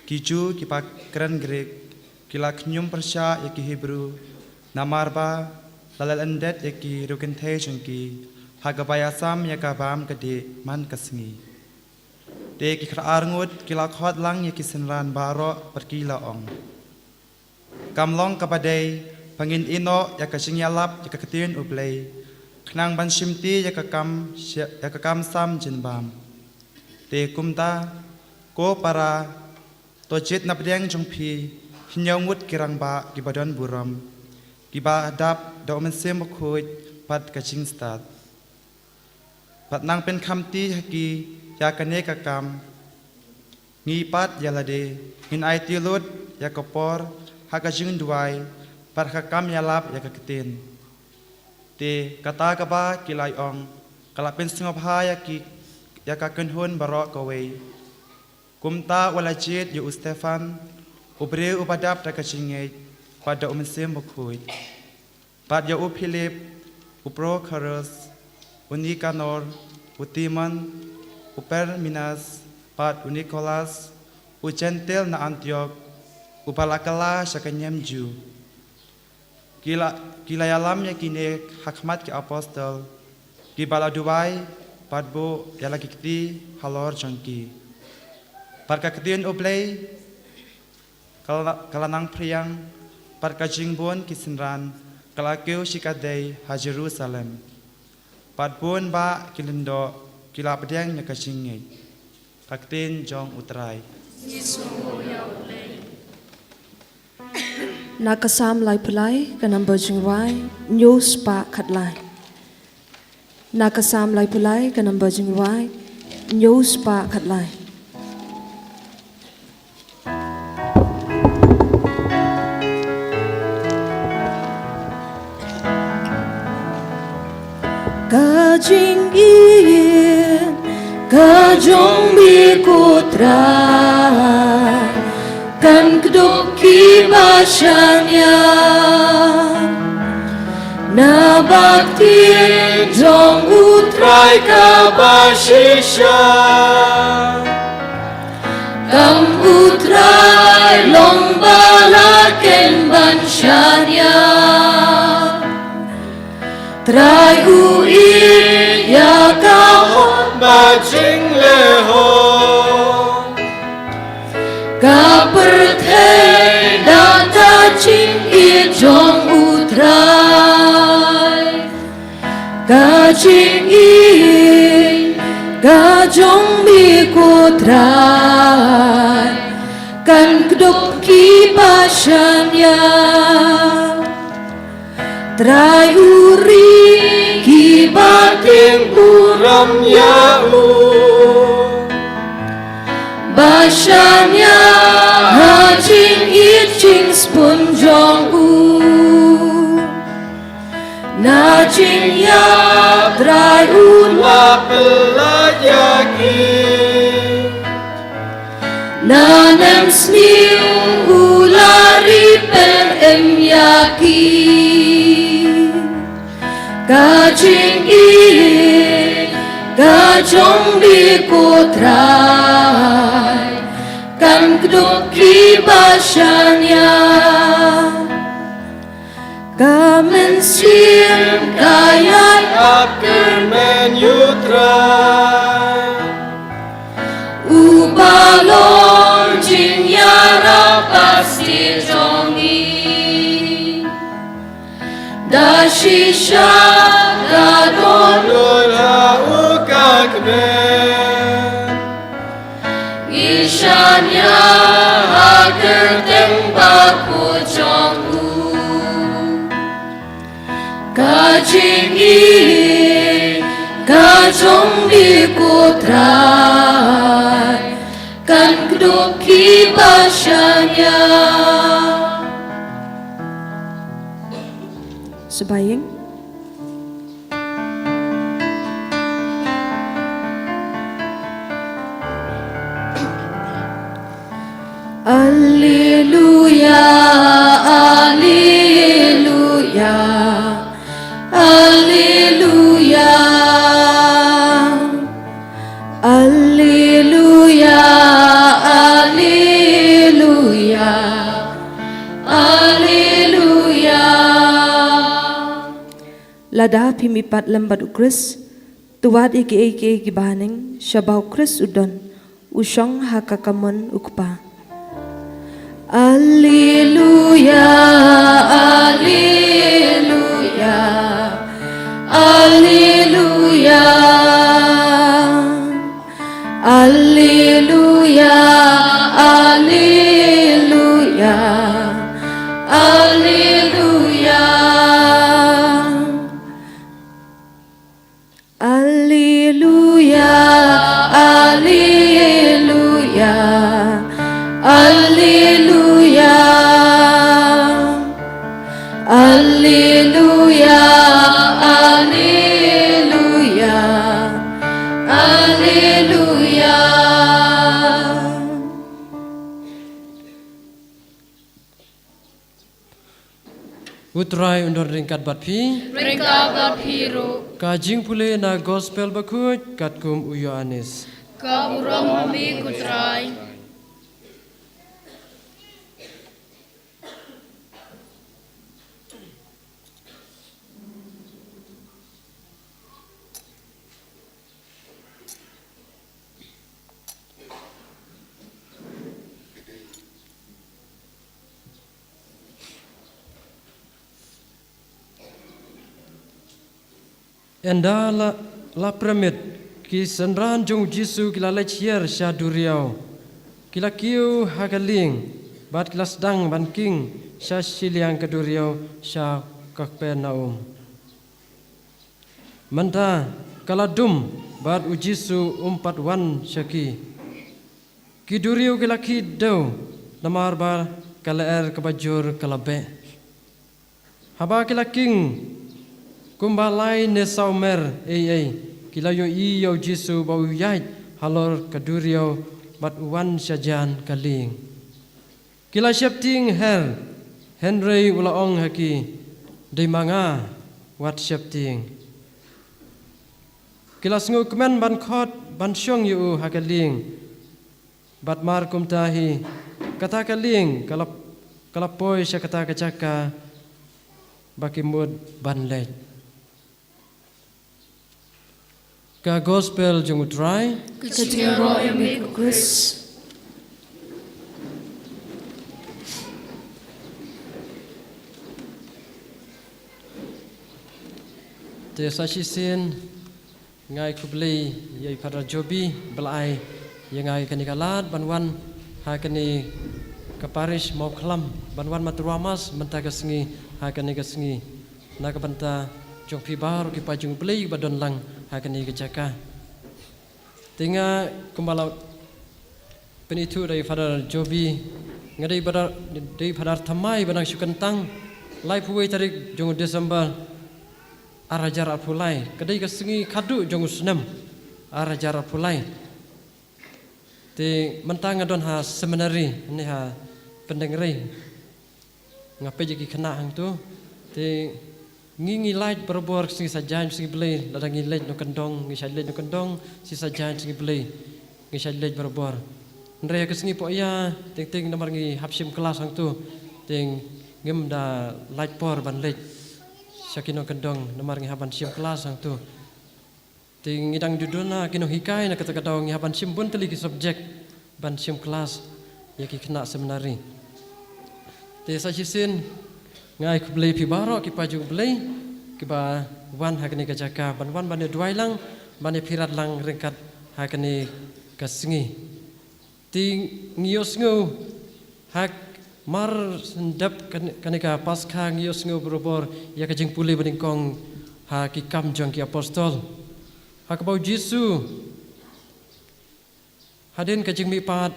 Kiju kipak keren Grek, kila kenyum Persya yaki Hebrew, namarba, lalal endet yaki rukente cungki, haga bayasam yaka bam kade man kasingi. De kikra arngut, kila khot lang yaki senran baro perkila ong. Kamlong kapadai pangin ino ya kasing yalap ya kaketin ublay kenang ban simti ya kakam sam jinbam te kumta ko para tojit napdeng jongpi hinyawut kirang ba gibadan buram giba adap da omensim bakhoy pat kasing stat pat nang pen khamti haki ya kane kakam ngi pat yalade in aitilut ya kapor Hakajing duai parhakam yalap ya kaketin. Te kata kaba kilai ong kalapin singopha ya ki ya kakenhun barok kawe. Kumta walajit yu Stefan ubre upadap ta kacingay pada umensim bakhoy. Pad ya Philip upro Karus Unikanor Utiman Uperminas pad Unikolas Ucentil na Antioch Upalakala sa kanyang Jew. Kilayalam yakine hakmat ki apostol ki baladuai padbo yala kikti halor jangki parka kedien oblei kalanang priang parka jingbon kisinran kalakeu shikadei ha Jerusalem padbon ba kilindo kila pedang nyakasingei kaktin jong utrai Nakasam lai pulai kanam bajingwai news pa khatlai Nakasam lai pulai kanam bajingwai news pa khatlai Kajing iyen kajong mi kotra kan kedok kibasanya na bakti jong utrai kabashisha kam utrai long balaken banshanya trai ui ya kahon Bajing leho Kaperthei dan kacing i jong utrai Kacing i kajong mi kotrai Kan kedok kibasanya Trai uri kibating Uram yahu Basanya hajing itching spun jong u Najing ya trai unla Pelayaki Nanem sniu ulari pen em yaki Kajing i kajong di kotrai kan kedok kibasanya kamen sim kayat Akemen yutrai ubalon jing yara pasti jongi dashisha gadon Lola ukakmen Ishanya haker tembak jongku Kajing i kajong di kotrai kan kedok kibasanya Sebayang Alleluia, Alleluia, Alleluia, Alleluia, Alleluia, Alleluia. Lada pimipat lambat ukris, tuwad iki gibaning, shabaw kris udon, usyong hakakamon ukpa. Alleluia, Alleluia, Alleluia, Alleluia, Alleluia, Alleluia, Alleluia, Alleluia, Alleluia, Alleluia, Alleluia, Alleluia. Utrai undor ringkat batpi Ringka batpiro kajing pule na gospel bakut katkum uyo anis ka uram mi kutrai enda la premit ki senran jong Jisu kila lechier sha duriau kila kiu hagaling bat kila sedang ban king sha siliang ke duriau sha Kapernaum manta kala dum bat u Jisu umpat wan syaki ki duriau kila ki dau namar bar kala kebajur kala be haba kila king kumbalai ne saumer kila yo i yo Jisu bau yai halor kaduriau bat wan sajan kaling kila syapting Henry ulaong haki de manga wat syapting kila sengu kemen ban khot ban syong yu hakaling bat mar kumtahi kata kaling kala poi sya kata kacaka baki mud ban lej ka gospel jung utrai Kecil roh yang bagus. te sasisin ngai kubli yai pada jobi belai yang ngai kani kalat banwan ha kani kaparish mau klam banwan maturamas mentaga sengi ha kani kasengi na ka banta jong pi baru ki pajung beli badon lang hakani kecaka tinga kumbala penitu dari father jobi ngadai badar dari father thamai banang sukantang lai puwe tarik jong Desember arajar apulai kadai kasengi kadu jong senam arajar apulai te mentang adon ha seminari ni ha pendengri ngapai jadi kena hang tu te ngingi light berbor sing sajan sing beli ladang ngilet no kendong ngi salet no kendong si sajan sing beli ngi salet berbor ndre ke singi po ya ting nomor ngi hapsim kelas hang tu ting ngem da light por ban let sakino kendong nomor ngi haban sim kelas hang tu ting ngidang duduna kino hikai na kata kata ngi haban sim pun teli ki subjek ban sim kelas ya ki kena seminari te sa sisin ngai ku beli pi baro ki paju beli ki ba wan hakni ka jaka ban wan ban duai lang ban pirat lang ringkat hakni ka singi ti ngios ngo hak mar sendap kani ka paskha ngios ngo berobor ya ka jing puli baning kong ha ki kam jong ki apostol hak bau Jisu hadin ka jing mi pat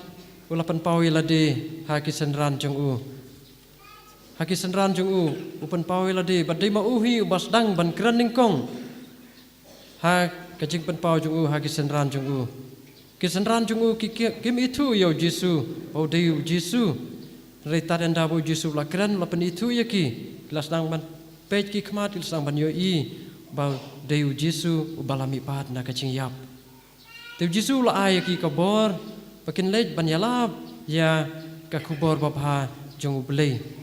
ulapan pawi lade ha ki senran jong u haki senran jung upan pawe ladi badai ma uhi ubas dang ban kraning kong ha kajing pan paw jung haki senran jung ki senran jung kim itu yo Jisu o deu Jisu reta enda bo Jisu la kran la pen itu yaki kelas dang ban pej ki khmat kelas dang ban yo i ba deu Jisu ubalami pat na kajing yap deu Jisu la ai ki kabor pakin lej ban yalap ya ka kubor babha jung blei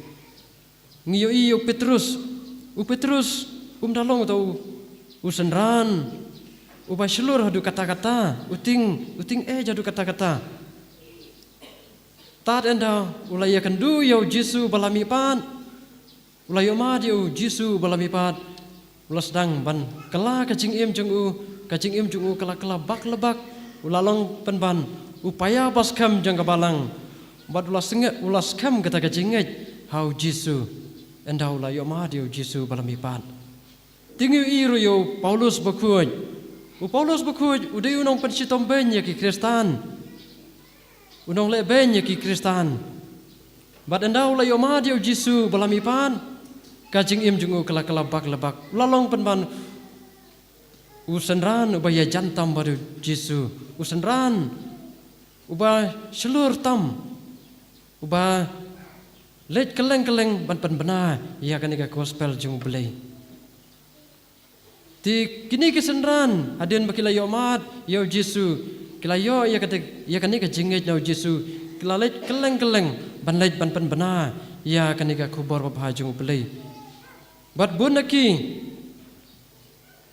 ngiyo iyo Petrus dalong tau usenran uba selur hadu kata-kata uting jadu kata-kata tat enda ulaya kendu yo Jisu balami pan ulayo ma yo Jisu balami pat ulas dang ban kala kajing im jung kala bak lebak ulalong penban upaya baskam jang kabalang bad ulas kam kata kajinget how Jisu endau la yo ma dio Jisu balami pat tingu iru yo Paulus bakuj udai unong pensitom ben ya ki Kristan unong le ben ya ki Kristan bad endau la yo ma dio Jisu balami pat kajing im jungu kala bak lebak lalong penban usenran ubaya jantam baru Jisu usenran uba selur tam uba let keleng ban benar ya kan ika gospel jung belai ti kini kesenran adin bakila yo mat yo Jisu kila yo ya kan ika jinget yo Jisu kila let keleng ban let ban benar ya kan ika kubor babha jung belai bat bunaki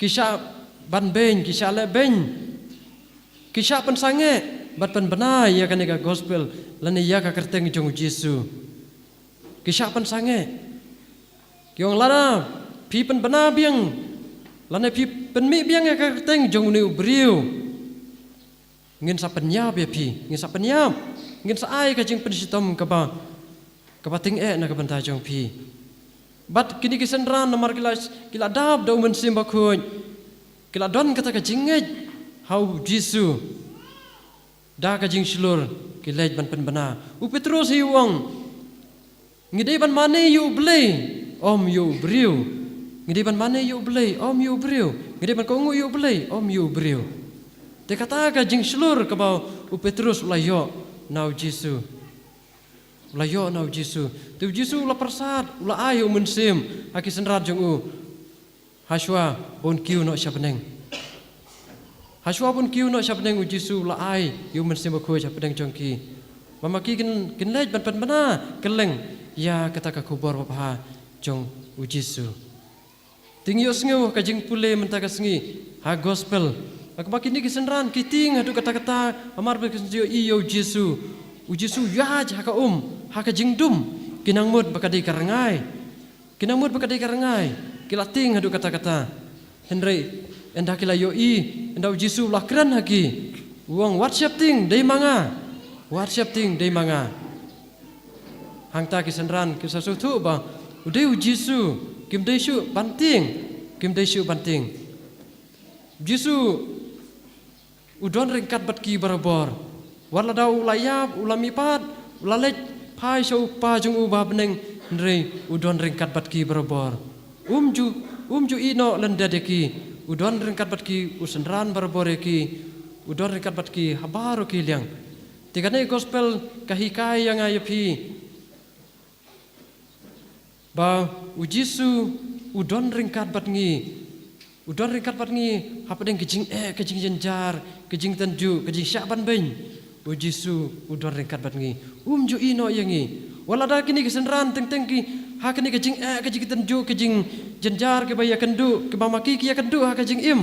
kisah ban ben kisah le ben kisah pensange bat benar ya kan ika gospel lani ya ka kerteng jung Jisu kisah pensange kiong lara pi pen benar biang Lana pi penmi biang ka teng jong ni ubriu. Ngin sa penyap ya pi, ngin sa penyap. Ngin sa ai ka jing pensitom ka ba ting na ka banta jong pi. Bat kini kisendran namar kila dab da umen sim bakun. Kila don kata ka jinget hau Jisu. Da ka jing slur kilej ban penbana. U Petrus hi wong. Ngidai ban mane yu blei om yu briu. Ngidai ban mane yu blei om yu briu. Ngidai ban kongu yu blei om yu briu. Te kata ka jing slur ka bau u Petrus ulayo nau Jisu. Ulayo nau Jisu. Tu Jisu ula persat ula ayu mensim aki senrat jong u. Haswa bon kiu no syapneng. Haswa bon kiu no syapneng u Jisu ula ai yu mensim ko syapneng jong ki. Mamaki kin lej ban bana keleng ya kata ka kubor bapa jong u Jisu. Tingyo sngu ka jing pule menta ka sngi ha gospel. Ak bakini kisenran kiting hadu kata-kata amar be kisio iyo Jisu. U Jisu yaj ha ka jing dum kinang mud bakadai karangai. Kinang mud bakadai karangai. Kilating hadu kata-kata. Henry enda kila yo enda u Jisu lakran haki. Uang WhatsApp ting dei manga. WhatsApp ting dei manga. Hangta kisenran kisasutu ba udai u Jisu kim dei shu banting. Jisu udon ringkat batki barabor. Wala dau layap ulamipat ulalej pai show pa jung ubah beneng ndrei udon ringkat batki barabor. Umju ino lenda deki udon ringkat batki usendran barabor eki udon ringkat batki habaru ki liang. Tikane gospel kahikai yang ayapi ba ujisu udon ringkat batngi hapadeng kejing jenjar kejing tenju kejing syaban ben ujisu udon ringkat batngi umju ino yangi wala da kini kesenran teng ki ha kini kejing tenju kejing jenjar ke baya kendu ke bamaki ki kendu ha kejing im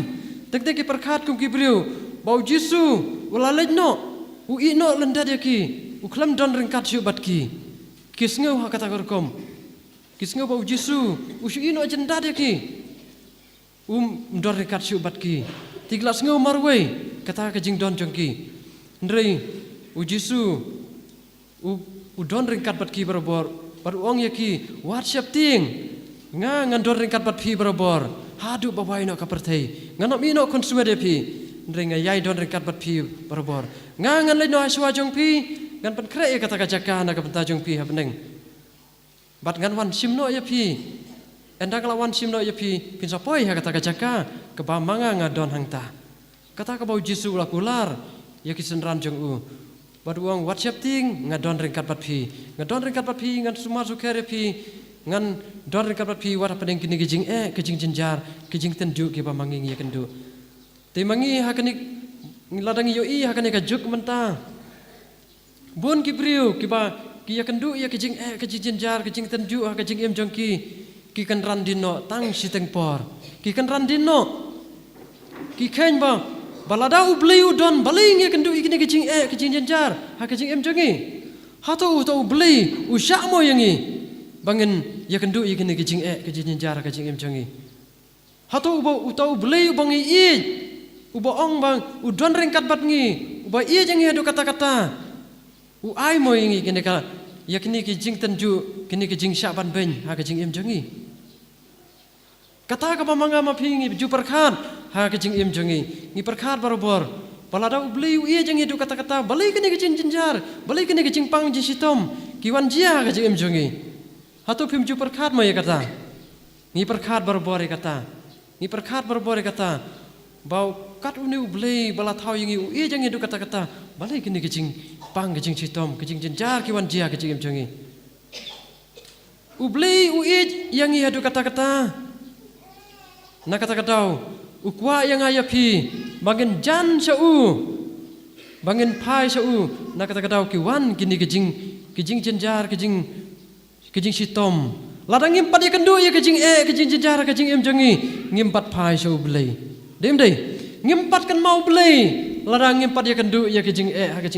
teng ki perkat kum ki briu ba ujisu wala lejno u ino lenda dia ki u klam don ringkat syu batki kisngeu ha kata gorkom kisngeu ba ujisu usyu ino jenda dia ki don ringkat syu batki tiglas ngeu marwei kata kejing don jongki ndrei ujisu u don ringkat batki barabor bar ong yaki WhatsApp ting ngan don ringkat batpi barabor hadu babai no kapertei ngano mino konsume depi ndrei ngayai don ringkat batpi barabor ngan leno aswa jongpi ngan pan kre kata kajaka na kapenta jongpi habneng bat ngan wan simno yapi enda kalawan simno yapi pinsa poi ha kata kajaka kebamanga ngadon hangta kata ka bau Jisu ula kular ya kisenran jong u bad uang WhatsApp ting ngadon ringkat batpi ngan suma sukere pi ngan don ringkat batpi wat padeng kini kejing jenjar kejing tenju ke bamanging ya kendu te mangi ha kani ladangi yo ha kani ka juk menta bun ki priu ki ba ki ya kendu ya kejing jenjar kejing tenju ha kejing em jongki ki kan randino tang siteng por ki kan randino ki khen ba balada ublei udon baling ya kendu ikini kejing jenjar ha kejing em jongi ha to ublei usya mo yangi bangin ya kendu ikini kejing jenjar ha kejing em jongi ha to ublei bangi i uba ong bang udon ringkat batngi uba i jangi adu kata-kata u ai mo yangi kini ka ya kini kejing tenju kini kejing syaban ben ha kejing em jongi kata ka pamanga mapingi ju perkat ha kejing im jongi ni perkat barobor palada ublei u jangi adu kata-kata balai kini kejing jenjar balai kini kejing pang jisitom kiwan jia kejing im jongi hatu pim ju perkat mo ya kata ni perkat barobor kata ni perkat barobor kata bau kat uni ublei bala thau yangi u jangi adu kata-kata balai kini kejing pang kejing sitom kejing jenjar kiwan jia kejing im jongi ublei u yangi adu kata-kata na kata-katau ukwa yang ayapi bangin jan sau bangin pai sau na kata-katau kiwan kini kejing jenjar kejing sitom ladang ngimpat ya kendu ya kejing jenjar kejing em jongi ngimpat pai sau belai dem dei ngimpat kan mau belai ladang ngimpat ya kendu ya kejing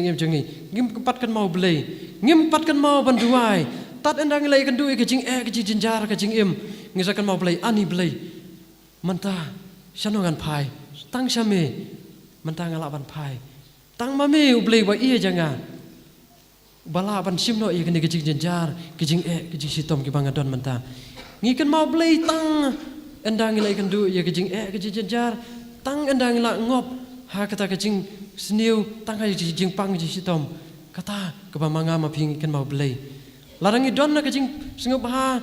em jongi ngimpat kan mau belai ngimpat kan mau banduai tat endang lei kendu ya kejing jenjar kejing em ngisakan mau belai ani belai mentah Shanongan pai, tang shame, mentang alaban pai. Tang mame ublei wa iya janga. Bala ban simno iya kene kejing jenjar, kejing kejing sitom ki bangadon menta. Ngiken mau blei tang endang ila ikan du iya kejing kejing jenjar, tang endang ila ngop ha kata kejing seniu tang ha kejing pang kejing sitom. Kata kebamanga ma ping ikan mau blei. Larangi don na kejing sengup ha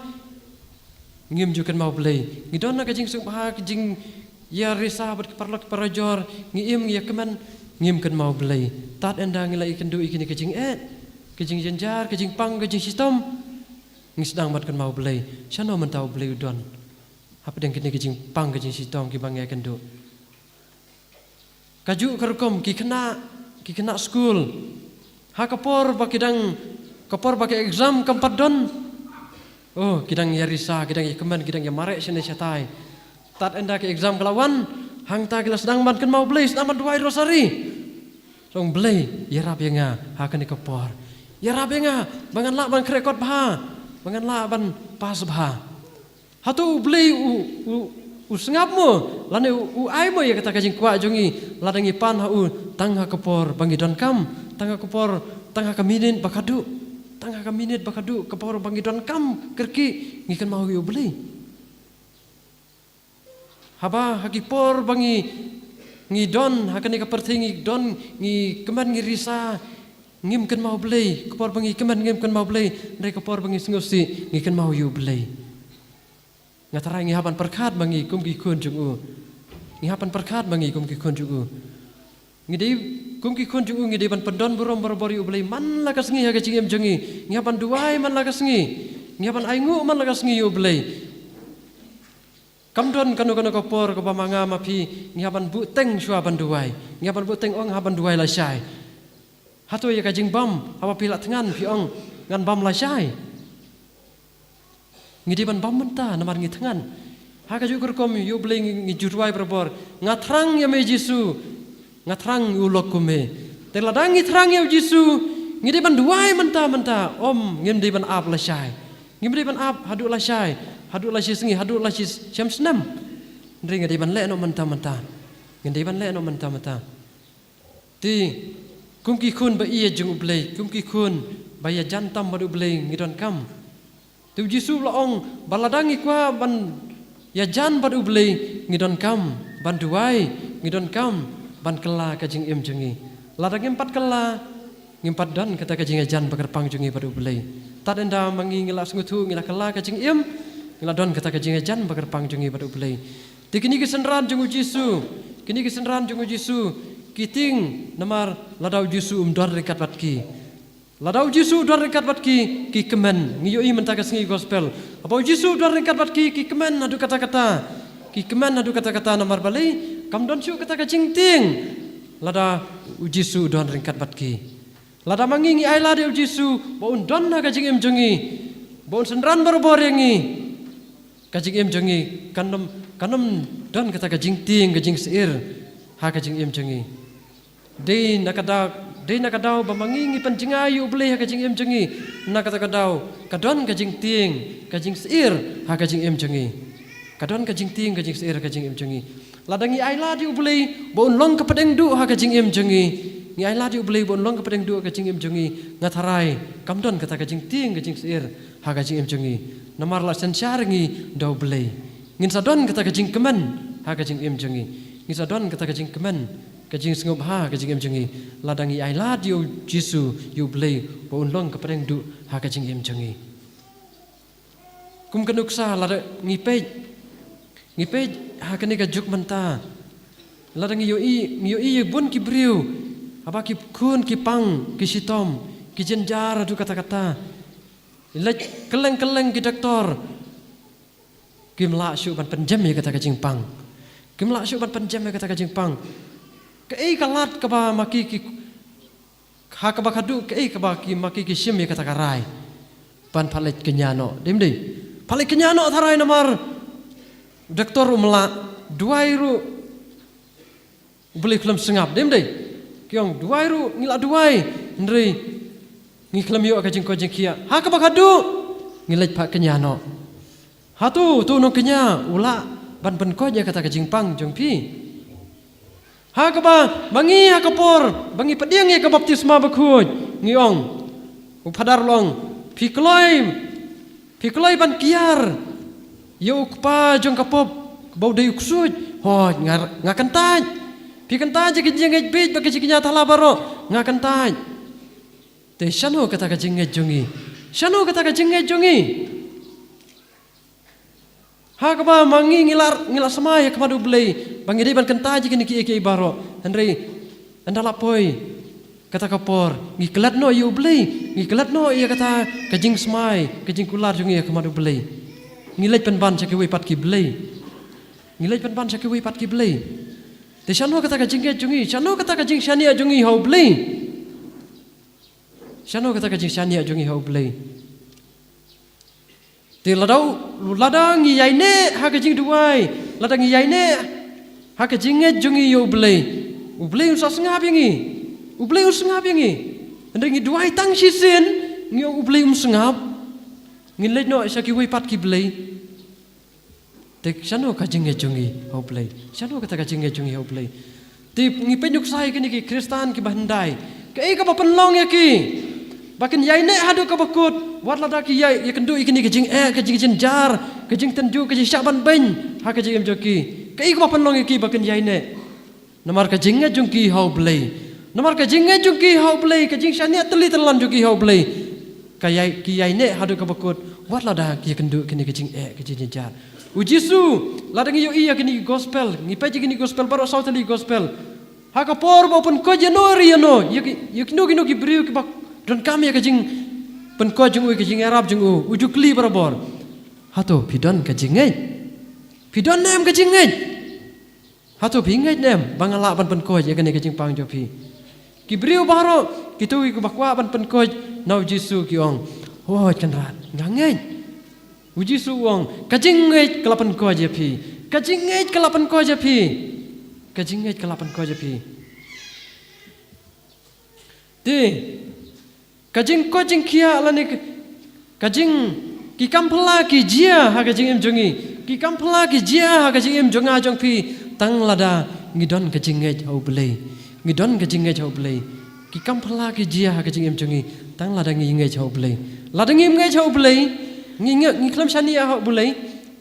ngim jukan mau blei. Ngidon na kejing sengup ha kejing ya risah bat keparlok parajor ngiem ya keman ngim kan mau blei. Tat endang ila ikan du ikan kejing kejing jenjar, kejing pang, kejing sistem, ngisdang mat kan mau belai, siapa mentau belai udon, apa yang kini kejing pang, kejing sistem, kibangnya kendo. Kaju kerukom, kikena school, hakapor pakai exam keempat don, oh kidang ya risah, kidang ya keman, kidang ya marek sini setai, tat enda ke exam kelawan, hang ta kila sedang mat kan mau belai, sedang mat dua rosari, song belai, ya rap yang hakan ikapor. Ya rabenga, bangan la ban krekot bah, bangan la ban pas bah. Hatu beli u sengapmu, lane u aimo ya kata kajing kuat jongi, ladangi pan u tangha kepor bangi don kam, tangha kepor tangha kaminin bakadu, tangha kaminit bakadu kepor bangi don kam kerki ngikan mau yu beli. Haba hakipor bangi ngidon hakani kapertingi don ngi keman ngi risa. Ngim kan mau belai, kepor bangi keman ngim kan mau belai, dari kepor bangi sengusi ngikan mau yu belai. Ngatarai ngihapan perkat bangi kum ki kun jungu, ngihapan perkat bangi kum ki kun jungu. Ngidei kum ki kun jungu ngidei ban pendon burom borobori yu belai man lakas ngi haga cingim jungi, ngihapan duai man lakas ngi, ngihapan aingu man lakas ngi yu belai. Kamdon kanu kepor kepamanga mapi ngihapan buteng suaban duai, ngihapan buteng ong haban duai lasai. Hatu ya kajing bam, apa pilak tengan piong ngan bam lasai. Ngidiban bam mentah namar ngi tengan. Ha kaju kerkom yu blei ngi jurwai berbor. Ngatrang ya me Jisu. Ngatrang ulok kume. Teladang ngitrang ya Jisu. Ngidiban duai mentah om ngidiban ab lasai. Ngidiban ab haduk lasai. Haduk lasai sengi haduk lasai syam senam. Ndri ngidiban le no mentah. Ngidiban le no mentah. Ti kum ki kun ba iya jung blei, kum ki kun ba ya jantam badu blei ngidon kam. Tu Jisu laong baladangi kwa ban ya jan badu blei ngidon kam, ban duai ngidon kam, ban kela kajing im jungi. Ladang empat kela ngimpat dan kata kajing ya jan bakar pang jungi badu blei. Tad enda mangi ngila sengutu ngila kela kajing im, ngila don kata kajing ya jan bakar pang jungi badu blei. Tikini kesenran jungu Jisu, kini kesenran jungu Jisu. Kiting namar ladau Jisu dor rekat batki. Ladau Jisu dor rekat batki ki kemen ngiyoi mentakas ngi gospel. Apa Jisu dor rekat batki ki kemen adu kata-kata. Ki kemen adu kata-kata namar balai kam don su kata kacing ting. Lada Jisu dor rekat batki. Lada mangi ngi ai lada Jisu bo don na kacing em jongi. Bo senran bor yengi. Kacing em jongi kanom don kata kacing ting kacing seir ha kacing em jongi. Dei nakadau bamangingi pancingayu boleh kajing em jengi nakadau kadon kajing ting kajing seir ha kajing em jengi kadon kajing ting kajing seir kajing em jengi ladangi aila di boleh bon long kepadeng du ha kajing em jengi ngi aila di boleh bon long kepadeng du kajing em jengi ngatarai kamdon kata kajing ting kajing seir ha kajing em jengi namar la sensyarngi dau boleh ngin sadon kata kajing kemen ha kajing em jengi ngin sadon kata kajing kemen kajing sengup ha kajing em jengi ladangi ai la dio Jisu yu blei bo unlong kepadeng du ha kajing em jengi kum kanuksa lada ngipej ha kani kajuk menta ladangi yo bun ki briu apa ki kun ki pang ki sitom ki jenjar adu kata-kata lek keleng ki doktor kim la syu ban penjem ya kata kajing pang kim la syu ban penjem ya kata kajing pang kei kalat kaba maki ki ha kaba kadu kei kaba ki maki ki sim ya kata karai pan palet kenyano dimdi palet kenyano tharai namar doktor umla duai beli kelam sengap dimdi kiong duai ngila duai ndri ngi kelam yo kajing kojing kia ha kaba kadu ngilaj pak kenyano hatu tu no kenya ula ban pen ko ya kata ka jingpang jong pi ha ka ba bangi ha ka por bangi padiang ya ka baptisma bakhuj ngiong u phadar long pikloi ban kiar yo ukpa jong ka pop bau de uksuj ho ngakan taj pi kan taj ke jing bej ba ke jinya thala baro ngakan taj te shano kata ka jing jongi shano kata ka jing jongi ha ka ba mangi ngilar samai ka madu blei bangi de ban kan taj ke ni ki baro henry andala poi kata kapor ngi kelat no yu blei ngi kelat no ia kata kajing smai kajing kular jungi ka madu blei ngi lej pen ban chaki wi pat ki blei ngi lej pen ban chaki wi pat ki blei te shano kata kajing ke jungi shano kata kajing shania jungi ho blei shano kata kajing shania jungi ho blei te ladang ngi yai ne ha kajing duai ladang ngi yai ne ha kajing jungi yo blei u blei sa sengap yangi ublei usengap yangi ngi duai tang sisen ngi ublei sengap ngi lejno saki wi pat ki blei tek shano ka jinge jungi ho blei shano ka ta jinge jungi ho blei ti ngi penyuk sai ki ni kristan ki bandai ke ka pa penlong ya ki bakin yai ne hadu ka bakut wat lada ki yai ya kendu ikini ke jing ke jing jar ke jing tenju ke jing syaban ben ha ke jing joki ke ka pa penlong ya ki bakin yai ne namar ka jinge jungi ho blei namar ka jinge jungi hau blei ka jing shania teli telan jungi hau blei kayai ki yai ne hadu ka bakut wat la da ki kendu kini ka jing ke jing jar u jisu la dangi yo iya kini gospel ngi pe kini gospel baro sautali gospel ha ka por bo pun ko janori no yo kinu ki briu ki bak don kam ya ka jing pen ko jung u ka jing arab jung u jukli barabor ha to pidon ka jinge pidon nem ka jinge ha to bingai nem bangala ban pen ko ya kini ka jing pang jo pi Kibriu baro kitu ki bakwa ban pen ko nau jisu ki ong ho kan rat ngangai u jisu ong kajingai kelapan ko je pi kajingai kelapan ko je pi kajingai kelapan ko je pi ti kajing ko jing kia lani kajing ki kampla ki jia ha kajing em jongi ki kampla ki jia ha kajing em jonga jong pi tang lada ngidon kajingai au blei ngidon ka jinge chau blei ki kampala ki jia ha ka jingem chungi tang ladang ngi chau blei ladang ngi chau blei ngi klam shani ha blei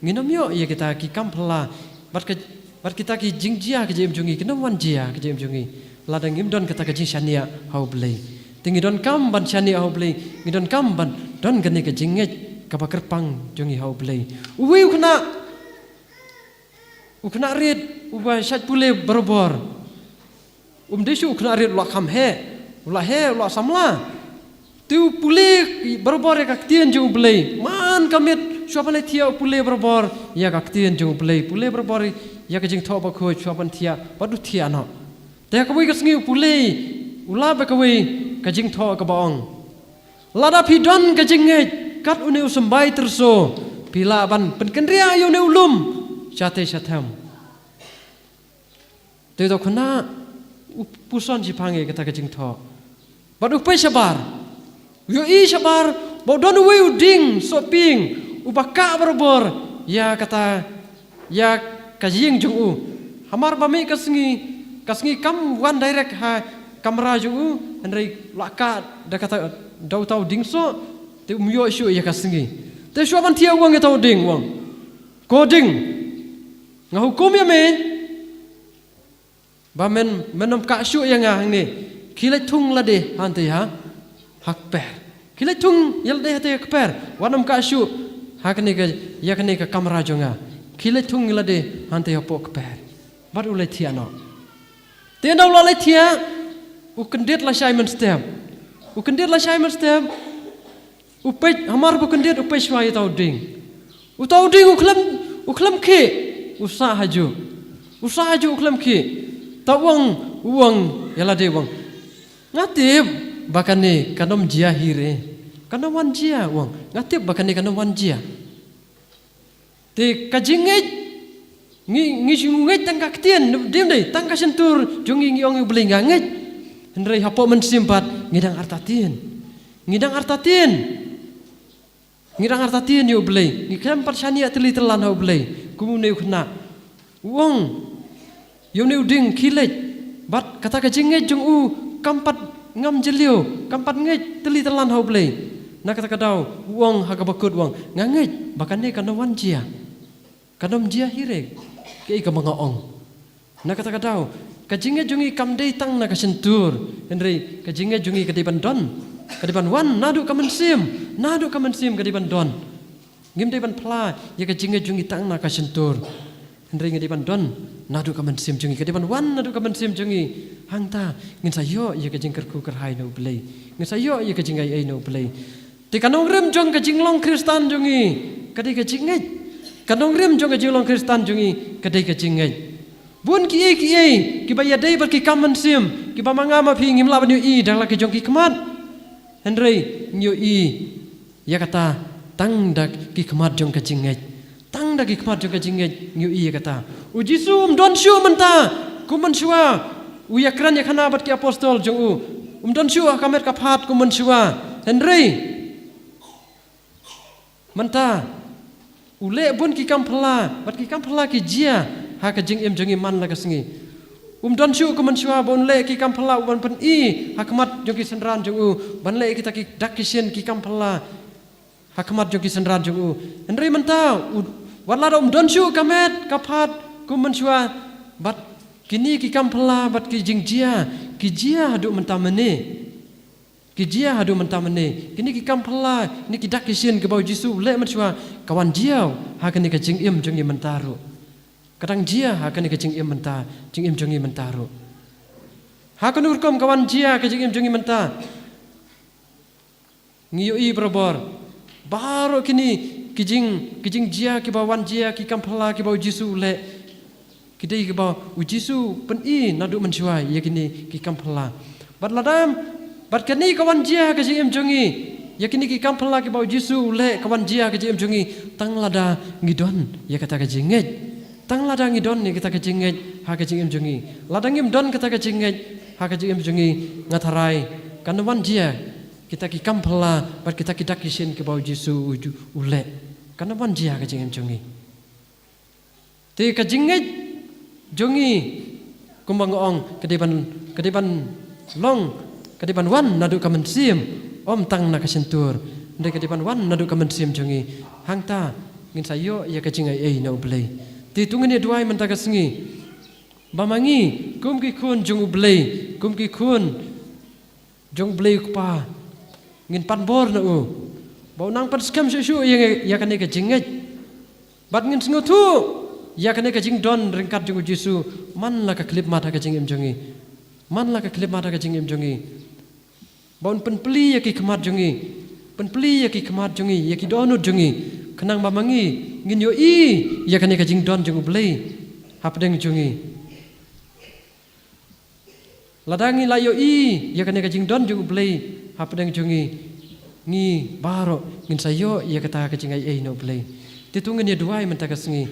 ngi nomyo ye kita ki kampala bat kita ki jing jia ka jingem chungi ki nomwan jia ka jingem chungi ladang ngim don kata ka jing shani ha blei tingi don kam ban shani ha blei ngi don kam ban don gani ka jinge ka bakerpang chungi ha blei uwi ukna red uba shat pule barobor desu kena rit la kham he la samla tu pule barbar ya kaktien jung blei man kamit shopale thia pule barbar ya kaktien jung blei pule barbar ya ka jing thoba kho shopan thia padu thia no te ka wi ka sngi pule ula ba ka wi ka jing tho ka baong lada pidon ka jing nge kat uni usmbai terso pila ban penkendria yo ne ulum chate chatham te do khna puson jipange kata kajing tho badu pe sabar yo i sabar bodon we uding soping ubaka barobor ya kata ya kajing jung u hamar bami kasngi kam one direct ha kamera jung u andrei laka da kata dau tau ding so te umyo shu ya kasngi te shu ban thia wang tau ding wang coding ngahukum ya me ba menom ka shu yang ang ni kilai thung la de han te ha hak per kilai thung yal de te hak per wanam ka shu hak ni ka ya ka ni ka kamera jonga kilai thung la de han te hapok per bat ulai thia no te no la le thia u kendet la Simon step u kendet la Simon step u pe hamar bu kendet u pe shwai tau ding u klam ke usaha haju u klam ke uang yala de uang ngatip bakane kanom jia hire kanom wan jia uang ngatip bakane kanom wan jia te kajinget ngi junget tang kaktien dem dei tang kasentur jungi ngi ong beli nganget hendrei hapo mensimpat ngidang artatin yo beli ngi kampat sania teli telan ho beli kumune khna uang yom ni uding kilet bat kata kejinget jung u kampat ngam jelio kampat nget teli telan hau play nak kata kadau uang haga bakut uang nganget bakane kana wan jia kanom jia hirek ke ka mga ong nak kata kadau kejinget jungi kam dei tang na kasentur henry kejinget jungi kadiban don kadiban wan nadu kamansim kadiban don ngim deban pla ya kejinget jungi tang na kasentur henry ngadiban don nadu kamansim jungi kadiban wan nadu kamansim jungi hangta ngin sayo ya kejingker ku kerhai no play ngin sayo ya kejingai ai no play ti kanong rem jong kejinglong kristan jungi kadai kejinget kanong rem jong kejinglong kristan jungi kadai kejinget bun ki baya dei ber ki kamansim ki ba mangama phi ngim la ban yu i dang la ki jong ki kmat henry nyu i ya kata tang dak ki kmat jong kejinget tang dak ki kmat jong kejinget nyu i ya kata uji sum don shu menta kuman shua u ya kran ya khana bat ki apostol jong u don shu kamet ka phat kuman shua henry menta ule bun ki kampla bat ki kampla ki jia ha ka jing em jongi man la ka singi don shu kuman shua bon le ki kampla ban pen i hakmat jong ki senran jong u ban le kita ki dak ki sien ki kampla hakmat jong ki senran jong u henry menta wala don shu kamet ka phat kuman shua bat kini ki kampla bat ki jing jia ki jia hadu menta mene ki jia hadu menta mene kini ki kampla ni ki dak ki sien ke bau jisu le man shua kawan jiau ha kini ka jing em jongi mentaru kadang jia ha kini ka jing em menta jing em jongi mentaru ha kanu kom kawan jia ka jing em jongi menta ngiyo i berobor baru kini kijing jia ki bawan jia ki kampla ki bau jisu le kidai ki bau ujisu pen i nadu mencuai ya kini ki kampla bat ladam bat kini kawan jia ka jing em jongi ya kini ki kampla ki bau jisu le kawan jia ka jing em jongi tang lada ngidon ya kata ka jinget tang lada ngidon ni kita ka jinget ha ka jing em jongi ladang ngim don kata ka jinget ha ka jing em jongi ngatarai kanawan jia kita ki kampla bat kita ki dakisin ki bau jisu ule kanawan jia ka jing em jongi te ka jinget jongi kumbang ong kediban long kediban wan nadu kamansim om tang na kasentur ndai kediban wan nadu kamansim jongi hangta ngin sayo ya kajingai ei na ublei ti tungini duai menta kasengi bamangi kumki kun jong ublei kumki kun jong blei pa ngin panbor na u bau nang pan skam shu ya kane kajingai bat ngin sengutu ya kane ka jing don ringkat jung jisu man la ka klip mata ka jing em jongi man la ka klip mata ka jing em jongi bon pen pli ya ki khamat jongi pen pli ya ki khamat jongi ya ki donu jongi khanang bamangi ngin yo i ya kane ka jing don jung blei hapdeng jongi ladangi la yo i ya kane ka jing don jung blei hapdeng jongi ngi baro ngin sayo ya kata ka jing ai no blei titungin ya duai menta ka sengi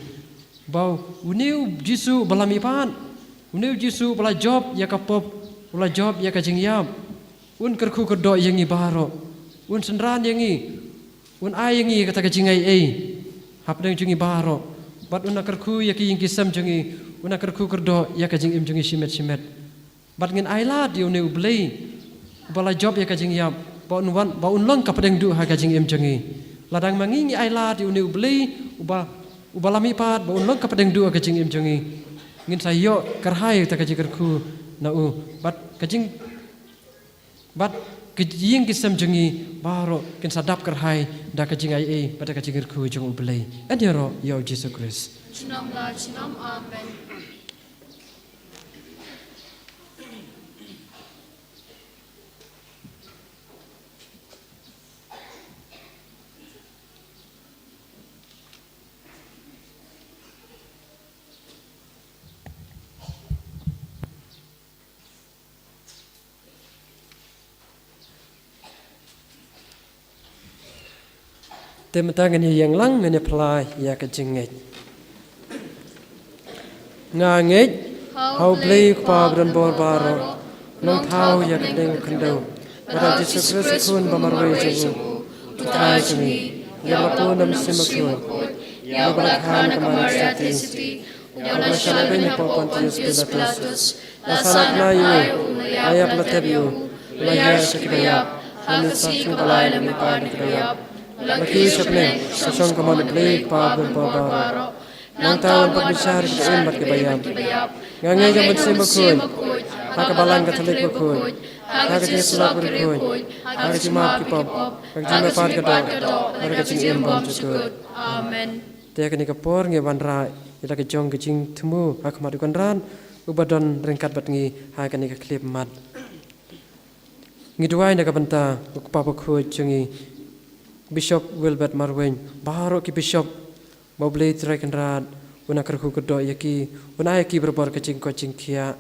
bau uniu jisu balami pan uniu jisu bala job ya kapop bala job ya ka jingyam un kerku kerdo yangi baro un senran yangi un ai yangi kata ka jingai ei hapdeng jingi baro bat un kerku ya ki yingki sam jingi un kerku kerdo ya ka jingim jingi simet bat ngin ai la di uniu blei bala job ya ka jingyam bau un long kapdeng du ha ka jingim jingi ladang mangi ai la di uniu blei ubalami pat ba unlong kapadeng dua kajing im jongi ngin sayo karhai ta kaji kerku na u bat kajing kisam jongi baro kin sadap karhai da kajing ai pada kaji kerku jong ublei anyaro yo Jesus Christ Chinam la chinam amen. tematang ni yang lang ngene pla ya ka jinget nganget hau blei pa bran bor baro long thau ya ka deng khando bara Jesus Christ kun bamarwe jengu tutai jemi ya lapo nam simakun ya barakhan ka marisati yang nasyalabin hapo Pontius Pilatus, lasanak na yu, layap latep yu, layar sekibayap, hagasing palay na mipad kibayap, laki syapne, sasong kamon play pabon pabaro, nang tawon pagbisar kitain mat kibayap, ngangay jaman simakun, hakabalang katolik bakun, hagajing sulap berikun, hagajing maaf kipop, hagajing mapad kadok, hagajing imbang cukut. Amen. Tiada kini kapor ngi bandra, ila kejong kejing temu hakamat dukan ran, ubadon ringkat batngi hakan ika klip mat. Ngi duai nak banta ukpapa ku jungi Bishop Wilbert Marwen, baru ki Bishop mau beli terakan ran, unang kerku kedok yaki, unang yaki berbor kejing kojing kia,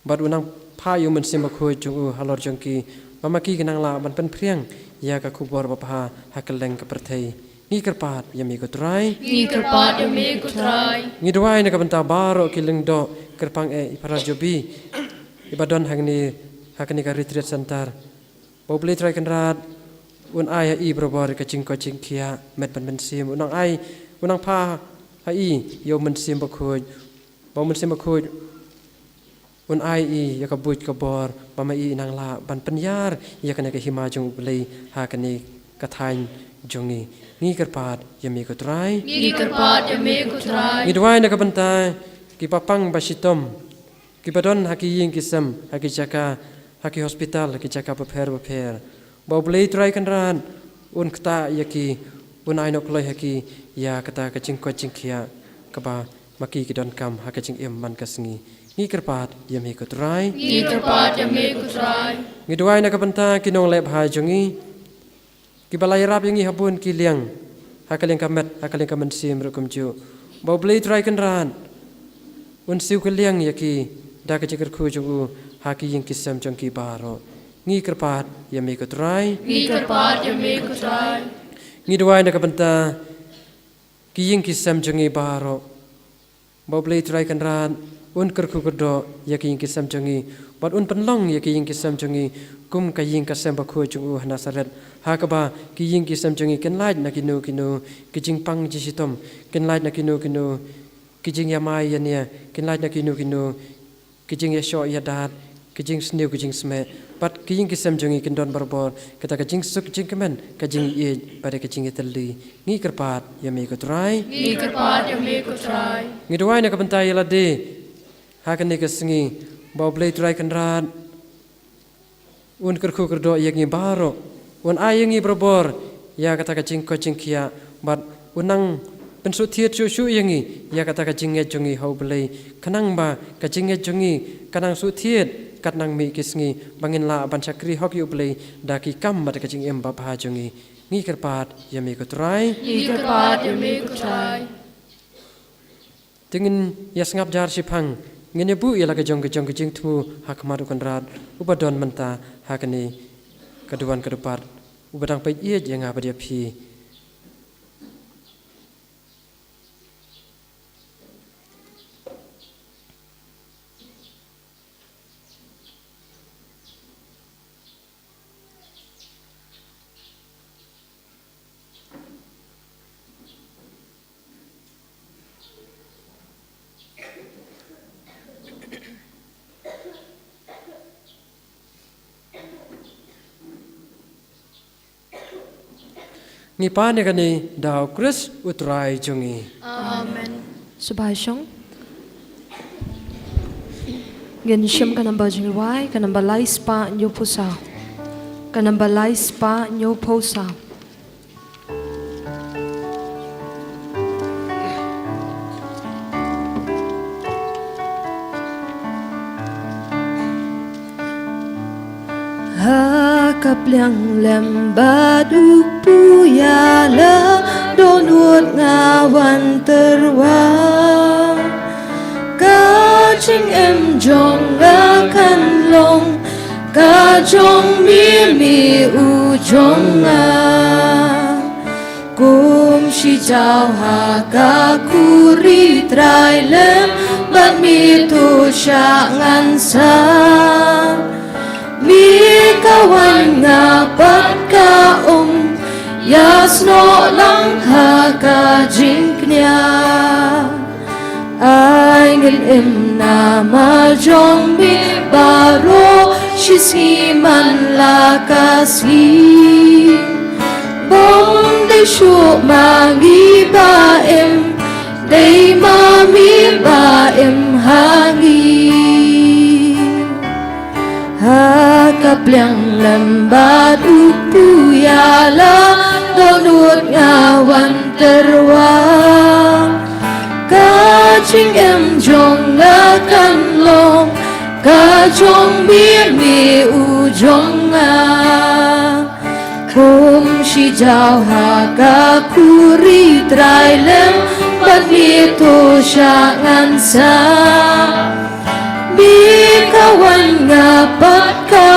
bad unang payu mensimak ku jungu halor jongki, mama ki kenang la ban pen priang, ya kaku bor bapa hakeleng kepertai. Ngi kerpat yami kutrai, Ni kerpat yami kutrai, ngi duai nak banta baru kiling do kerpang iparar jobi, ibadon hagni ka retreat center, mau beli terakan ran. Un ai ai berbor kecing kecing kia met ban mensim unang pa ai yo mensim bakuj bau mensim bakuj un ai ya kabut kabor mama i nang la ban penyar ya kana ke hima jung blei ha kani kathain jungi ni kerpat yami kutrai Ni kerpat yami kutrai, ni dwai na kabanta ki papang basitom ki padon haki ying kisam haki jaka haki hospital haki jaka beper bau beli try kan ran un kata yaki un ai nok loi haki ya kata kacing kacing kia kaba maki kidon kam ha kacing man kasngi ni kerpat yam hi kutrai Ni kerpat yami kutrai, ngi duai na kabanta kinong lep ha jongi ki balai rap yangi habun ki liang ha kaleng kamet ha kaleng kamen sim rukum ju bau beli try kan ran un siu ke liang yaki da kacing ku ju ha ki ying kisam jongki baro ngi kerpat yami kutrai Ni kerpat yami kutrai, ngi duai na kabanta ki ying kisam jongi baro bau beli try kan ran un kerku kedo ya ki ying kisam jongi bat un penlong ya ki ying kisam jongi kum ka ying kasam bakhu jungu hanasaret ha ka ba ki ying kisam jongi ken lait na kinu ki jing pang ji sitom ken lait na kinu ki jing yamai ya nia ken lait na kinu ki jing ya sho ya dat ki jing sniu ki jing sme pat ki ying kisam jongi ken don barbor kata ka jing suk jing kemen ka jing ye pada ka jing itali ngi kerpat yami kutrai Ni kerpat yami kutrai, ngi duai na kabanta yala de hakan ni kasengi bau blai try kan ran un kerku kerdo yangi baro un ayangi berbor ya kata ka jing ko jing kia bat unang pensu thiet su yangi ya kata ka jing jongi hau blai kanang ba ka jing jongi kanang su thiet katnang mi kisngi bangin la ban chakri hok yu blai daki kam mat ka jing ba pha jongi ngi kerpat yami ko try Ni kerpat yami kutrai, tingin yasngap jar sipang ngene bu yala ka jong jing tu hak maru kan rat ubadon menta hakani kaduan kadupat ubadang pai ye yang apa dia phi ngi pa ne kani daw Chris utrai jungi Amen. Subhashong Gen siyam ka namba jingwai ka namba lais pa nyo pusa ka namba lais pa nyo posa Kapliang lembadu puyala donut ngawan terwang kacing jong akan long kajong mi ujong kum si jauh hakakuri trailem bat mi tu syangan sang mi kawan ngapat ka yasno lang ha ka jingknya ngin im nama jong mi baro shisi man la kasi bom de shu mangi ba im de mami ba im hangi ha kaplyang lambat upu yala donut ngawan terwang kaching em jong akan long kachong bir mi u jong a kum shi jaw ha ka kuri trai lem bat mi to shangan sa bi kawan ngapat ka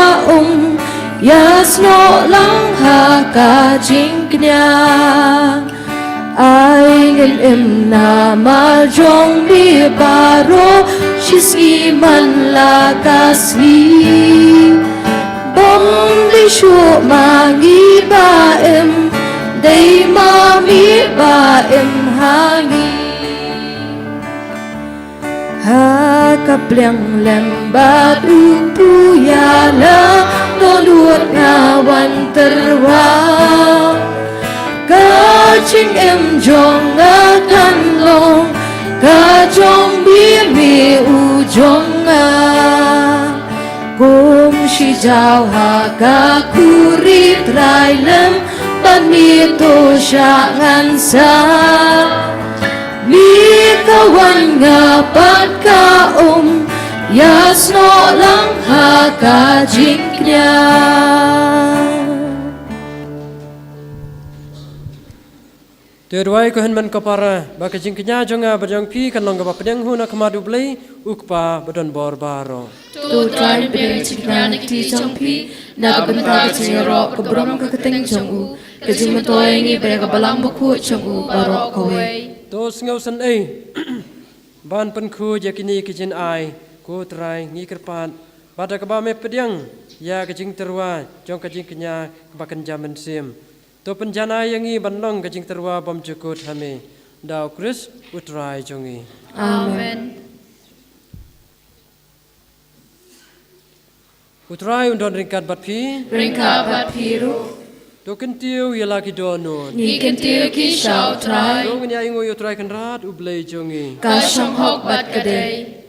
yasno lang ha ka jingknya ai ngin im na ma jong bi baro shisi man la kasi bom di shu mangi ba im dei mami ba im hangi ha kaplyang lembat upu yala donut ngawan terwang kaching em jong akan long kachong bi mi u jong a kum shi jaw ha ka kuri trai lem ban mi to shangan sa mi kawan ngapat ka yasno lang ha ka jingknya Tuai ko henman kapara baka jingknya jonga berjong pi kan long ka pedeng huna kamadu blei ukpa bedon bor baro tu trai bedeng jingknya ti jong pi na ka benta ka jingro ka brom ka keteng jong u ka jing matoy ngi be ka balang buku jong u baro ka we to sngau san ei ban pen khu yakini kijin ai ko trai ngi kerpan pada ka ba me pedeng ya ka jing terwa jong ka jingknya bakan jaman sim to penjana yangi banlong kajing terwa bom cukut hame dau kris utrai jongi Amen. utrai undon ringkat bat pi Ringka bat piru, to kentiu yala ki donon ni kentil ki shao trai, to ngnya ingo utrai kan rat ublei jongi ka shong hok bat kadai,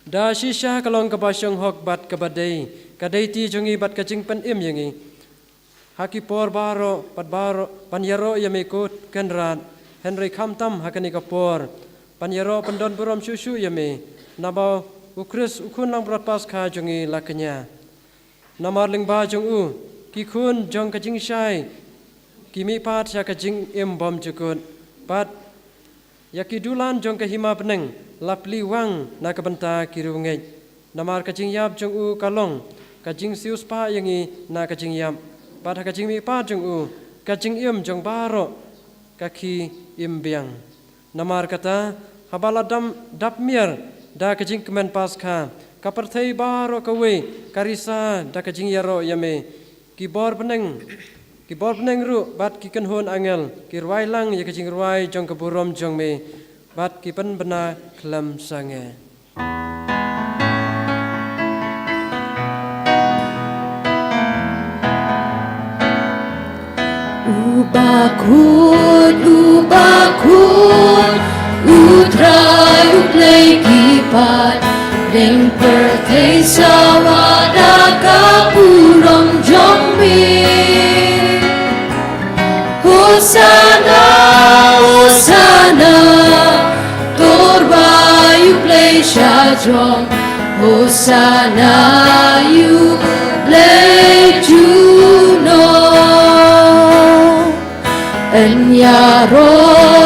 da shisha kalong ka basyong hok bat ka badai kadai ti jongi bat kajing pen im yangi haki por baro pat baro panyaro yamekut kenrat Henry Kamtam hakani kapor panyaro pendon burom susu yame nabau ukris ukun lang berat pas kha jongi laknya namar ling ba jong u ki kun jong kajing shai kimi pat sya kajing im bom jukut pat yaki dulan jong ka hima peneng lapli wang na kabenta kirungai namar kajing yap jong u kalong kajing sius pa yangi na kajing yap pada kajing mi pa jong u kajing im jong baro kaki im biang namar kata habala dap mir da kajing kemen pas kha kaperthai baro kawe karisa da kajing yaro yame ki bor peneng ru bat ki kenhon angel ki ruai lang ya kajing ruai jong keburom jong me bat ki pen bena klam sange Ubakun, utrai uplay kipat, deng perthai sawada kapurong jongmi. Hosana, Hosana, torba uplay shajong. Hosana, uplay juno. Enyaroyu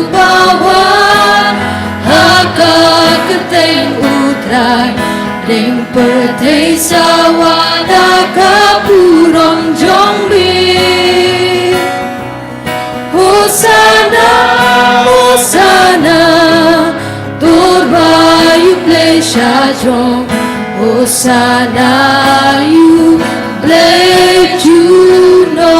bawa haka keteng utrai deng perthai sawada kapurong jongbi Hosana Hosana turbayu play shajong Hosana you play juno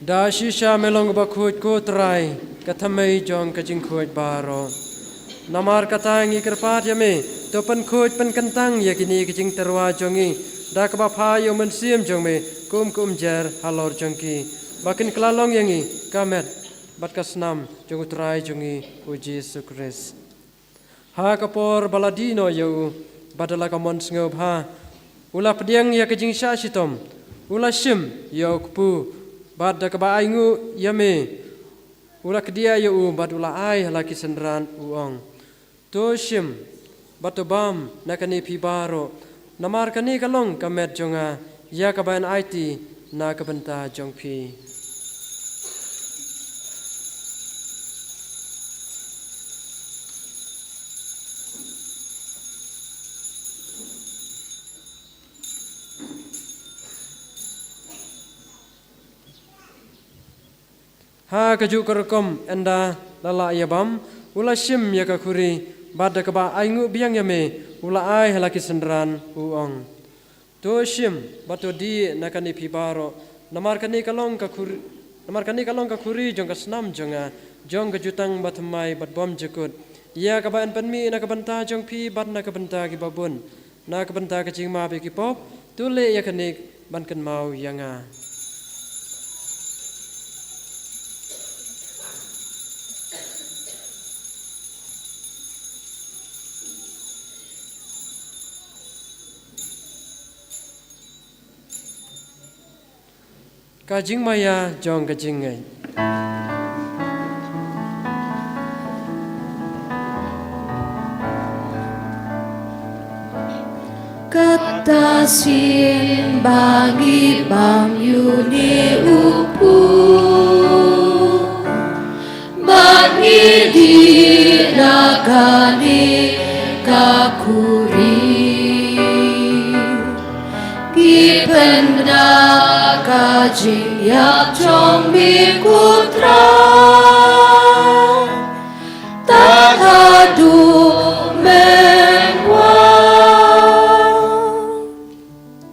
da shisha melong ba khut ko trai ka thamai jong ka jing khut baro namar kata ngi kerpat ya me to pen khut pen kentang ya kini ka jing terwa jongi da ka ba pha yo men sim jong me kum jer halor jongki bakin klalong yangi kamet bat kasnam jong trai jongi u Jesus Christ ha kapor baladino yo badala ka mon sngop ha ula pediang ya ka jing sha sitom ula sim yo kpu bad da ka ba aingu yame ula kedia yo bad ula ai laki sendran uong to sim batobam nakani pibaro namar kani kalong kamet jonga ya ka ban IT na ka banta jongpi ha kaju kerkom enda lala yabam ula sim ya ka khuri bada ka ba aingu biang yame ula ai halaki sendran uong to sim bato di nakani pibaro namar kani kalong ka khuri jong ka snam jonga jong ka jutang batmai bat bom jekut ya ka ba an panmi na ka banta jong pi bat na ka banta ki babun na ka banta ka chingma be ki pop tule ya kani ban kan mau yanga Kajing maya jong kajing ngai. Kata sin bagi bang yuni upu bagi di nakani kakuri kipenda kajing yak jong mi kutra tak hadu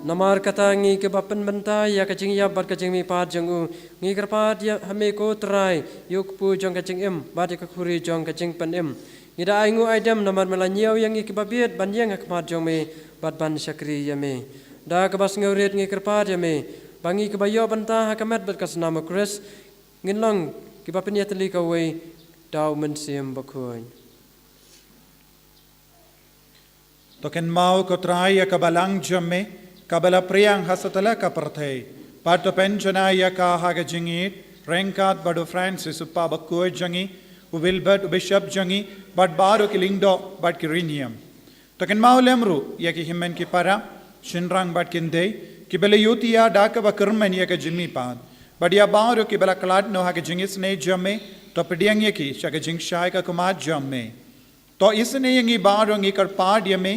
Namar kata ngi ke bapen benta ya kajing ya bat kajing mi pat jong u ngi kerpat ya hame ko trai yuk pu jong kajing em bat ka khuri jong kajing pen em ngi da aingu aidam namar melanyau yang ngi ke babiet ban yang akmat jong me bat ban syakri ya me da ke bas ngauret ngi kerpat ya me bangi ke bayo benta hakamat bat kas nama Chris ngin long ke bapen ya teli ka we dau men sim bakhoin Token mau ko trai ya kabalang jamme kabala priyang hasatala ka parthe pato penjana ya ka haga jingit renkat badu Francis uppa bakko jangi u wilbert u bishop jangi bad baro ki lingdo bad ki rinium token mau lemru ya ki himmen ki para shinrang bad kinde ki bele yutia daka ba kermen ya ka jimi pad bad ya baro ki bela klad no haga jingis ne jamme to pediang ya ki shaga jing shai ka kuma jamme to isne yangi baro ngi kar pad yame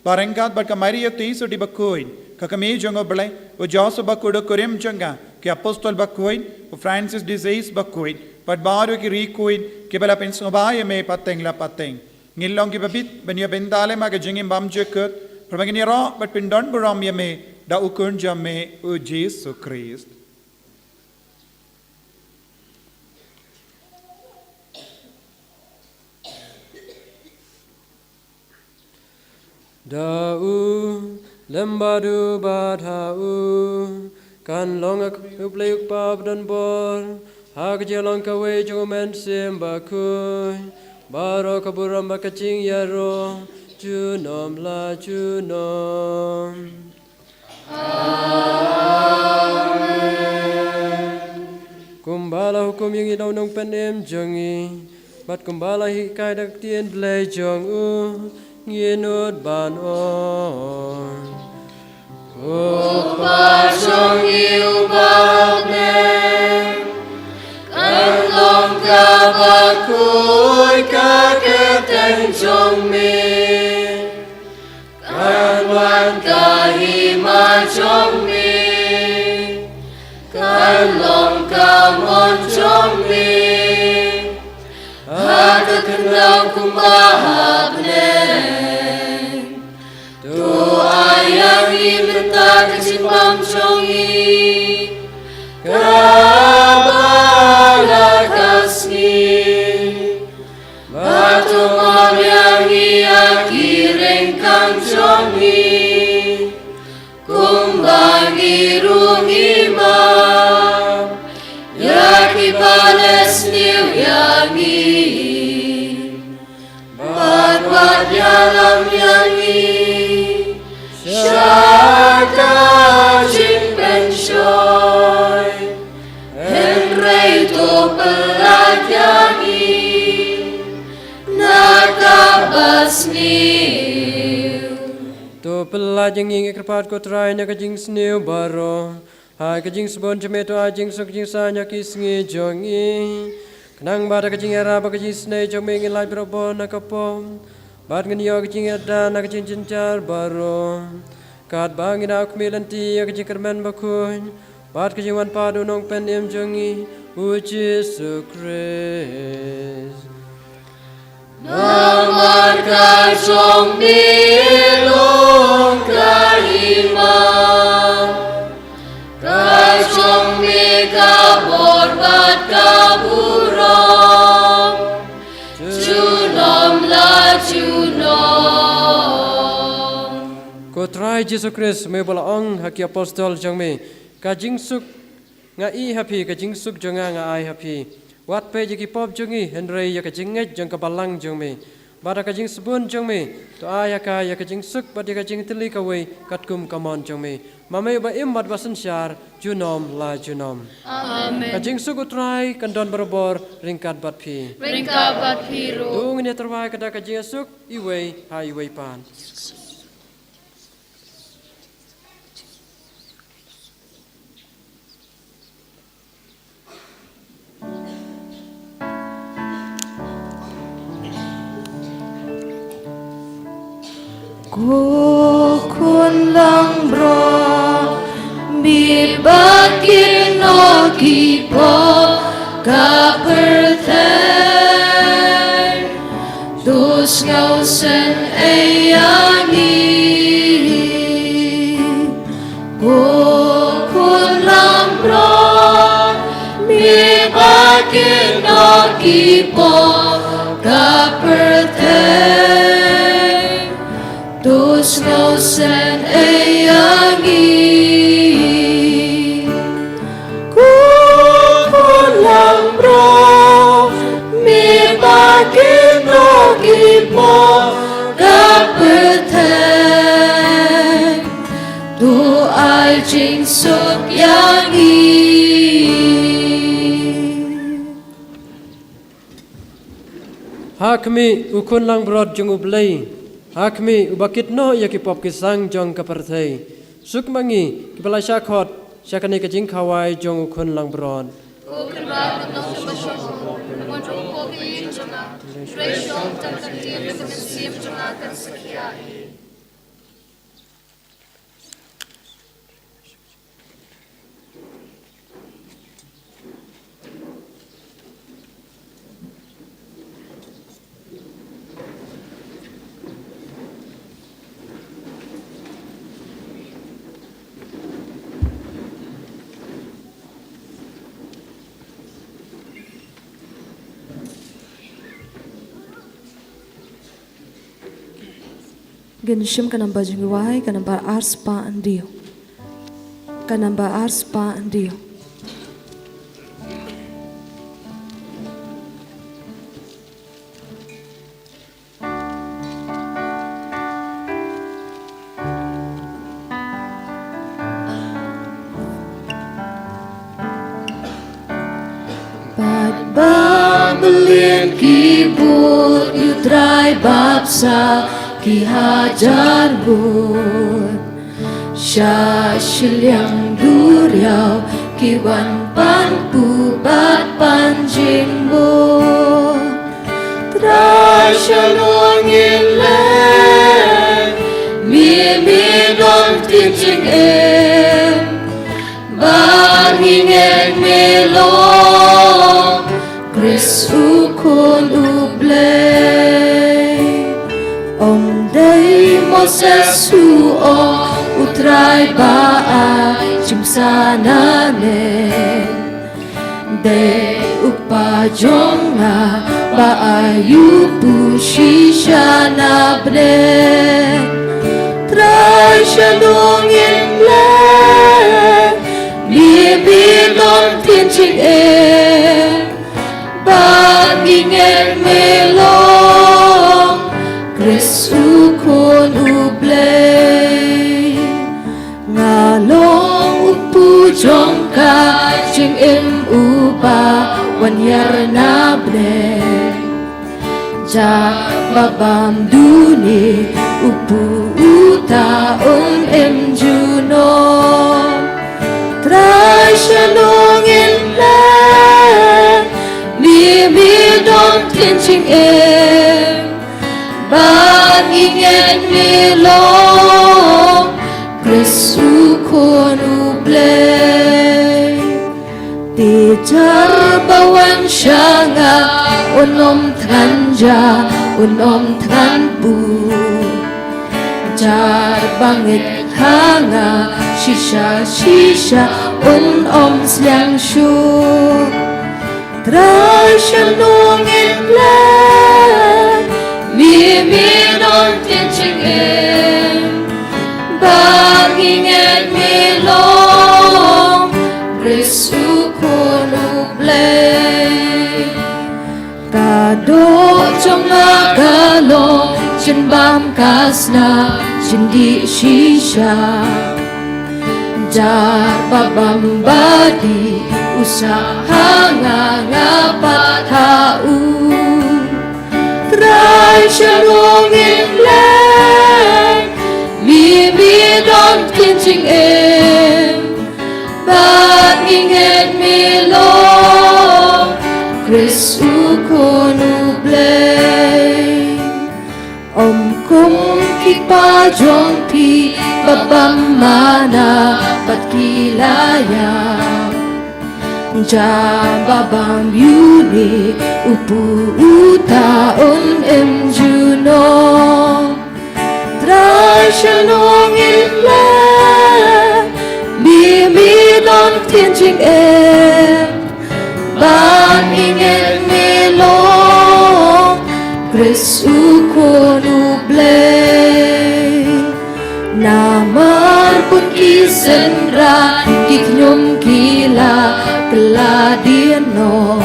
barengat bad ka maria tiso di bakkoin kakame jongo blai o josu bakudo kurim jonga ki apostol bakkoin o Francis disease bakkoin but baro ki recoin ki bela penso baye me pateng la pateng ngilong ki babit benya bendale ma ga jingim bam jekut prabagini ro but pindon buram ye me da ukun jamme o Jesus Christ Dau lembadu badhau kan long upleyuk pab dan bor hak jelong kawe jomen sim bakui baro kaburam bakacing yaro junom la junom Amen Kumbala hukum yang ilaw nung penem jongi bat kumbala hikai dak tien blay jong Nginut ban on Upa jong iu bagnem Kalong ka bakui ka keteng jong mi Kalwan ka hima jong mi Kalong ka mon jong mi Hata kenang kumbahabnen Tu ayang imenta kecimbang jongi Kabah jing ing ikrpat ko trai nya ka jing sneu baro hai ka jing sbon jeme to a jing sok jing sa nya ki sngi jong i kanang ba ka jing era ba ka jing snei jong me ngi lai bro bon na ka pom bat ngi yo ka jing ada na ka jing jinjar baro kat bang ina ak melanti ka jing kermen ba kun bat ka jing wan pa do nong pen em jong i u Jesus Christ Namar ka chong milong ka imam ka chong mi ka borbat ka burong chunom la chunom ko try Jesus Christ me bola ong haki apostol jong me ka jing suk nga i happy ka jing suk jong nga ai happy wat pe jiki pop jongi henry ya ka jinget jong ka balang jong me bara ka jing sabun jong me to aya ka ya ka jing suk ba ka jing tili ka we kat kum kamon jong me mame ba im mat basan syar junom la junom Amen ka jing suk utrai kan don barobor ringkat bat phi Ringka bat hiro dung ne terwai ka da ka jing suk i we ha i we pan Ko kun lang bro bi bakin no ki po ka perthen dus ngau sen ayangi ko kun lang bro bi bakin no ki po ka perthen dus ngau sen ayangi ku lang bro mi bakin no kipo kapeten du ai jing suk yangi hakmi ukun lang brod jong ublei hakmi ubakit no ya ki pop ki sang jong ka parthei sukmangi ki pala shakhot shakani ka jing khawai jong ukun lang brod O kenra no ba shong mo jong ko ki jona reshong ta ka ti ka sim jona kan sakya Genshim kanamba jingwai kanamba arspa andio kanamba arspa andio Bad babelin kibut yudrai babsa ki hajar bun Syashiliang duriau ki wan pan pubat panjing bun Trashalongin len mi dong tinjing em bangingen melong Chris ukun ublay Om day Moses huo utray baay chimsana ne Day upa jonga baay yupu shisha na bre Try shalongin le Bibilon tinching bangingen melong Chris ukun ublay ngalong upu jongka jing im upa wanyar na bre ja babam duni upu ta un em juno trai shalom in la mi don thiên chinh em ban ingen mi lo Kristu konu blay ti jar bawan shanga unom thanja unom than pu jar bangit hanga shisha unom slang shu trai shalom in la mi don thiên chinh em bangingen mi long Kristu konu blay ta do trong agalong chen bam kasna chen di shisha jar babam badi usaha nga patau trai shalom in land mi don thiên chinh em ban ingen mi lo Kristu konu blay om kum kipa jong thi babam mana pat kilaya ja babam yuni upu uta on em juno trai shalom in la mi don thiên chinh em ban ingen mi lo Kristu konu blay naman pun kisenra kiknyom kila keladiano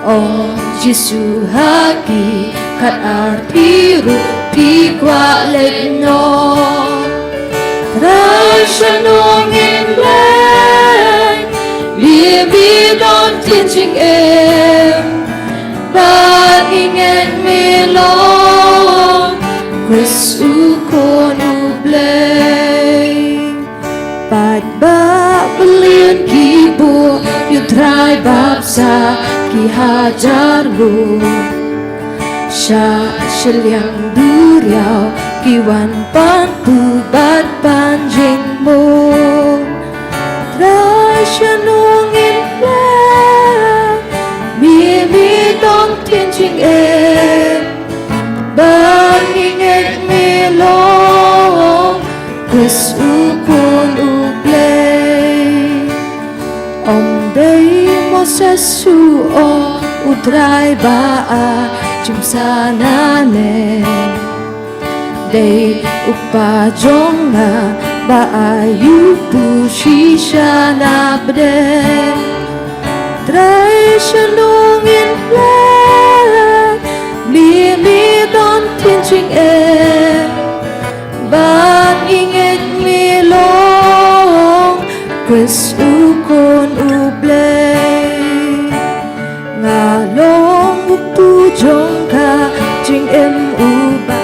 oh Jesu haki kat artiru pi kwa lekno trai shalom in blay mi don thiên chinh em ban ingen mi lo Kristu konu blay pat ba belian kibo yu trai babsa ki hajar lu sha shelyang duriao ki wan pan pu bat panjing mo trai shalom in la mi don thiên chinh em ban ingen mi lo Kristu konu blay om day Moses su o utrai ba a chim sana le day upa jonga ba ayu tu shisha na bde trai shalom in la mi don thiên chinh em ban ingen mi lo Kristu konu blay nga long tu jong ka ching em u ba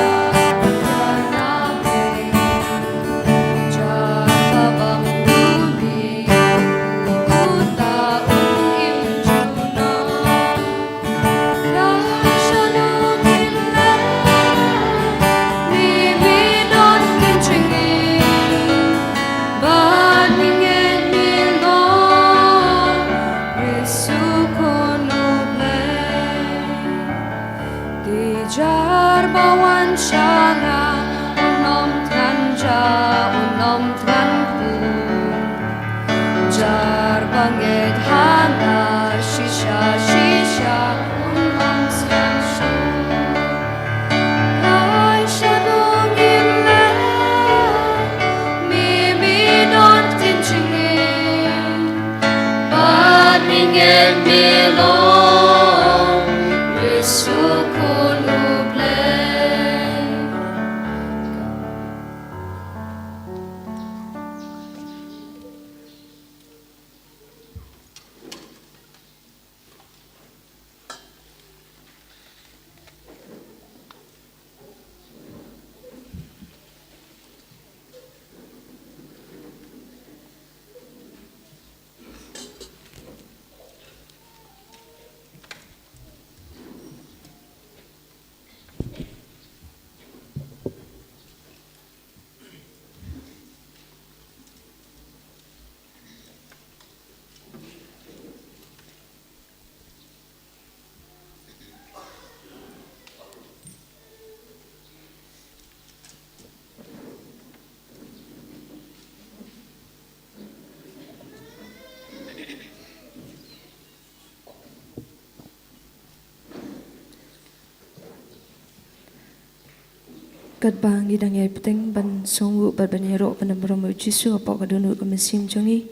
berkat bang idang yai peteng ban songwu ban yaro ban beromu Jisu apa kadunu kemesim jongi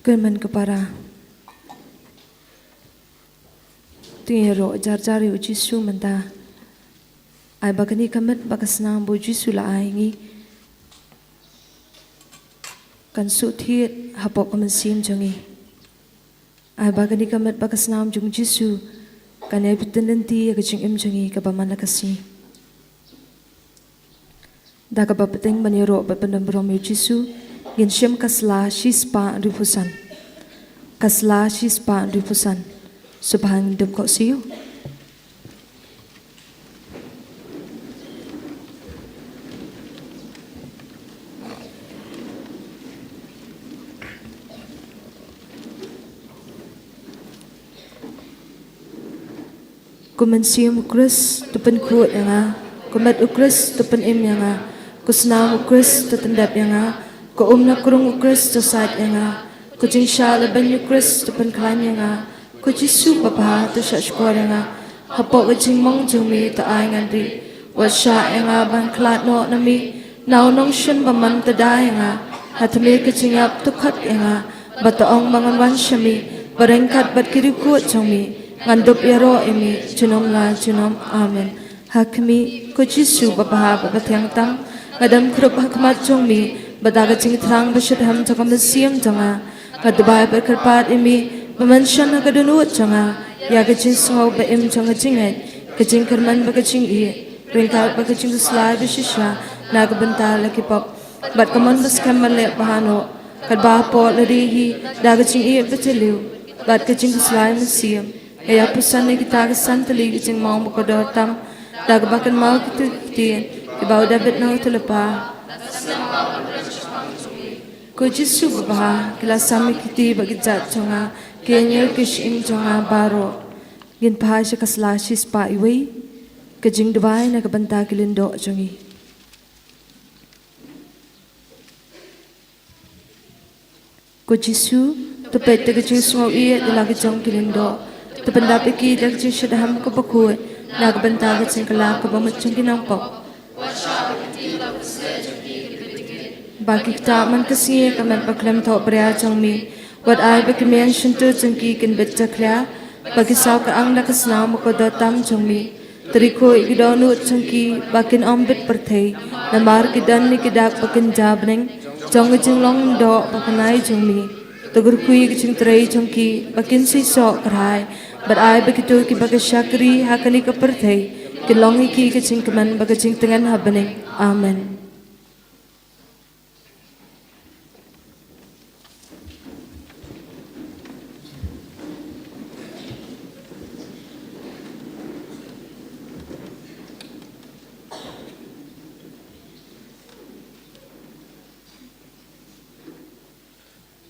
keman kepara tingero jar-jari Jisu menta ai bagani kamet bagasnam bo Jisu la aingi kan suthi hapo kemesim jongi ai bagani kamet bagasnam jung Jisu kan yai petendenti agajing jongi kabaman lakasi Daga bapeteng baniro bapendam beromu Jisu yin shem kasla shispa rifusan subhang dum kok siu kumensium ukris tupen kuat yang kumet ukris tupen im yang Kusna ukris tetendap yang ko umna kurung ukris tosat yang ko jingsha leben ukris tupen klan yang ko Jisu bapa to shashkor yang hapo jing mong jumi ta ai ngandri washa yang ban klat no nami naw nong shin baman tada yang hatme ke jingap tukhat yang bataong mangan wan shami barengkat bat kiri kuat jumi ngandop yaro emi junom la junom amen hakmi ko Jisu bapa tiang tam Madam krup hakmat jongmi badaga jing terang besyadham jangam siam janga kadbai berkarpat imi bemanshan kadunut janga ya gajing sngau ba im janga jinget gajing kerman ba gajing i ringkal ba gajing slai besisha naga bental laki pop bat kaman bas kamal le bahano kadba po larihi daga jing i beteliu bat gajing slai siam ya pusan ni kita santali gajing mau kodotam daga bakan mau kitien Ibau David nang telepa. Ko Jisu bapa kila sami kiti bagi jat jonga kenyer kishim jonga baro. Gin pa siya kasla shispa iwi kajing dwai na kabanta kilindo jongi. Ko Jisu tupet te kajing sungaw iya dilagi jong kilindo. Tupenda piki dak jing syadaham ko bakue na kabanta kajing kala kabamut jong kinampok. Bagi kita man kasi kaman paklam to prea jangmi wat ai bekemian shintu jangki kin betjakla bagi saw ka ang nakasna mo ko datam jangmi triko igidonu jangki bakin ombit perthei namar kidan ni kidak bakin jabneng jong jinglong do pakanai jangmi tugur kui gijing trei jangki bakin si so karai bat ai begitu ki baga syakri hakani ka perthei Kilongi ki kacing keman bagacing tengan habening. Amen.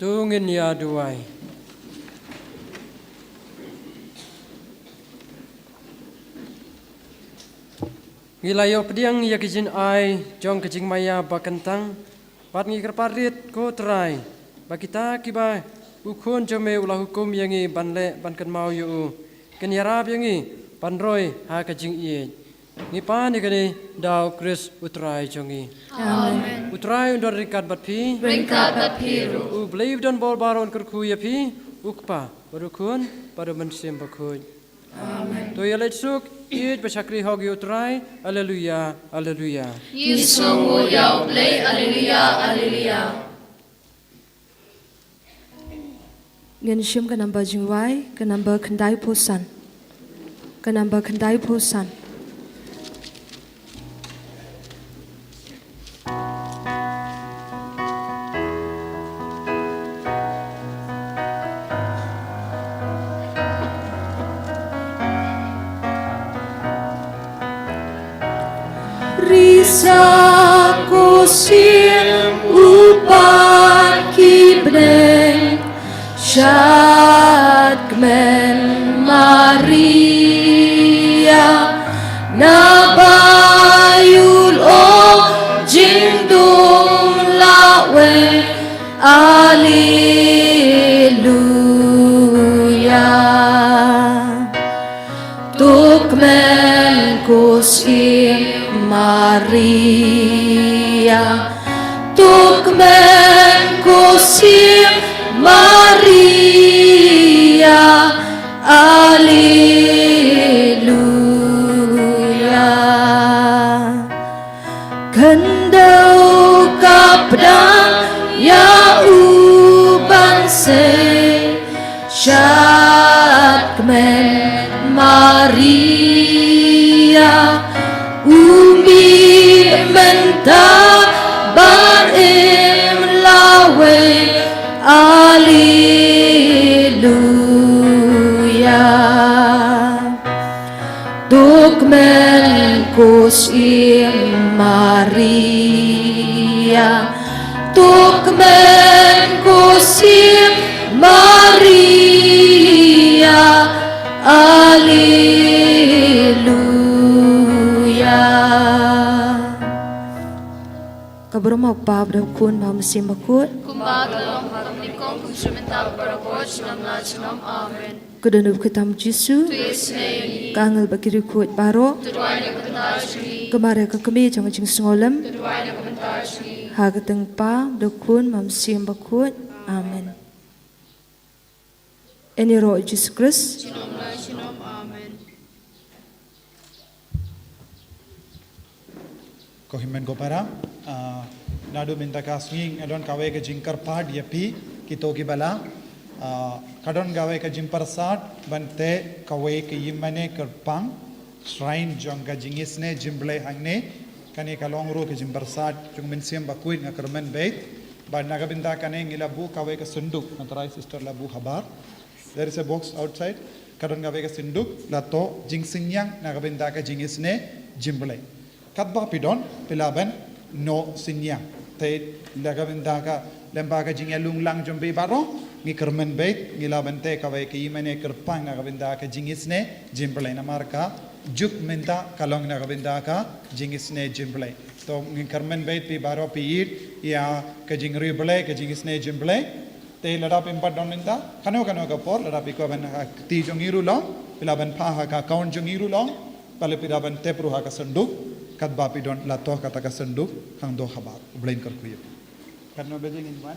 Tungin ya duai. Gilayo pediang ya kijin ai jong kijing maya bakentang pat ngi kerparit ko trai bakita kiba ukun jome ulah hukum yangi banle bankan mau yu ken yarab yangi panroi ha kijing ie ngi pan ni kani daw kris utrai jongi Amen. Utrai undor rikat batpi Ringkat batpiru. u believe don bol baron kerku ya pi ukpa barukun pada mensim bakun Amen. To yalet suk Iit besyakri hogi utrai, Alleluia, Alleluia. Yisung yau play, Alleluia, Alleluia. Ngan shim ka namba jingwai, ka namba kandai posan. Ka namba kandai posan. Risa kusir upat kibreng Shadmen Maria Nabayul o jingdum lawe Alleluia Tukmen kusir Maria Tukmen kusir Maria Alleluia Kendau kapdang ya uban se Syakmen Maria Umi mentah barim lawe Alleluia Tukmen kusir Maria Tukmen kusir Maria Alleluia Kabroma pab da kun ma musim bakut Kumagalong pagnikong kungsumenta barakot sinamla sinam amen. Kudanub kitam Jisu Tuisnei kangal bakirikut baro tuduai na kebentar sri Kemare ka kami jang jing sengolem tuduai na kebentar sri. Hagateng pa da kun ma musim bakut amen Eni roh Jesus Christ Sinamla sinam amen. Kohimen gopara nadu minta kasing adon kawe ke jingkar pad yapi kito ki bala kadon gawe ke jimpar sat bante kawe ke yimane kerpang shrine jongga jingisne jimble hangne kani kalong ro ke jimpar sat jong mensiam bakuin ngakermen bait bad naga binta kane ngilabu kawe ke sunduk natrai sister labu habar there is a box outside kadon gawe ke sunduk lato jingsingyang naga binta ke jingisne jimble Kadba pidon pilaban no sinya te lagabinda ka lembaga jingelung lang jombe baro ngi kermen bait ngilaban te kawai ke imane kerpang nagabinda ka jingisne jimble na marka juk menta kalong nagabinda ka jingisne jimble to ngi kermen bait pi baro pi it ya ka jingri ble ka jingisne jimble te lada pimpa don minta kano ka por lada pi ko ban ti jongiru long pilaban pha ka count jongiru long pale pilaban te pruha ka sanduk Kadba pidon lato kata ka senduk kang do khabar ublain kar kuye karno bejing in one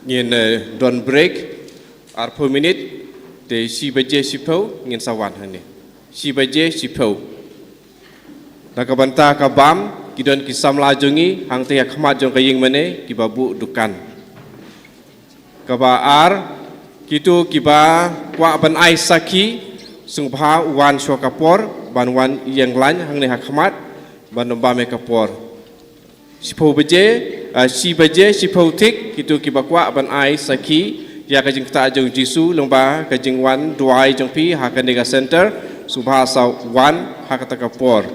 Ngin don break arpo minute de si baje sipau ngin sawan hani si baje sipau nakabanta ka bam kidon kisam lajungi hang te khmat jong kaying mane kibabu dukan kabaar kitu kiba kwa ban ai saki sungpha wan shokapor ban wan yang lan hang ne khmat ban ba me kapor sipau beje si beje sipau tik kitu kiba kwa ban ai saki ya kajing ta jong jisu lomba kajing wan duai jong pi ha kanega center subha sa wan ha kata kapor